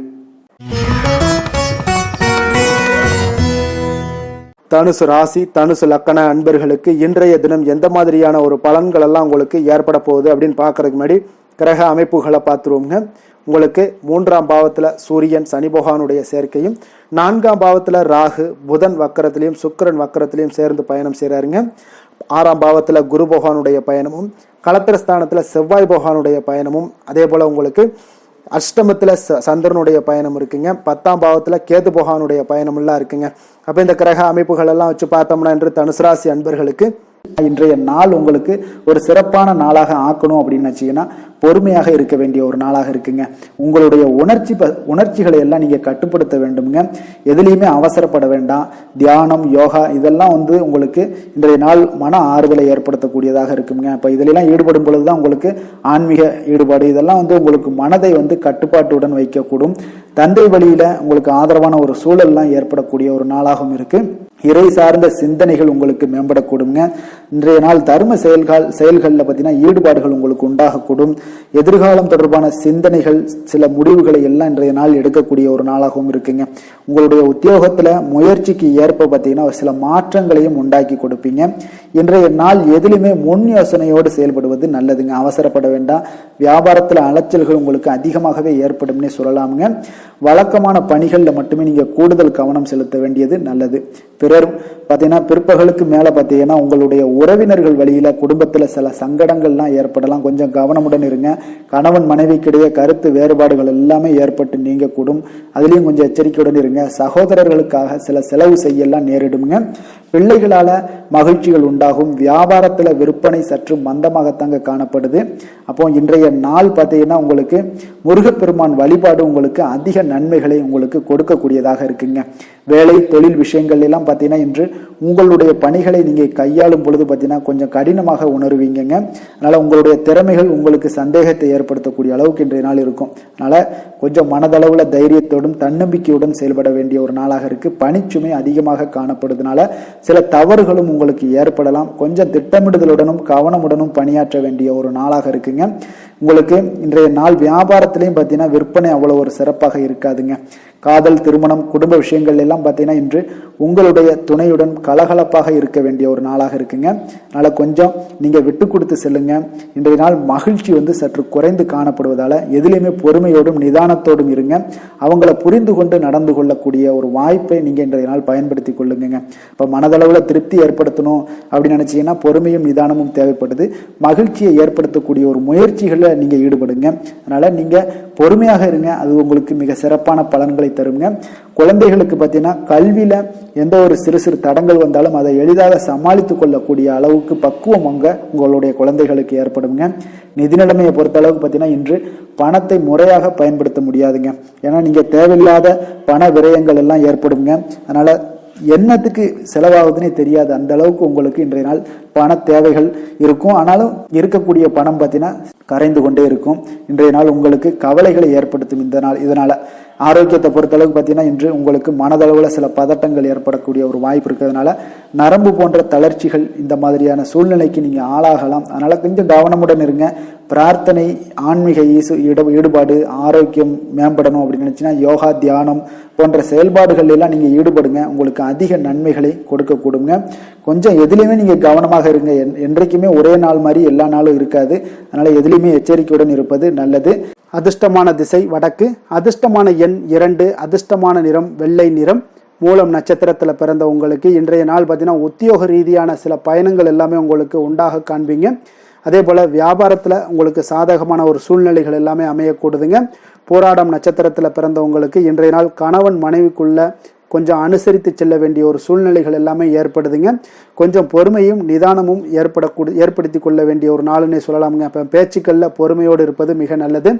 S1: தனுசு ராசி, தனுசு லக்கண அன்பர்களுக்கு இன்றைய தினம் எந்த மாதிரியான ஒரு பலன்கள் எல்லாம் உங்களுக்கு ஏற்பட போகுது அப்படின்னு பார்க்கறதுக்கு முன்னாடி கிரக அமைப்புகளை பார்த்துருவோங்க. உங்களுக்கு 3ஆம் பாவத்தில் சூரியன் சனி பகவானுடைய சேர்க்கையும், 4ஆம் பாவத்தில் ராகு புதன் வக்கரத்திலையும் சுக்கிரன் வக்கரத்திலையும் சேர்ந்து பயணம் செய்கிறாருங்க. 6ஆம் பாவத்தில் குரு பகவானுடைய பயணமும், களத்திரஸ்தானத்தில் செவ்வாய் பகவானுடைய பயணமும், அதே போல் உங்களுக்கு அஷ்டமத்தில் சந்திரனுடைய பயணம் இருக்குங்க. 10ஆம் பாவத்தில் கேது பகவானுடைய பயணமெல்லாம் இருக்குங்க. அப்போ இந்த கிரக அமைப்புகள் எல்லாம் வச்சு பார்த்தோம்னா என்று தனுசு ராசி அன்பர்களுக்கு இன்றைய நாள் உங்களுக்கு ஒரு சிறப்பான நாளாக ஆக்கணும் அப்படின்னு நினைச்சீங்கன்னா பொறுமையாக இருக்க வேண்டிய ஒரு நாளாக இருக்குங்க. உங்களுடைய உணர்ச்சிகளை எல்லாம் நீங்க கட்டுப்படுத்த வேண்டுங்க. எதுலையுமே அவசரப்பட வேண்டாம். தியானம், யோகா இதெல்லாம் உங்களுக்கு இன்றைய நாள் மன ஆறுதலை ஏற்படுத்தக்கூடியதாக இருக்குங்க. அப்ப இதெல்லாம் ஈடுபடும் பொழுதுதான் உங்களுக்கு ஆன்மீக ஈடுபாடு இதெல்லாம் உங்களுக்கு மனதை கட்டுப்பாட்டுடன் வைக்கக்கூடும். தந்தை வழியில உங்களுக்கு ஆதரவான ஒரு சூழல்லாம் ஏற்படக்கூடிய ஒரு நாளாகவும் இருக்கு. இறை சார்ந்த சிந்தனைகள் உங்களுக்கு மேம்படக்கூடுங்க. இன்றைய நாள் தர்ம செயல்களில் பார்த்தீங்கன்னா ஈடுபாடுகள் உங்களுக்கு உண்டாகக்கூடும். எதிர்காலம் தொடர்பான சிந்தனைகள், சில முடிவுகளை எல்லாம் இன்றைய நாள் எடுக்கக்கூடிய ஒரு நாளாகவும் இருக்குங்க. உங்களுடைய உத்தியோகத்துல முயற்சிக்கு ஏற்ப பார்த்தீங்கன்னா சில மாற்றங்களையும் உண்டாக்கி கொடுப்பீங்க. இன்றைய நாள் எதிலுமே முன் யோசனையோடு செயல்படுவது நல்லதுங்க. அவசரப்பட வேண்டாம். வியாபாரத்துல அலைச்சல்கள் உங்களுக்கு அதிகமாகவே ஏற்படும்னே சொல்லலாமுங்க. வழக்கமான பணிகளில் மட்டுமே நீங்க கூடுதல் கவனம் செலுத்த வேண்டியது நல்லது. பிறர் பார்த்தீங்கன்னா பிற்பகலுக்கு மேல பார்த்தீங்கன்னா உங்களுடைய உறவினர்கள் வழியில குடும்பத்துல சில சங்கடங்கள்லாம் ஏற்படலாம். கொஞ்சம் கவனமுடன் இருங்க. கணவன் மனைவிக்கிடையே கருத்து வேறுபாடுகள் எல்லாமே ஏற்பட்டு நீங்க கூடும். அதுலயும் கொஞ்சம் எச்சரிக்கையுடன் இருங்க. சகோதரர்களுக்காக சில செலவு செய்யலாம் நேரிடுங்க. பிள்ளைகளால மகிழ்ச்சிகள் உண்டாகும். வியாபாரத்துல விற்பனை சற்று மந்தமாகத்தாங்க காணப்படுது. அப்போ இன்றைய நாள் பார்த்தீங்கன்னா உங்களுக்கு முருகப்பெருமான் வழிபாடு உங்களுக்கு அதிக நன்மைகளை உங்களுக்கு கொடுக்கக்கூடியதாக இருக்குங்க. வேலை தொழில் விஷயங்கள் எல்லாம் பார்த்தீங்கன்னா இன்று உங்களுடைய பணிகளை நீங்க கையாளும் பொழுது பார்த்தீங்கன்னா கொஞ்சம் கடினமாக உணர்வீங்க. அதனால உங்களுடைய திறமைகள் உங்களுக்கு சந்தேகத்தை ஏற்படுத்தக்கூடிய அளவுக்கு இன்றைய நாள் இருக்கும். அதனால கொஞ்சம் மனதளவுல தைரியத்தோடும் தன்னம்பிக்கையுடன் செயல்பட வேண்டிய ஒரு நாளாக இருக்கு. பணிச்சுமை அதிகமாக காணப்படுறதுனால சில தவறுகளும் உங்களுக்கு ஏற்படலாம். கொஞ்சம் திட்டமிடுதலுடனும் கவனமுடனும் பணியாற்ற வேண்டிய ஒரு நாளாக இருக்குங்க. உங்களுக்கு இன்றைய நாள் வியாபாரத்திலையும் பார்த்தீங்கன்னா விற்பனை அவ்வளவு ஒரு சிறப்பாக இருக்காதுங்க. காதல், திருமணம், குடும்ப விஷயங்கள் எல்லாம் பார்த்தீங்கன்னா இன்று உங்களுடைய துணையுடன் கலகலப்பாக இருக்க வேண்டிய ஒரு நாளாக இருக்குங்க. அதனால கொஞ்சம் நீங்க விட்டு கொடுத்து செல்லுங்க. இன்றைய நாள் மகிழ்ச்சி சற்று குறைந்து காணப்படுவதால எதிலையுமே பொறுமையோடும் நிதானத்தோடும் இருங்க. அவங்கள புரிந்து கொண்டு நடந்து கொள்ளக்கூடிய ஒரு வாய்ப்பை நீங்க இன்றைய நாள் பயன்படுத்தி கொள்ளுங்க. இப்ப மனதளவுல திருப்தி ஏற்படுத்தணும் அப்படின்னு நினைச்சீங்கன்னா பொறுமையும் நிதானமும் தேவைப்படுது. மகிழ்ச்சியை ஏற்படுத்தக்கூடிய ஒரு முயற்சிகளை நீங்க ஈடுபடுங்க. அதனால நீங்க பொறுமையாக இருங்க. அது உங்களுக்கு மிக சிறப்பான பலன்களை தருங்க. குழந்தைகளுக்கு பார்த்தீங்கன்னா கல்வியில எந்த ஒரு சிறு சிறு தடங்கள் வந்தாலும் அதை எளிதாக சமாளித்துக் கொள்ளக்கூடிய அளவுக்கு பக்குவம் உங்களுடைய குழந்தைகளுக்கு ஏற்படுங்க. நிதி நிலைமையை பொறுத்த அளவுக்கு பார்த்தீங்கன்னா இன்று பணத்தை முறையாக பயன்படுத்த முடியாதுங்க. ஏன்னா நீங்க தேவையில்லாத பண விரயங்கள் எல்லாம் ஏற்படுங்க. அதனால என்னத்துக்கு செலவாகுதுன்னே தெரியாது. அந்த அளவுக்கு உங்களுக்கு இன்றைய நாள் பண தேவைகள் இருக்கும். ஆனாலும் இருக்கக்கூடிய பணம் பார்த்தீங்கன்னா கரைந்து கொண்டே இருக்கும். இன்றைய நாள் உங்களுக்கு கவலைகளை ஏற்படுத்தும். இதனால ஆரோக்கியத்தை பொறுத்தளவுக்கு பார்த்தீங்கன்னா இன்று உங்களுக்கு மனதளவில் சில பதட்டங்கள் ஏற்படக்கூடிய ஒரு வாய்ப்பு இருக்கிறதுனால நரம்பு போன்ற தளர்ச்சிகள் இந்த மாதிரியான சூழ்நிலைக்கு நீங்க ஆளாகலாம். அதனால கொஞ்சம் கவனமுடன் இருங்க. பிரார்த்தனை, ஆன்மீக ஈடுபாடு, ஆரோக்கியம் மேம்படணும் அப்படின்னு நினைச்சுன்னா யோகா, தியானம் போன்ற செயல்பாடுகள் எல்லாம் நீங்க ஈடுபடுங்க. உங்களுக்கு அதிக நன்மைகளை கொடுக்க கூடுங்க. கொஞ்சம் எதுலையுமே நீங்க கவனமாக இருங்க. என்றைக்குமே ஒரே நாள் மாதிரி எல்லா நாளும் இருக்காது. அதனால எதுலையுமே எச்சரிக்கையுடன் இருப்பது நல்லது. அதிர்ஷ்டமான திசை வடக்கு, அதிர்ஷ்டமான எண் 2, அதிர்ஷ்டமான நிறம் வெள்ளை நிறம். மூலம் நட்சத்திரத்தில் பிறந்த உங்களுக்கு இன்றைய நாள் பார்த்தீங்கன்னா உத்தியோக ரீதியான சில பயணங்கள் எல்லாமே உங்களுக்கு உண்டாக காண்பீங்க. அதே போல் வியாபாரத்தில் உங்களுக்கு சாதகமான ஒரு சூழ்நிலைகள் எல்லாமே அமையக்கூடுதுங்க. போராடம் நட்சத்திரத்தில் பிறந்தவங்களுக்கு இன்றைய நாள் கணவன் மனைவிக்குள்ள கொஞ்சம் அனுசரித்து செல்ல வேண்டிய ஒரு சூழ்நிலைகள் எல்லாமே ஏற்படுதுங்க. கொஞ்சம் பொறுமையும் நிதானமும் ஏற்படுத்தி கொள்ள வேண்டிய ஒரு நாளுன்னே சொல்லலாமுங்க. இப்போ பேச்சுக்களில் பொறுமையோடு இருப்பது மிக நல்லது.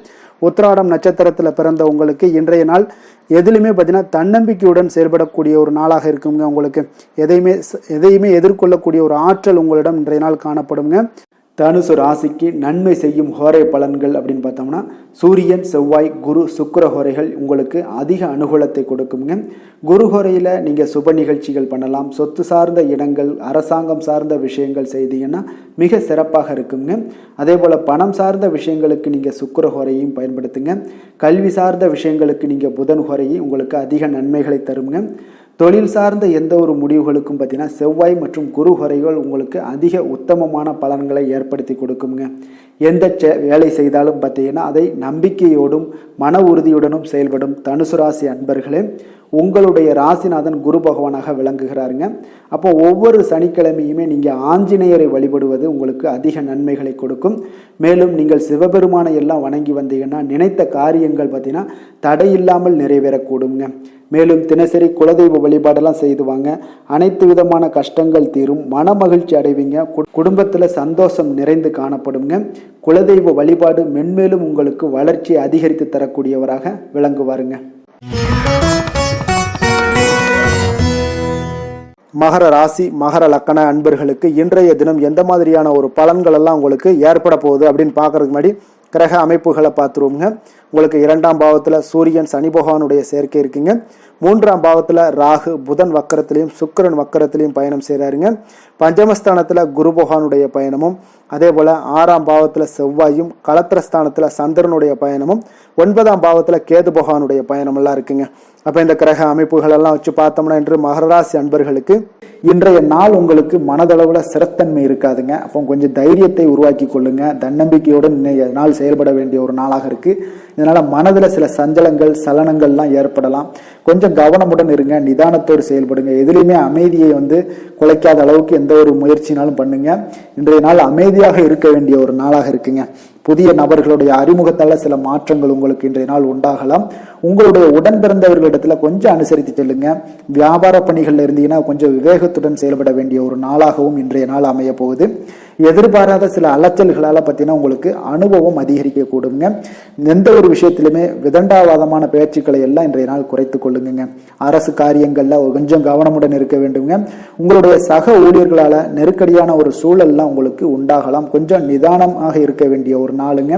S1: உத்திராடம் நட்சத்திரத்தில் பிறந்த உங்களுக்கு இன்றைய நாள் எதிலுமே பார்த்தீங்கன்னா தன்னம்பிக்கையுடன் செயல்படக்கூடிய ஒரு நாளாக இருக்குங்க. உங்களுக்கு எதையுமே எதிர்கொள்ளக்கூடிய ஒரு ஆற்றல் உங்களிடம் இன்றைய நாள் காணப்படுங்க. தனுசு ராசிக்கு நன்மை செய்யும் ஹோரை பலன்கள் அப்படின்னு பார்த்தோம்னா சூரியன், செவ்வாய், குரு, சுக்கிர ஹோரைகள் உங்களுக்கு அதிக அனுகூலத்தை கொடுக்குங்க. குரு ஹோரையில் நீங்கள் சுப நிகழ்ச்சிகள் பண்ணலாம். சொத்து சார்ந்த இடங்கள், அரசாங்கம் சார்ந்த விஷயங்கள் செய்தீங்கன்னா மிக சிறப்பாக இருக்குங்க. அதே போல் பணம் சார்ந்த விஷயங்களுக்கு நீங்கள் சுக்கிர ஹோரையும் பயன்படுத்துங்க. கல்வி சார்ந்த விஷயங்களுக்கு நீங்கள் புதன் ஹோரையும் உங்களுக்கு அதிக நன்மைகளை தருங்க. தொழில் சார்ந்த எந்த ஒரு முடிவுகளுக்கும் பார்த்தீங்கன்னா செவ்வாய் மற்றும் குரு ஹோரைகள் உங்களுக்கு அதிக உத்தமமான பலன்களை ஏற்படுத்தி கொடுக்குங்க. எந்த வேலை செய்தாலும் பார்த்தீங்கன்னா அதை நம்பிக்கையோடும் மன உறுதியுடனும் செயல்படும் தனுசு ராசி அன்பர்களே, உங்களுடைய ராசிநாதன் குரு பகவானாக விளங்குகிறாருங்க. அப்போ ஒவ்வொரு சனிக்கிழமையுமே நீங்கள் ஆஞ்சநேயரை வழிபடுவது உங்களுக்கு அதிக நன்மைகளை கொடுக்கும். மேலும் நீங்கள் சிவபெருமானை எல்லாம் வணங்கி வந்தீங்கன்னா நினைத்த காரியங்கள் பார்த்தீங்கன்னா தடையில்லாமல் நிறைவேறக்கூடுங்க. மேலும் தினசரி குலதெய்வ வழிபாடெல்லாம் செய்து வாங்க. அனைத்து விதமான கஷ்டங்கள் தீரும், மன மகிழ்ச்சி அடைவீங்க, குடும்பத்தில் சந்தோஷம் நிறைந்து காணப்படுங்க. குலதெய்வ வழிபாடு மென்மேலும் உங்களுக்கு வளர்ச்சியை அதிகரித்து தரக்கூடியவராக விளங்குவாருங்க. மகர ராசி மகர லக்கண அன்பர்களுக்கு இன்றைய தினம் எந்த மாதிரியான ஒரு பலன்கள் எல்லாம் உங்களுக்கு ஏற்பட போகுது அப்படின்னு பார்க்கறதுக்கு முன்னாடி கிரக அமைப்புகளை பார்த்துருவோங்க. உங்களுக்கு 2ஆம் பாவத்தில் சூரியன் சனி பகவானுடைய சேர்க்கை இருக்குங்க. 3ஆம் பாவத்தில் ராகு புதன் வக்கரத்திலையும் சுக்கிரன் வக்கரத்திலையும் பயணம் செய்கிறாருங்க. பஞ்சமஸ்தானத்தில் குரு பகவானுடைய பயணமும், அதே போல் 6ஆம் பாவத்தில் செவ்வாயும், களத்திரஸ்தானத்தில் சந்திரனுடைய பயணமும், 9ஆம் பாவத்தில் கேது பகவானுடைய பயணமெல்லாம் இருக்குங்க. அப்போ இந்த கிரக அமைப்புகள் எல்லாம் வச்சு பார்த்தோம்னா இன்று மகராசி அன்பர்களுக்கு இன்றைய நாள் உங்களுக்கு மனதளவில் சிறத்தன்மை இருக்காதுங்க. அப்போ கொஞ்சம் தைரியத்தை உருவாக்கி கொள்ளுங்க. தன்னம்பிக்கையுடன் இன்றைய நாள் செயல்பட வேண்டிய ஒரு நாளாக இருக்கு. இதனால மனதில் சில சஞ்சலங்கள் சலனங்கள்லாம் ஏற்படலாம். கொஞ்சம் கவனமுடன் இருங்க, நிதானத்தோடு செயல்படுங்க. எதுலையுமே அமைதியை குலைக்காத அளவுக்கு எந்த ஒரு முயற்சினாலும் பண்ணுங்க. இன்றைய நாள் அமைதியாக இருக்க வேண்டிய ஒரு நாளாக இருக்குங்க. புதிய நபர்களுடைய அறிமுகத்தால சில மாற்றங்கள் உங்களுக்கு இன்றைய நாள் உண்டாகலாம். உங்களுடைய உடன் பிறந்தவர்களிடத்துல கொஞ்சம் அனுசரித்து செல்லுங்க. வியாபார பணிகள்ல இருந்தீங்கன்னா கொஞ்சம் விவேகத்துடன் செயல்பட வேண்டிய ஒரு நாளாகவும் இன்றைய நாள் அமைய போகுது. எதிர்பாராத சில அலைச்சல்களால பார்த்தீங்கன்னா உங்களுக்கு அனுபவம் அதிகரிக்க கூடுங்க. எந்த ஒரு விஷயத்திலுமே விதண்டாவாதமான பேச்சுக்களை எல்லாம் இன்றைய நாள் குறைத்துக் கொள்ளுங்க. அரசு காரியங்கள்ல கொஞ்சம் கவனமுடன் இருக்க வேண்டுங்க. உங்களுடைய சக ஊழியர்களால நெருக்கடியான ஒரு சூழல்லாம் உங்களுக்கு உண்டாகலாம். கொஞ்சம் நிதானமாக இருக்க வேண்டிய ஒரு நாளுங்க.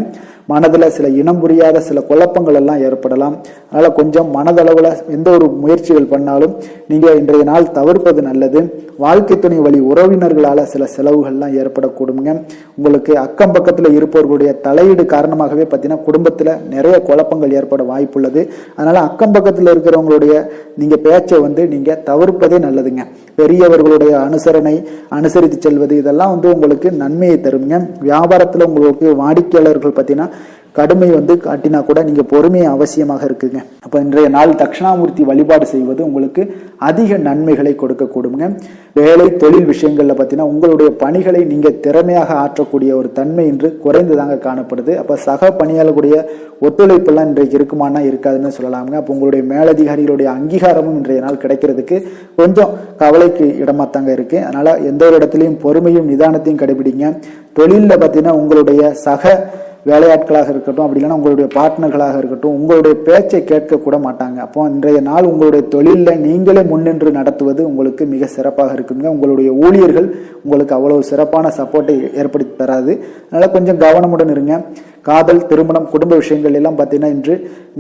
S1: மனதில் சில இனம் புரியாத சில குழப்பங்கள் எல்லாம் ஏற்படலாம். அதனால கொஞ்சம் மனதளவில் எந்த ஒரு முயற்சிகள் பண்ணாலும் நீங்க இன்றைய நாள் தவிர்ப்பது நல்லது. வாழ்க்கை துணை வழி உறவினர்களால சில செலவுகள்லாம் ஏற்படக்கூடுங்க. உங்களுக்கு அக்கம் பக்கத்தில் இருப்பவர்களுடைய தலையீடு காரணமாகவே பார்த்தீங்கன்னா குடும்பத்தில் நிறைய குழப்பங்கள் ஏற்பட வாய்ப்புள்ளது. அதனால அக்கம் பக்கத்தில் இருக்கிறவங்களுடைய நீங்க பேச்சை நீங்க தவிர்ப்பதே நல்லதுங்க. பெரியவர்களுடைய அனுசரித்து செல்வது இதெல்லாம் உங்களுக்கு நன்மையை தருங்க. வியாபாரத்தில் உங்களுக்கு வாடிக்கையாளர்கள் பார்த்தீங்கன்னா கடுமை காட்டினா கூட நீங்க பொறுமையை அவசியமாக இருக்குங்க. அப்ப இன்றைய நாள் தட்சிணாமூர்த்தி வழிபாடு செய்வது உங்களுக்கு அதிக நன்மைகளை கொடுக்க கூடுங்க. வேலை தொழில் விஷயங்கள்ல பார்த்தீங்கன்னா உங்களுடைய பணிகளை நீங்க திறமையாக ஆற்றக்கூடிய ஒரு தன்மை இன்று குறைந்துதாங்க காணப்படுது. அப்ப சக பணியாளர்களுடைய ஒத்துழைப்பெல்லாம் இன்றைக்கு இருக்குமானா இருக்காதுன்னு சொல்லலாமுங்க. அப்போ உங்களுடைய மேலதிகாரிகளுடைய அங்கீகாரமும் இன்றைய நாள் கிடைக்கிறதுக்கு கொஞ்சம் கவலைக்கு இடமா தாங்க இருக்கு. அதனால எந்த ஒரு இடத்துலையும் பொறுமையும் நிதானத்தையும் கடைபிடிங்க. தொழிலில் பார்த்தீங்கன்னா உங்களுடைய சக வேலையாட்களாக இருக்கட்டும், அப்படி இல்லைன்னா உங்களுடைய பார்ட்னர்களாக இருக்கட்டும், உங்களுடைய பேச்சை கேட்க கூட மாட்டாங்க. அப்போ இன்றைய நாள் உங்களுடைய தொழிலில் நீங்களே முன்னின்று நடத்துவது உங்களுக்கு மிக சிறப்பாக இருக்குங்க. உங்களுடைய ஊழியர்கள் உங்களுக்கு அவ்வளவு சிறப்பான சப்போர்ட்டை ஏற்படுத்தி தராது. அதனால கொஞ்சம் கவனமுடன் இருங்க. காதல், திருமணம், குடும்ப விஷயங்கள் எல்லாம் பார்த்தீங்கன்னா இன்று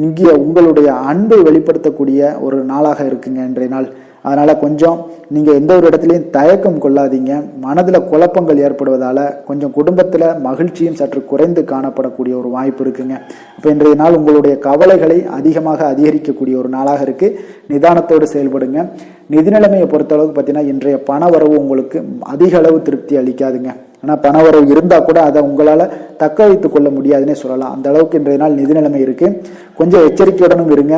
S1: இங்கே உங்களுடைய அன்பை வெளிப்படுத்தக்கூடிய ஒரு நாளாக இருக்குங்க இன்றைய நாள். அதனால கொஞ்சம் நீங்க எந்த ஒரு இடத்துலையும் தயக்கம் கொள்ளாதீங்க. மனதுல குழப்பங்கள் ஏற்படுவதால கொஞ்சம் குடும்பத்துல மகிழ்ச்சியும் சற்று குறைந்து காணப்படக்கூடிய ஒரு வாய்ப்பு இருக்குங்க. அப்ப இன்றைய நாள் உங்களுடைய கவலைகளை அதிகமாக அதிகரிக்கக்கூடிய ஒரு நாளாக இருக்கு. நிதானத்தோடு செயல்படுங்க. நிதி நிலைமையை பொறுத்தளவுக்கு பார்த்தீங்கன்னா இன்றைய பண வரவு உங்களுக்கு அதிக அளவு திருப்தி அளிக்காதுங்க. ஆனால் பண வரவு இருந்தால் கூட அதை உங்களால் தக்க வைத்துக் கொள்ள முடியாதுன்னே சொல்லலாம். அந்த அளவுக்கு இன்றைய நாள் நிதி நிலைமை இருக்கு. கொஞ்சம் எச்சரிக்கையுடனும் இருங்க.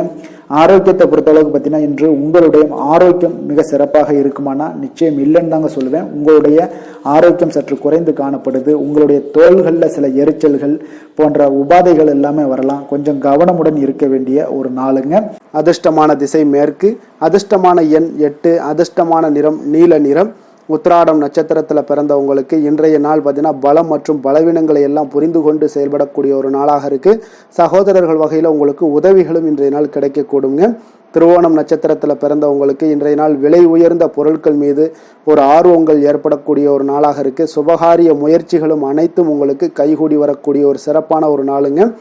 S1: ஆரோக்கியத்தை பொறுத்தளவுக்கு பார்த்தீங்கன்னா இன்று உங்களுடைய ஆரோக்கியம் மிக சிறப்பாக இருக்குமானா நிச்சயம் இல்லைன்னு தாங்க சொல்லுவேன். உங்களுடைய ஆரோக்கியம் சற்று குறைந்து காணப்படுது. உங்களுடைய தோள்களில் சில எரிச்சல்கள் போன்ற உபாதைகள் எல்லாமே வரலாம். கொஞ்சம் கவனமுடன் இருக்க வேண்டிய ஒரு நாளுங்க. அதிர்ஷ்டமான திசை மேற்கு, அதிர்ஷ்டமான எண் 8, அதிர்ஷ்டமான நிறம் நீல நிறம். உத்திராடம் நட்சத்திரத்தில் பிறந்தவங்களுக்கு இன்றைய நாள் பார்த்தீங்கன்னா பலம் மற்றும் பலவீனங்களை எல்லாம் புரிந்து கொண்டு செயல்படக்கூடிய ஒரு நாளாக இருக்கு. சகோதரர்கள் வகையில் உங்களுக்கு உதவிகளும் இன்றைய நாள் கிடைக்கக்கூடுங்க. திருவோணம் நட்சத்திரத்தில் பிறந்தவங்களுக்கு இன்றைய நாள் விலை உயர்ந்த பொருட்கள் மீது ஒரு ஆர்வங்கள் ஏற்படக்கூடிய ஒரு நாளாக இருக்கு. சுபகாரிய முயற்சிகளும் அனைத்தும் உங்களுக்கு கைகூடி வரக்கூடிய ஒரு சிறப்பான ஒரு நாளுங்க.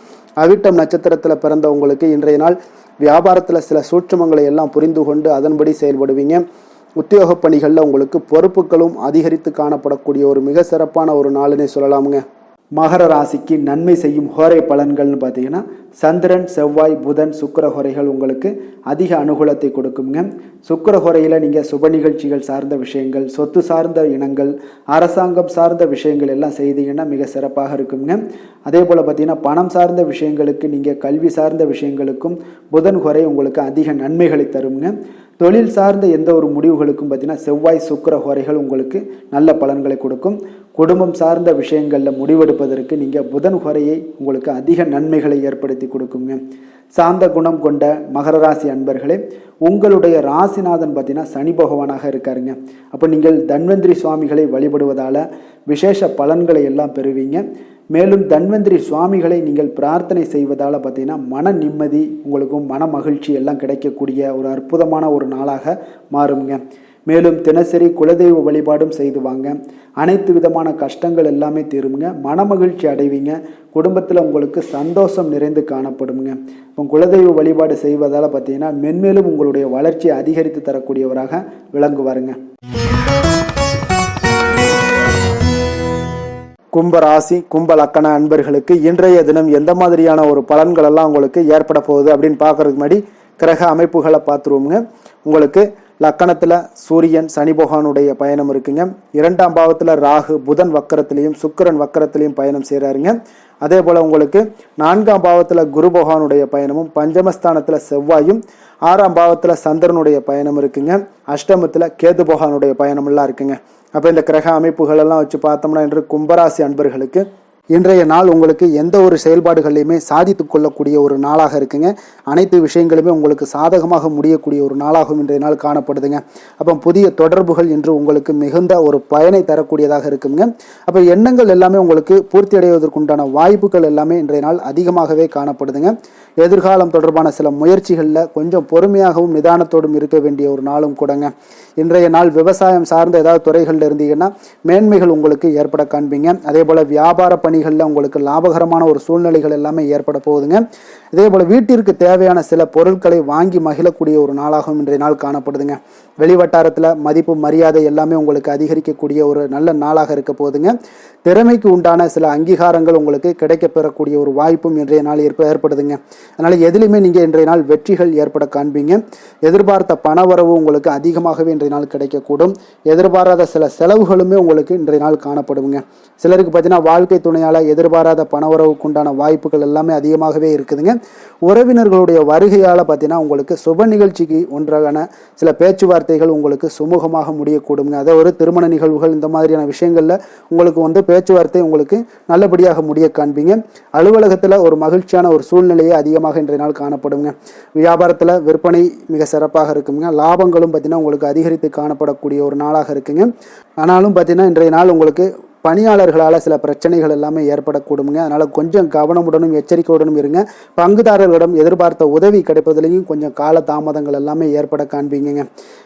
S1: அவிட்டம் நட்சத்திரத்தில் பிறந்தவங்களுக்கு இன்றைய நாள் வியாபாரத்தில் சில சூட்சுமங்களை எல்லாம் புரிந்து கொண்டு அதன்படி செயல்படுவீங்க. உத்தியோக பணிகளில் உங்களுக்கு பொறுப்புகளும் அதிகரித்து காணப்படக்கூடிய ஒரு மிக சிறப்பான ஒரு நாளுன்னே சொல்லலாமுங்க. மகர ராசிக்கு நன்மை செய்யும் ஹோரை பலன்கள்னு பார்த்தீங்கன்னா சந்திரன், செவ்வாய், புதன், சுக்கிர ஹோரைகள் உங்களுக்கு அதிக அனுகூலத்தை கொடுக்குங்க. சுக்கிர ஹோரையில் நீங்கள் சுப நிகழ்ச்சிகள் சார்ந்த விஷயங்கள், சொத்து சார்ந்த இனங்கள், அரசாங்கம் சார்ந்த விஷயங்கள் எல்லாம் செய்தீங்கன்னா மிக சிறப்பாக இருக்குங்க. அதே போல் பார்த்தீங்கன்னா பணம் சார்ந்த விஷயங்களுக்கு, நீங்கள் கல்வி சார்ந்த விஷயங்களுக்கும் புதன் குறை உங்களுக்கு அதிக நன்மைகளை தருங்க. தொழில் சார்ந்த எந்த ஒரு முடிவுகளுக்கும் பார்த்தீங்கன்னா செவ்வாய் சுக்கிர குறைகள் உங்களுக்கு நல்ல பலன்களை கொடுக்கும். குடும்பம் சார்ந்த விஷயங்களில் முடிவெடுப்பதற்கு நீங்கள் புதன் குறையை உங்களுக்கு அதிக நன்மைகளை ஏற்படுத்தி கொடுக்குங்க. சாந்த குணம் கொண்ட மகர ராசி அன்பர்களே, உங்களுடைய ராசிநாதன் பார்த்தீங்கன்னா சனி பகவானாக இருக்காருங்க. அப்போ நீங்கள் தன்வந்திரி சுவாமிகளை வழிபடுவதால் விசேஷ பலன்களை எல்லாம் பெறுவீங்க. மேலும் தன்வந்திரி சுவாமிகளை நீங்கள் பிரார்த்தனை செய்வதால் பார்த்தீங்கன்னா மன நிம்மதி, உங்களுக்கும் மன மகிழ்ச்சி எல்லாம் கிடைக்கக்கூடிய ஒரு அற்புதமான ஒரு நாளாக மாறுங்க. மேலும் தினசரி குலதெய்வ வழிபாடும் செய்து வாங்க. அனைத்து விதமான கஷ்டங்கள் எல்லாமே தீருங்க. மனமகிழ்ச்சி அடைவீங்க. குடும்பத்தில் உங்களுக்கு சந்தோஷம் நிறைந்து காணப்படுங்க. இப்போ குலதெய்வ வழிபாடு செய்வதால் பார்த்தீங்கன்னா மென்மேலும் உங்களுடைய வளர்ச்சியை அதிகரித்து தரக்கூடியவராக விளங்குவாருங்க. கும்ப ராசி கும்ப லக்கண அன்பர்களுக்கு இன்றைய தினம் எந்த மாதிரியான ஒரு பலன்கள் எல்லாம் உங்களுக்கு ஏற்பட போகுது அப்படின்னு பார்க்கறதுக்கு முன்னாடி கிரக அமைப்புகளை பார்த்துருவோங்க. உங்களுக்கு லக்கணத்தில் சூரியன் சனி பகவானுடைய பயணம் இருக்குங்க. 2ஆம் பாவத்தில் ராகு புதன் வக்கரத்திலையும் சுக்கிரன் வக்கரத்திலையும் பயணம் செய்கிறாருங்க. அதே போல் உங்களுக்கு 4ஆம் பாவத்தில் குரு பகவானுடைய பயணமும், பஞ்சமஸ்தானத்தில் செவ்வாயும், 6ஆம் பாவத்தில் சந்திரனுடைய பயணம் இருக்குங்க. அஷ்டமத்தில் கேது பகவானுடைய பயணமெல்லாம் இருக்குங்க. அப்போ இந்த கிரக அமைப்புகளெல்லாம் வச்சு பார்த்தோம்னா இன்று கும்பராசி அன்பர்களுக்கு இன்றைய நாள் உங்களுக்கு எந்த ஒரு செயல்பாடுகளையுமே சாதித்து கொள்ளக்கூடிய ஒரு நாளாக இருக்குங்க. அனைத்து விஷயங்களுமே உங்களுக்கு சாதகமாக முடியக்கூடிய ஒரு நாளாகவும் இன்றைய நாள் காணப்படுதுங்க. அப்போ புதிய தொடர்புகள் இன்று உங்களுக்கு மிகுந்த ஒரு பயனை தரக்கூடியதாக இருக்குங்க. அப்போ எண்ணங்கள் எல்லாமே உங்களுக்கு பூர்த்தி அடைவதற்குண்டான வாய்ப்புகள் எல்லாமே இன்றைய நாள் அதிகமாகவே காணப்படுதுங்க. எதிர்காலம் தொடர்பான சில முயற்சிகளில் கொஞ்சம் பொறுமையாகவும் நிதானத்தோடும் இருக்க வேண்டிய ஒரு நாளும் கூடங்க. இன்றைய நாள் விவசாயம் சார்ந்த ஏதாவது துறைகளில் இருந்தீங்கன்னா மேன்மைகள் உங்களுக்கு ஏற்பட காண்பீங்க. அதே போல் வியாபார பணிகளில் உங்களுக்கு லாபகரமான ஒரு சூழ்நிலைகள் எல்லாமே ஏற்பட போகுதுங்க. இதே போல் வீட்டிற்கு தேவையான சில பொருட்களை வாங்கி மகிழக்கூடிய ஒரு நாளாகவும் இன்றைய நாள் காணப்படுதுங்க. வெளிவட்டாரத்தில் மதிப்பு மரியாதை எல்லாமே உங்களுக்கு அதிகரிக்கக்கூடிய ஒரு நல்ல நாளாக இருக்க போகுதுங்க. திறமைக்கு உண்டான சில அங்கீகாரங்கள் உங்களுக்கு கிடைக்க பெறக்கூடிய ஒரு வாய்ப்பும் இன்றைய நாள் ஏற்படுதுங்க. அதனால் எதிலுமே நீங்கள் இன்றைய நாள் வெற்றிகள் ஏற்பட காண்பீங்க. எதிர்பார்த்த பணவரவு உங்களுக்கு அதிகமாகவே இன்றைய நாள் கிடைக்கக்கூடும். எதிர்பாராத சில செலவுகளுமே உங்களுக்கு இன்றைய நாள் காணப்படுங்க. சிலருக்கு பார்த்தீங்கன்னா வாழ்க்கை துணையால் எதிர்பாராத பணவரவுக்கு உண்டான வாய்ப்புகள் எல்லாமே அதிகமாகவே இருக்குதுங்க. உறவினர்களுடைய வருகையால் பார்த்தீங்கன்னா உங்களுக்கு சுப நிகழ்ச்சிக்கு ஒன்றான சில பேச்சுவார்த்தைகள் உங்களுக்கு சுமூகமாக முடியக்கூடுங்க. அதாவது ஒரு திருமண நிகழ்வுகள் இந்த மாதிரியான விஷயங்களில் உங்களுக்கு பேச்சுவார்த்தை உங்களுக்கு நல்லபடியாக முடிய காண்பீங்க. அலுவலகத்தில் ஒரு மகிழ்ச்சியான ஒரு சூழ்நிலையே அதிகமாக இன்றைய நாள் காணப்படுங்க. வியாபாரத்தில் விற்பனை மிக சிறப்பாக இருக்குங்க. லாபங்களும் பார்த்தீங்கன்னா உங்களுக்கு அதிகரித்து காணப்படக்கூடிய ஒரு நாளாக இருக்குங்க. ஆனாலும் பார்த்தீங்கன்னா இன்றைய நாள் உங்களுக்கு பணியாளர்களால் சில பிரச்சனைகள் எல்லாமே ஏற்படக்கூடுங்க. அதனால் கொஞ்சம் கவனமுடனும் எச்சரிக்கையுடனும் இருங்க. பங்குதாரர்களிடம் எதிர்பார்த்த உதவி கிடைப்பதிலையும் கொஞ்சம் கால தாமதங்கள் எல்லாமே ஏற்பட காண்பீங்க.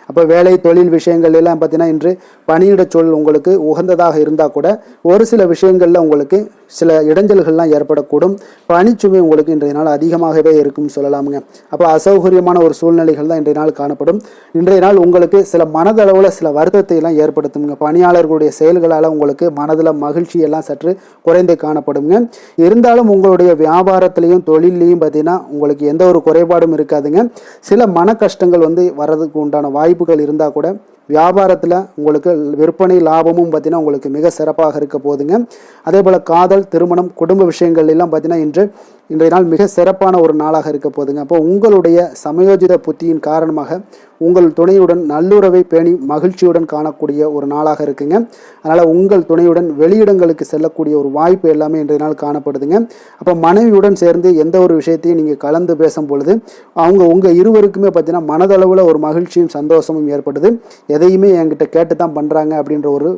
S1: அப்போ வேலை தொழில் விஷயங்கள் எல்லாம் பார்த்தீங்கன்னா இன்று பணியிட சூழல் உங்களுக்கு உகந்ததாக இருந்தால் கூட ஒரு சில விஷயங்களில் உங்களுக்கு சில இடைஞ்சல்கள்லாம் ஏற்படக்கூடும். பணிச்சுமை உங்களுக்கு இன்றைய நாள் அதிகமாகவே இருக்கும்னு சொல்லலாமுங்க. அப்போ அசௌகரியமான ஒரு சூழ்நிலைகள் தான் இன்றைய நாள் காணப்படும். இன்றைய நாள் உங்களுக்கு சில மனதளவில் சில வருத்தத்தை எல்லாம் ஏற்படுத்துங்க. பணியாளர்களுடைய செயல்களால் உங்களுக்கு மனதில் மகிழ்ச்சி எல்லாம் சற்று குறைந்து காணப்படுங்க. இருந்தாலும் உங்களுடைய வியாபாரத்திலையும் தொழிலையும் பார்த்தீங்கன்னா உங்களுக்கு எந்த ஒரு குறைபாடும் இருக்காதுங்க. சில மன கஷ்டங்கள் வர்றதுக்கு உண்டான வாய்ப்புகள் இருந்தால் கூட வியாபாரத்தில் உங்களுக்கு விற்பனை லாபமும் பார்த்தீங்கன்னா உங்களுக்கு மிக சிறப்பாக இருக்க போகுதுங்க. அதே போல் காதல், திருமணம், குடும்ப விஷயங்கள் எல்லாம் பார்த்தீங்கன்னா இன்றைய நாள் மிக சிறப்பான ஒரு நாளாக இருக்க போகுதுங்க. அப்போ உங்களுடைய சமயோஜித புத்தியின் காரணமாக உங்கள் துணையுடன் நல்லுறவை பேணி மகிழ்ச்சியுடன் காணக்கூடிய ஒரு நாளாக இருக்குங்க. அதனால் உங்கள் துணையுடன் வெளியிடங்களுக்கு செல்லக்கூடிய ஒரு வாய்ப்பு எல்லாமே இன்றைய நாள் காணப்படுதுங்க. அப்போ மனைவியுடன் சேர்ந்து எந்த ஒரு விஷயத்தையும் நீங்கள் கலந்து பேசும் பொழுது உங்கள் இருவருக்குமே பார்த்தீங்கன்னா மனதளவில் ஒரு மகிழ்ச்சியும் சந்தோஷமும் ஏற்படுது. எதையுமே என்கிட்ட கேட்டு தான் பண்ணுறாங்க அப்படின்ற ஒரு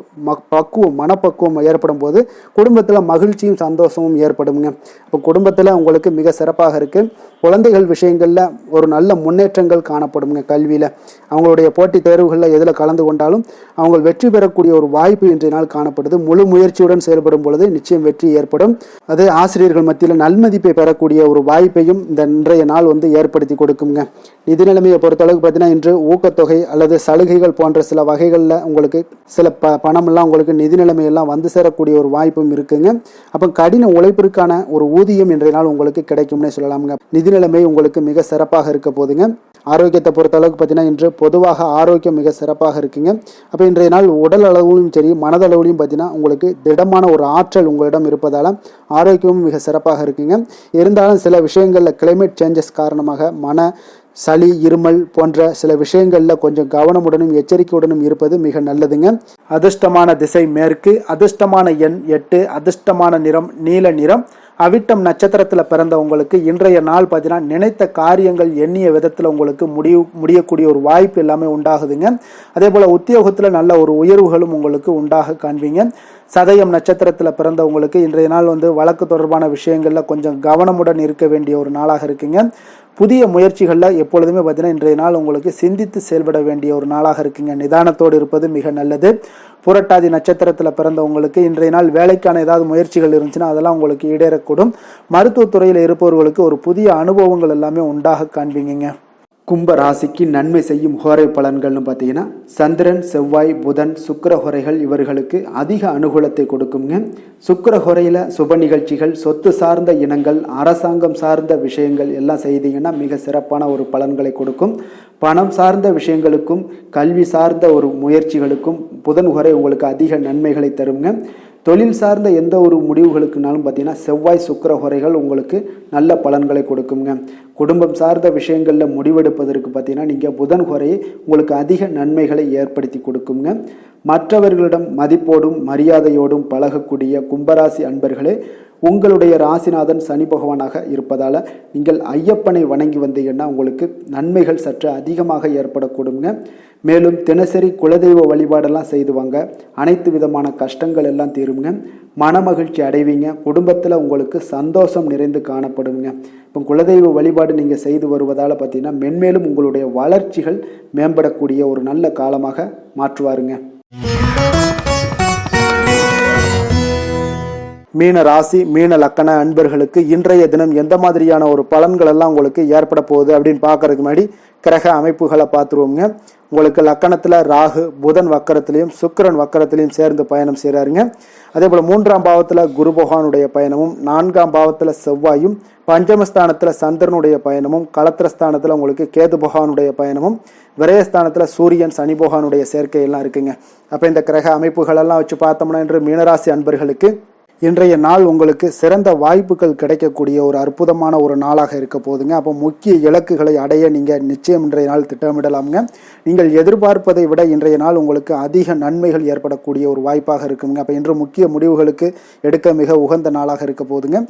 S1: மனப்பக்குவம் ஏற்படும் போது குடும்பத்தில் மகிழ்ச்சியும் சந்தோஷமும் ஏற்படுங்க. அப்போ குடும்பத்தில் உங்களுக்கு மிக சிறப்பாக இருக்குது. குழந்தைகள் விஷயங்களில் ஒரு நல்ல முன்னேற்றங்கள் காணப்படுங்க. கல்வியில் அவங்களுடைய போட்டித் தேர்வுகளில் எதில் கலந்து கொண்டாலும் அவங்க வெற்றி பெறக்கூடிய ஒரு வாய்ப்பு இன்றைய நாள் காணப்படுது. முழு முயற்சியுடன் செயல்படும் பொழுது நிச்சயம் வெற்றி ஏற்படும். அதே ஆசிரியர்கள் மத்தியில் நல்மதிப்பை பெறக்கூடிய ஒரு வாய்ப்பையும் இந்த இன்றைய நாள் ஏற்படுத்தி கொடுக்குங்க. நிதி நிலைமையை பொறுத்தளவுக்கு பார்த்தீங்கன்னா இன்று ஊக்கத்தொகை அல்லது சலுகைகள் போன்ற சில வகைகளில் உங்களுக்கு சில பணமெல்லாம் உங்களுக்கு நிதி நிலைமையெல்லாம் வந்து சேரக்கூடிய ஒரு வாய்ப்பும் இருக்குங்க. அப்போ கடின உழைப்பிற்கான ஒரு ஊதியம் இன்றைய நாள் உங்களுக்கு கிடைக்கும்னே சொல்லலாமுங்க. நிதி நிலைமை உங்களுக்கு மிக சிறப்பாக இருக்க போதுங்க. ஆரோக்கியத்தை பொறுத்த அளவுக்கு பார்த்தீங்கன்னா இன்று பொதுவாக ஆரோக்கியம் மிக சிறப்பாக இருக்குங்க. அப்போ இன்றைய நாள் உடல் அளவிலும் சரி மனதளவிலும் பார்த்தீங்கன்னா உங்களுக்கு திடமான ஒரு ஆற்றல் உங்களிடம் இருப்பதால் ஆரோக்கியமும் மிக சிறப்பாக இருக்குங்க. இருந்தாலும் சில விஷயங்களில் கிளைமேட் சேஞ்சஸ் காரணமாக சளி இருமல் போன்ற சில விஷயங்களில் கொஞ்சம் கவனமுடனும் எச்சரிக்கையுடனும் இருப்பது மிக நல்லதுங்க. அதிர்ஷ்டமான திசை மேற்கு, அதிர்ஷ்டமான எண் 8, அதிர்ஷ்டமான நிறம் நீல நிறம். அவிட்டம் நட்சத்திரத்தில் பிறந்த உங்களுக்கு இன்றைய நாள் பார்த்தீங்கன்னா நினைத்த காரியங்கள் எண்ணிய விதத்தில் உங்களுக்கு முடியக்கூடிய ஒரு வாய்ப்பு எல்லாமே உண்டாகுதுங்க. அதே போல் உத்தியோகத்தில் நல்ல ஒரு உயர்வுகளும் உங்களுக்கு உண்டாக காண்பீங்க. சதயம் நட்சத்திரத்தில் பிறந்தவங்களுக்கு இன்றைய நாள் வழக்கு தொடர்பான விஷயங்களில் கொஞ்சம் கவனமுடன் இருக்க வேண்டிய ஒரு நாளாக இருக்குங்க. புதிய முயற்சிகளில் எப்பொழுதுமே பார்த்தீங்கன்னா இன்றைய நாள் உங்களுக்கு சிந்தித்து செயல்பட வேண்டிய ஒரு நாளாக இருக்குங்க. நிதானத்தோடு இருப்பது மிக நல்லது. புரட்டாதி நட்சத்திரத்தில் பிறந்தவங்களுக்கு இன்றைய நாள் வேலைக்கான ஏதாவது முயற்சிகள் இருந்துச்சுன்னா அதெல்லாம் உங்களுக்கு ஈடேறக்கூடும். மருத்துவத்துறையில் இருப்பவர்களுக்கு ஒரு புதிய அனுபவங்கள் எல்லாமே உண்டாக காண்பீங்க. கும்ப ராசிக்கு நன்மை செய்யும் ஹோரை பலன்கள்னு பார்த்தீங்கன்னா சந்திரன், செவ்வாய், புதன், சுக்கிர ஹோரைகள் இவர்களுக்கு அதிக அனுகூலத்தை கொடுக்குங்க. சுக்கிர ஹோரையில் சுப நிகழ்ச்சிகள், சொத்து சார்ந்த இனங்கள், அரசாங்கம் சார்ந்த விஷயங்கள் எல்லாம் செய்தீங்கன்னா மிக சிறப்பான ஒரு பலன்களை கொடுக்கும். பணம் சார்ந்த விஷயங்களுக்கும் கல்வி சார்ந்த ஒரு முயற்சிகளுக்கும் புதன் ஹோரை உங்களுக்கு அதிக நன்மைகளை தருங்க. தொழில் சார்ந்த எந்த ஒரு முடிவுகளுக்குனாலும் பார்த்தீங்கன்னா செவ்வாய் சுக்கிர ஹோரைகள் உங்களுக்கு நல்ல பலன்களை கொடுக்குங்க. குடும்பம் சார்ந்த விஷயங்களில் முடிவெடுப்பதற்கு பார்த்தீங்கன்னா நீங்கள் புதன் ஹோரையை உங்களுக்கு அதிக நன்மைகளை ஏற்படுத்தி கொடுக்குங்க. மற்றவர்களிடம் மதிப்போடும் மரியாதையோடும் பழகக்கூடிய கும்பராசி அன்பர்களே, உங்களுடைய ராசிநாதன் சனி பகவானாக இருப்பதால் நீங்கள் ஐயப்பனை வணங்கி வந்தீங்கன்னா உங்களுக்கு நன்மைகள் சற்று அதிகமாக ஏற்படக்கூடுங்க. மேலும் தினசரி குலதெய்வ வழிபாடெல்லாம் செய்துவாங்க. அனைத்து விதமான கஷ்டங்கள் எல்லாம் தீருங்க. மனமகிழ்ச்சி அடைவீங்க. குடும்பத்தில் உங்களுக்கு சந்தோஷம் நிறைந்து காணப்படுங்க. இப்போ குலதெய்வ வழிபாடு நீங்கள் செய்து வருவதால் பார்த்தீங்கன்னா மென்மேலும் உங்களுடைய வளர்ச்சிகள் மேம்படக்கூடிய ஒரு நல்ல காலமாக மாற்றுவாருங்க. மீன ராசி மீன லக்கண அன்பர்களுக்கு இன்றைய தினம் எந்த மாதிரியான ஒரு பலன்கள் எல்லாம் உங்களுக்கு ஏற்பட போகுது அப்படின்னு பார்க்கறதுக்கு முன்னாடி கிரக அமைப்புகளை பார்த்துருவோங்க. உங்களுக்கு லக்கணத்தில் ராகு புதன் வக்கரத்திலையும் சுக்கிரன் வக்கரத்திலையும் சேர்ந்து பயணம் செய்கிறாருங்க. அதே போல் 3ஆம் பாவத்தில் குரு பகவானுடைய பயணமும், 4ஆம் பாவத்தில் செவ்வாயும், பஞ்சமஸ்தானத்தில் சந்திரனுடைய பயணமும், களத்திரஸ்தானத்தில் உங்களுக்கு கேது பகவானுடைய பயணமும், விரயஸ்தானத்தில் சூரியன் சனி பகவானுடைய சேர்க்கை எல்லாம் இருக்குங்க. அப்போ இந்த கிரக அமைப்புகளெல்லாம் வச்சு பார்த்தோம்னா இன்று மீனராசி அன்பர்களுக்கு இன்றைய நாள் உங்களுக்கு சிறந்த வாய்ப்புகள் கிடைக்கக்கூடிய ஒரு அற்புதமான ஒரு நாளாக இருக்க போதுங்க. அப்போ முக்கிய இலக்குகளை அடைய நீங்கள் நிச்சயம் இன்றைய நாள் திட்டமிடலாமுங்க. நீங்கள் எதிர்பார்ப்பதை விட இன்றைய நாள் உங்களுக்கு அதிக நன்மைகள் ஏற்படக்கூடிய ஒரு வாய்ப்பாக இருக்குங்க. அப்போ இன்று முக்கிய முடிவுகளுக்கு எடுக்க மிக உகந்த நாளாக இருக்க போதுங்க.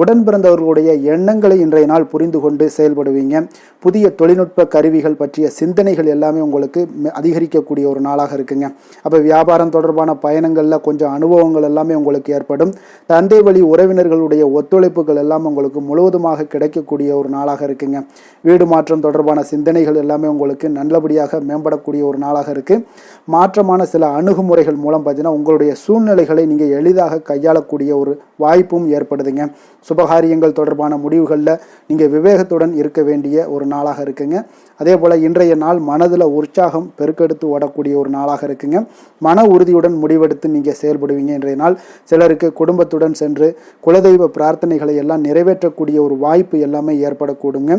S1: உடன் பிறந்தவர்களுடைய எண்ணங்களை இன்றைய நாள் புரிந்து கொண்டு செயல்படுவீங்க. புதிய தொழில்நுட்ப கருவிகள் பற்றிய சிந்தனைகள் எல்லாமே உங்களுக்கு அதிகரிக்கக்கூடிய ஒரு நாளாக இருக்குங்க. அப்போ வியாபாரம் தொடர்பான பயணங்களில் கொஞ்சம் அனுபவங்கள் எல்லாமே உங்களுக்கு ஏற்படும். தந்தை வழி உறவினர்களுடைய ஒத்துழைப்புகள் எல்லாம் உங்களுக்கு முழுவதுமாக கிடைக்கக்கூடிய ஒரு நாளாக இருக்குங்க. வீடு மாற்றம் தொடர்பான சிந்தனைகள் எல்லாமே உங்களுக்கு நல்லபடியாக மேம்படக்கூடிய ஒரு நாளாக இருக்கு. மாற்றமான சில அணுகுமுறைகள் மூலம் பார்த்தீங்கன்னா உங்களுடைய சூழ்நிலைகளை நீங்கள் எளிதாக கையாளக்கூடிய ஒரு வாய்ப்பும் ஏற்படுதுங்க. சுபகாரியங்கள் தொடர்பான முடிவுகளில் நீங்கள் விவேகத்துடன் இருக்க வேண்டிய ஒரு நாளாக இருக்குங்க. அதே போல் இன்றைய நாள் மனதில் உற்சாகம் பெருக்கெடுத்து ஓடக்கூடிய ஒரு நாளாக இருக்குங்க. மன உறுதியுடன் முடிவெடுத்து நீங்கள் செயல்படுவீங்க. இன்றைய நாள் சிலருக்கு குடும்பத்துடன் சென்று குலதெய்வ பிரார்த்தனைகளை எல்லாம் நிறைவேற்றக்கூடிய ஒரு வாய்ப்பு எல்லாமே ஏற்படக்கூடுங்க.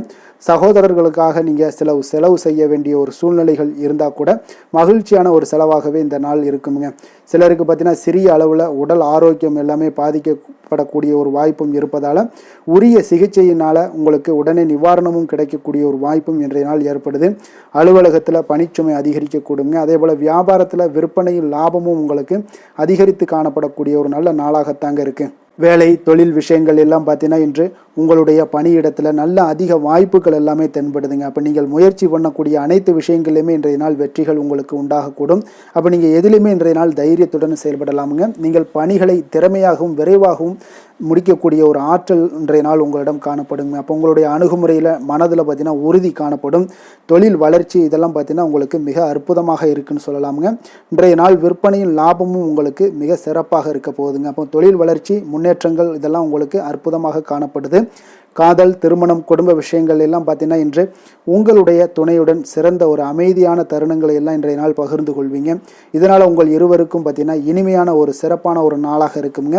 S1: சகோதரர்களுக்காக நீங்கள் செலவு செய்ய வேண்டிய ஒரு சூழ்நிலைகள் இருந்தால் கூட மகிழ்ச்சியான ஒரு செலவாகவே இந்த நாள் இருக்குங்க. சிலருக்கு பார்த்தீங்கன்னா சிறிய அளவில் உடல் ஆரோக்கியம் எல்லாமே பாதிக்கப்படக்கூடிய ஒரு வாய்ப்பும் இருப்பதால் உரிய சிகிச்சையினால் உங்களுக்கு உடனே நிவாரணமும் கிடைக்கக்கூடிய ஒரு வாய்ப்பும் இன்றைய நாள் ஏற்படுது. அலுவலகத்தில் பணிச்சுமை அதிகரிக்கக்கூடுங்க. அதே போல் வியாபாரத்தில் விற்பனையில் லாபமும் உங்களுக்கு அதிகரித்து காணப்படக்கூடிய ஒரு நல்ல நாளாகத்தாங்க இருக்குது. வேலை தொழில் விஷயங்கள் எல்லாம் பார்த்தீங்கன்னா இன்று உங்களுடைய பணியிடத்தில் நல்ல அதிக வாய்ப்புகள் எல்லாமே தென்படுதுங்க. அப்போ நீங்கள் முயற்சி பண்ணக்கூடிய அனைத்து விஷயங்களையுமே இன்றைய நாள் வெற்றிகள் உங்களுக்கு உண்டாகக்கூடும். அப்போ நீங்கள் எதிலுமே இன்றைய நாள் தைரியத்துடன் செயல்படலாமுங்க. நீங்கள் பணிகளை திறமையாகவும் விரைவாகவும் முடிக்கக்கூடிய ஒரு ஆற்றல் இன்றைய நாள் உங்களிடம் காணப்படுங்க. அப்போ உங்களுடைய அணுகுமுறையில் மனதில் பார்த்தீங்கன்னா உறுதி காணப்படும். தொழில் வளர்ச்சி இதெல்லாம் பார்த்தீங்கன்னா உங்களுக்கு மிக அற்புதமாக இருக்குன்னு சொல்லலாமுங்க. இன்றைய நாள் விற்பனையின் லாபமும் உங்களுக்கு மிக சிறப்பாக இருக்க போகுதுங்க. அப்போ தொழில் வளர்ச்சி முன்னேற்றங்கள் இதெல்லாம் உங்களுக்கு அற்புதமாக காணப்படுது. காதல், திருமணம், குடும்ப விஷயங்கள் எல்லாம் பார்த்தீங்கன்னா இன்று உங்களுடைய துணையுடன் சிறந்த ஒரு அமைதியான தருணங்களை எல்லாம் இன்றைய நாள் பகிர்ந்து கொள்வீங்க. இதனால் உங்கள் இருவருக்கும் பார்த்தீங்கன்னா இனிமையான ஒரு சிறப்பான ஒரு நாளாக இருக்குங்க.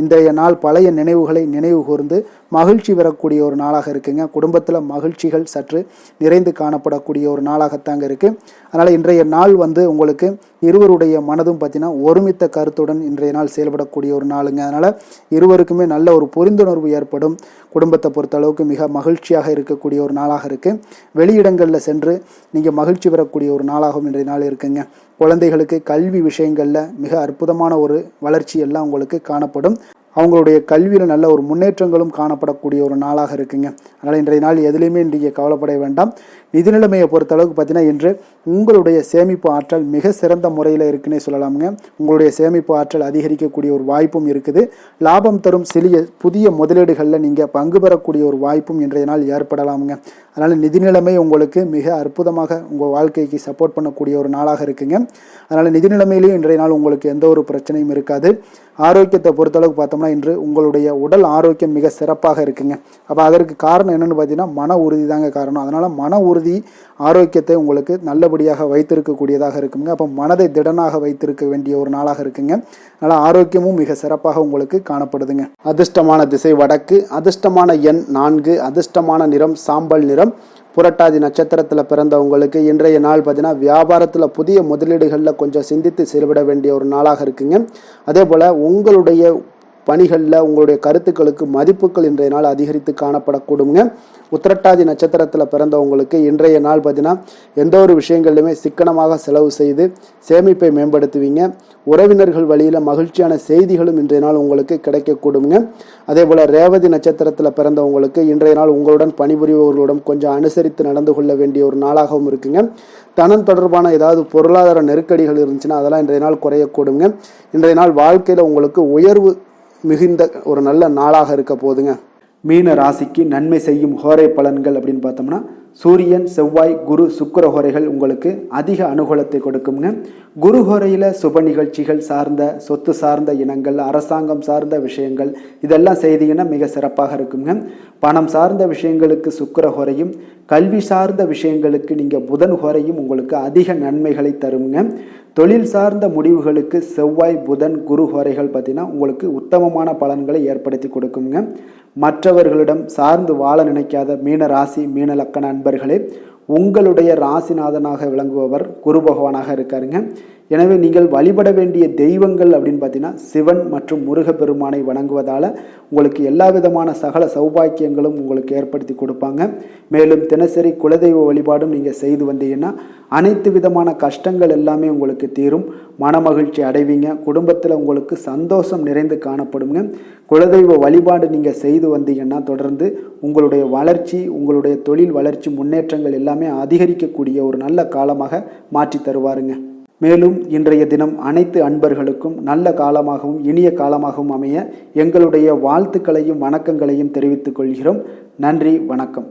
S1: இன்றைய நாள் பழைய நினைவுகளை நினைவு கூர்ந்து மகிழ்ச்சி பெறக்கூடிய ஒரு நாளாக இருக்குங்க. குடும்பத்தில் மகிழ்ச்சிகள் சற்று நிறைந்து காணப்படக்கூடிய ஒரு நாளாகத்தாங்க இருக்குது. அதனால் இன்றைய நாள் உங்களுக்கு இருவருடைய மனதும் பார்த்தீங்கன்னா ஒருமித்த கருத்துடன் இன்றைய நாள் செயல்படக்கூடிய ஒரு நாளுங்க. அதனால் இருவருக்குமே நல்ல ஒரு புரிந்துணர்வு ஏற்படும். குடும்பத்தை பொறுத்த அளவுக்கு மிக மகிழ்ச்சியாக இருக்கக்கூடிய ஒரு நாளாக இருக்குது. வெளியிடங்களில் சென்று நீங்கள் மகிழ்ச்சி பெறக்கூடிய ஒரு நாளாகவும் இன்றைய நாள் இருக்குங்க. குழந்தைகளுக்கு கல்வி விஷயங்களில் மிக அற்புதமான ஒரு வளர்ச்சி எல்லாம் உங்களுக்கு காணப்படும். அவங்களுடைய கல்வியில் நல்ல ஒரு முன்னேற்றங்களும் காணப்படக்கூடிய ஒரு நாளாக இருக்குங்க. அதனால் இன்றைய நாள் எதுலேயுமே இன்றைய கவலைப்பட வேண்டாம். நிதி நிலைமையை பொறுத்த அளவுக்கு பார்த்தீங்கன்னா இன்று உங்களுடைய சேமிப்பு ஆற்றல் மிக சிறந்த முறையில் இருக்குன்னே சொல்லலாமுங்க. உங்களுடைய சேமிப்பு ஆற்றல் அதிகரிக்கக்கூடிய ஒரு வாய்ப்பும் இருக்குது. லாபம் தரும் புதிய முதலீடுகளில் நீங்கள் பங்கு பெறக்கூடிய ஒரு வாய்ப்பும் இன்றைய நாள் ஏற்படலாமுங்க. அதனால் நிதி நிலைமை உங்களுக்கு மிக அற்புதமாக உங்கள் வாழ்க்கைக்கு சப்போர்ட் பண்ணக்கூடிய ஒரு நாளாக இருக்குங்க. அதனால் நிதி நிலைமையிலையும் இன்றைய நாள் உங்களுக்கு எந்த ஒரு பிரச்சனையும் இருக்காது. ஆரோக்கியத்தை பொறுத்தளவுக்கு பார்த்தோம்னா இன்று உங்களுடைய உடல் ஆரோக்கியம் மிக சிறப்பாக இருக்குங்க. அப்போ அதற்கு காரணம் என்னென்னு பார்த்தீங்கன்னா மன உறுதி தாங்க காரணம். அதனால் மன உறுதி ஆரோக்கியத்தை உங்களுக்கு நல்லபடியாக வைத்திருக்கக்கூடியதாக இருக்குங்க. அப்போ மனதை திடனாக வைத்திருக்க வேண்டிய ஒரு நாளாக இருக்குங்க. அதனால் ஆரோக்கியமும் மிக சிறப்பாக உங்களுக்கு காணப்படுதுங்க. அதிர்ஷ்டமான திசை வடக்கு, அதிர்ஷ்டமான எண் 4, அதிர்ஷ்டமான நிறம் சாம்பல் நிறம். புரட்டாதி நட்சத்திரத்தில் பிறந்தவங்களுக்கு இன்றைய நாள் பார்த்தீங்கன்னா வியாபாரத்தில் புதிய முதலீடுகளில் கொஞ்சம் சிந்தித்து செயல்பட வேண்டிய ஒரு நாளாக இருக்குங்க. அதே போல் உங்களுடைய பணிகளில் உங்களுடைய கருத்துக்களுக்கு மதிப்புகள் இன்றைய நாள் அதிகரித்து காணப்படக்கூடுங்க. உத்திரட்டாதி நட்சத்திரத்தில் பிறந்தவங்களுக்கு இன்றைய நாள் பார்த்தீங்கன்னா எந்த ஒரு விஷயங்களிலுமே சிக்கனமாக செலவு செய்து சேமிப்பை மேம்படுத்துவீங்க. உறவினர்கள் வழியில் மகிழ்ச்சியான செய்திகளும் இன்றைய நாள் உங்களுக்கு கிடைக்கக்கூடுங்க. அதே போல் ரேவதி நட்சத்திரத்தில் பிறந்தவங்களுக்கு இன்றைய நாள் உங்களுடன் பணிபுரிபவர்களுடன் கொஞ்சம் அனுசரித்து நடந்து கொள்ள வேண்டிய ஒரு நாளாகவும் இருக்குங்க. தனம் தொடர்பான ஏதாவது பொருளாதார நெருக்கடிகள் இருந்துச்சுன்னா அதெல்லாம் இன்றைய நாள் குறையக்கூடுங்க. இன்றைய நாள் வாழ்க்கையில் உங்களுக்கு உயர்வு மிகுந்த ஒரு நல்ல நாளாக இருக்க போதுங்க. மீன ராசிக்கு நன்மை செய்யும் ஹோரை பலன்கள் அப்படின்னு பார்த்தோம்னா சூரியன், செவ்வாய், குரு, சுக்கிர ஹோரைகள் உங்களுக்கு அதிக அனுகூலத்தை கொடுக்குங்க. குரு ஹோரையில் சுப நிகழ்ச்சிகள் சார்ந்த சொத்து சார்ந்த இனங்கள், அரசாங்கம் சார்ந்த விஷயங்கள் இதெல்லாம் செய்தீங்கன்னா மிக சிறப்பாக இருக்குங்க. பணம் சார்ந்த விஷயங்களுக்கு சுக்கிர ஹோரையும், கல்வி சார்ந்த விஷயங்களுக்கு நீங்கள் புதன் ஹோரையும் உங்களுக்கு அதிக நன்மைகளை தருங்க. தொழில் சார்ந்த முடிவுகளுக்கு செவ்வாய், புதன், குரு ஹோரைகள் பார்த்தீங்கன்னா உங்களுக்கு உத்தமமான பலன்களை ஏற்படுத்தி கொடுக்குங்க. மற்றவர்களிடம் சார்ந்து வாழ நினைக்காத மீன ராசி, மீன லக்கண அன்பர்களே, உங்களுடைய ராசிநாதனாக விளங்குபவர் குரு பகவானாக இருக்காருங்க. எனவே நீங்கள் வழிபட வேண்டிய தெய்வங்கள் அப்படின்னு பார்த்தீங்கன்னா சிவன் மற்றும் முருகப்பெருமானை வணங்குவதால் உங்களுக்கு எல்லா விதமான சகல சௌபாக்கியங்களும் உங்களுக்கு ஏற்படுத்தி கொடுப்பாங்க. மேலும் தினசரி குலதெய்வ வழிபாடும் நீங்கள் செய்து வந்தீங்கன்னா அனைத்து விதமான கஷ்டங்கள் எல்லாமே உங்களுக்கு தீரும். மனமகிழ்ச்சி அடைவீங்க. குடும்பத்தில் உங்களுக்கு சந்தோஷம் நிறைந்து காணப்படுங்க. குலதெய்வ வழிபாடு நீங்கள் செய்து வந்தீங்கன்னா தொடர்ந்து உங்களுடைய வளர்ச்சி, உங்களுடைய தொழில் வளர்ச்சி, முன்னேற்றங்கள் எல்லாமே அதிகரிக்கக்கூடிய ஒரு நல்ல காலமாக மாற்றி தருவாருங்க. மேலும் இன்றைய தினம் அனைத்து அன்பர்களுக்கும் நல்ல காலமாகவும் இனிய காலமாகவும் அமைய எங்களுடைய வாழ்த்துக்களையும் வணக்கங்களையும் தெரிவித்துக் கொள்கிறோம். நன்றி, வணக்கம்.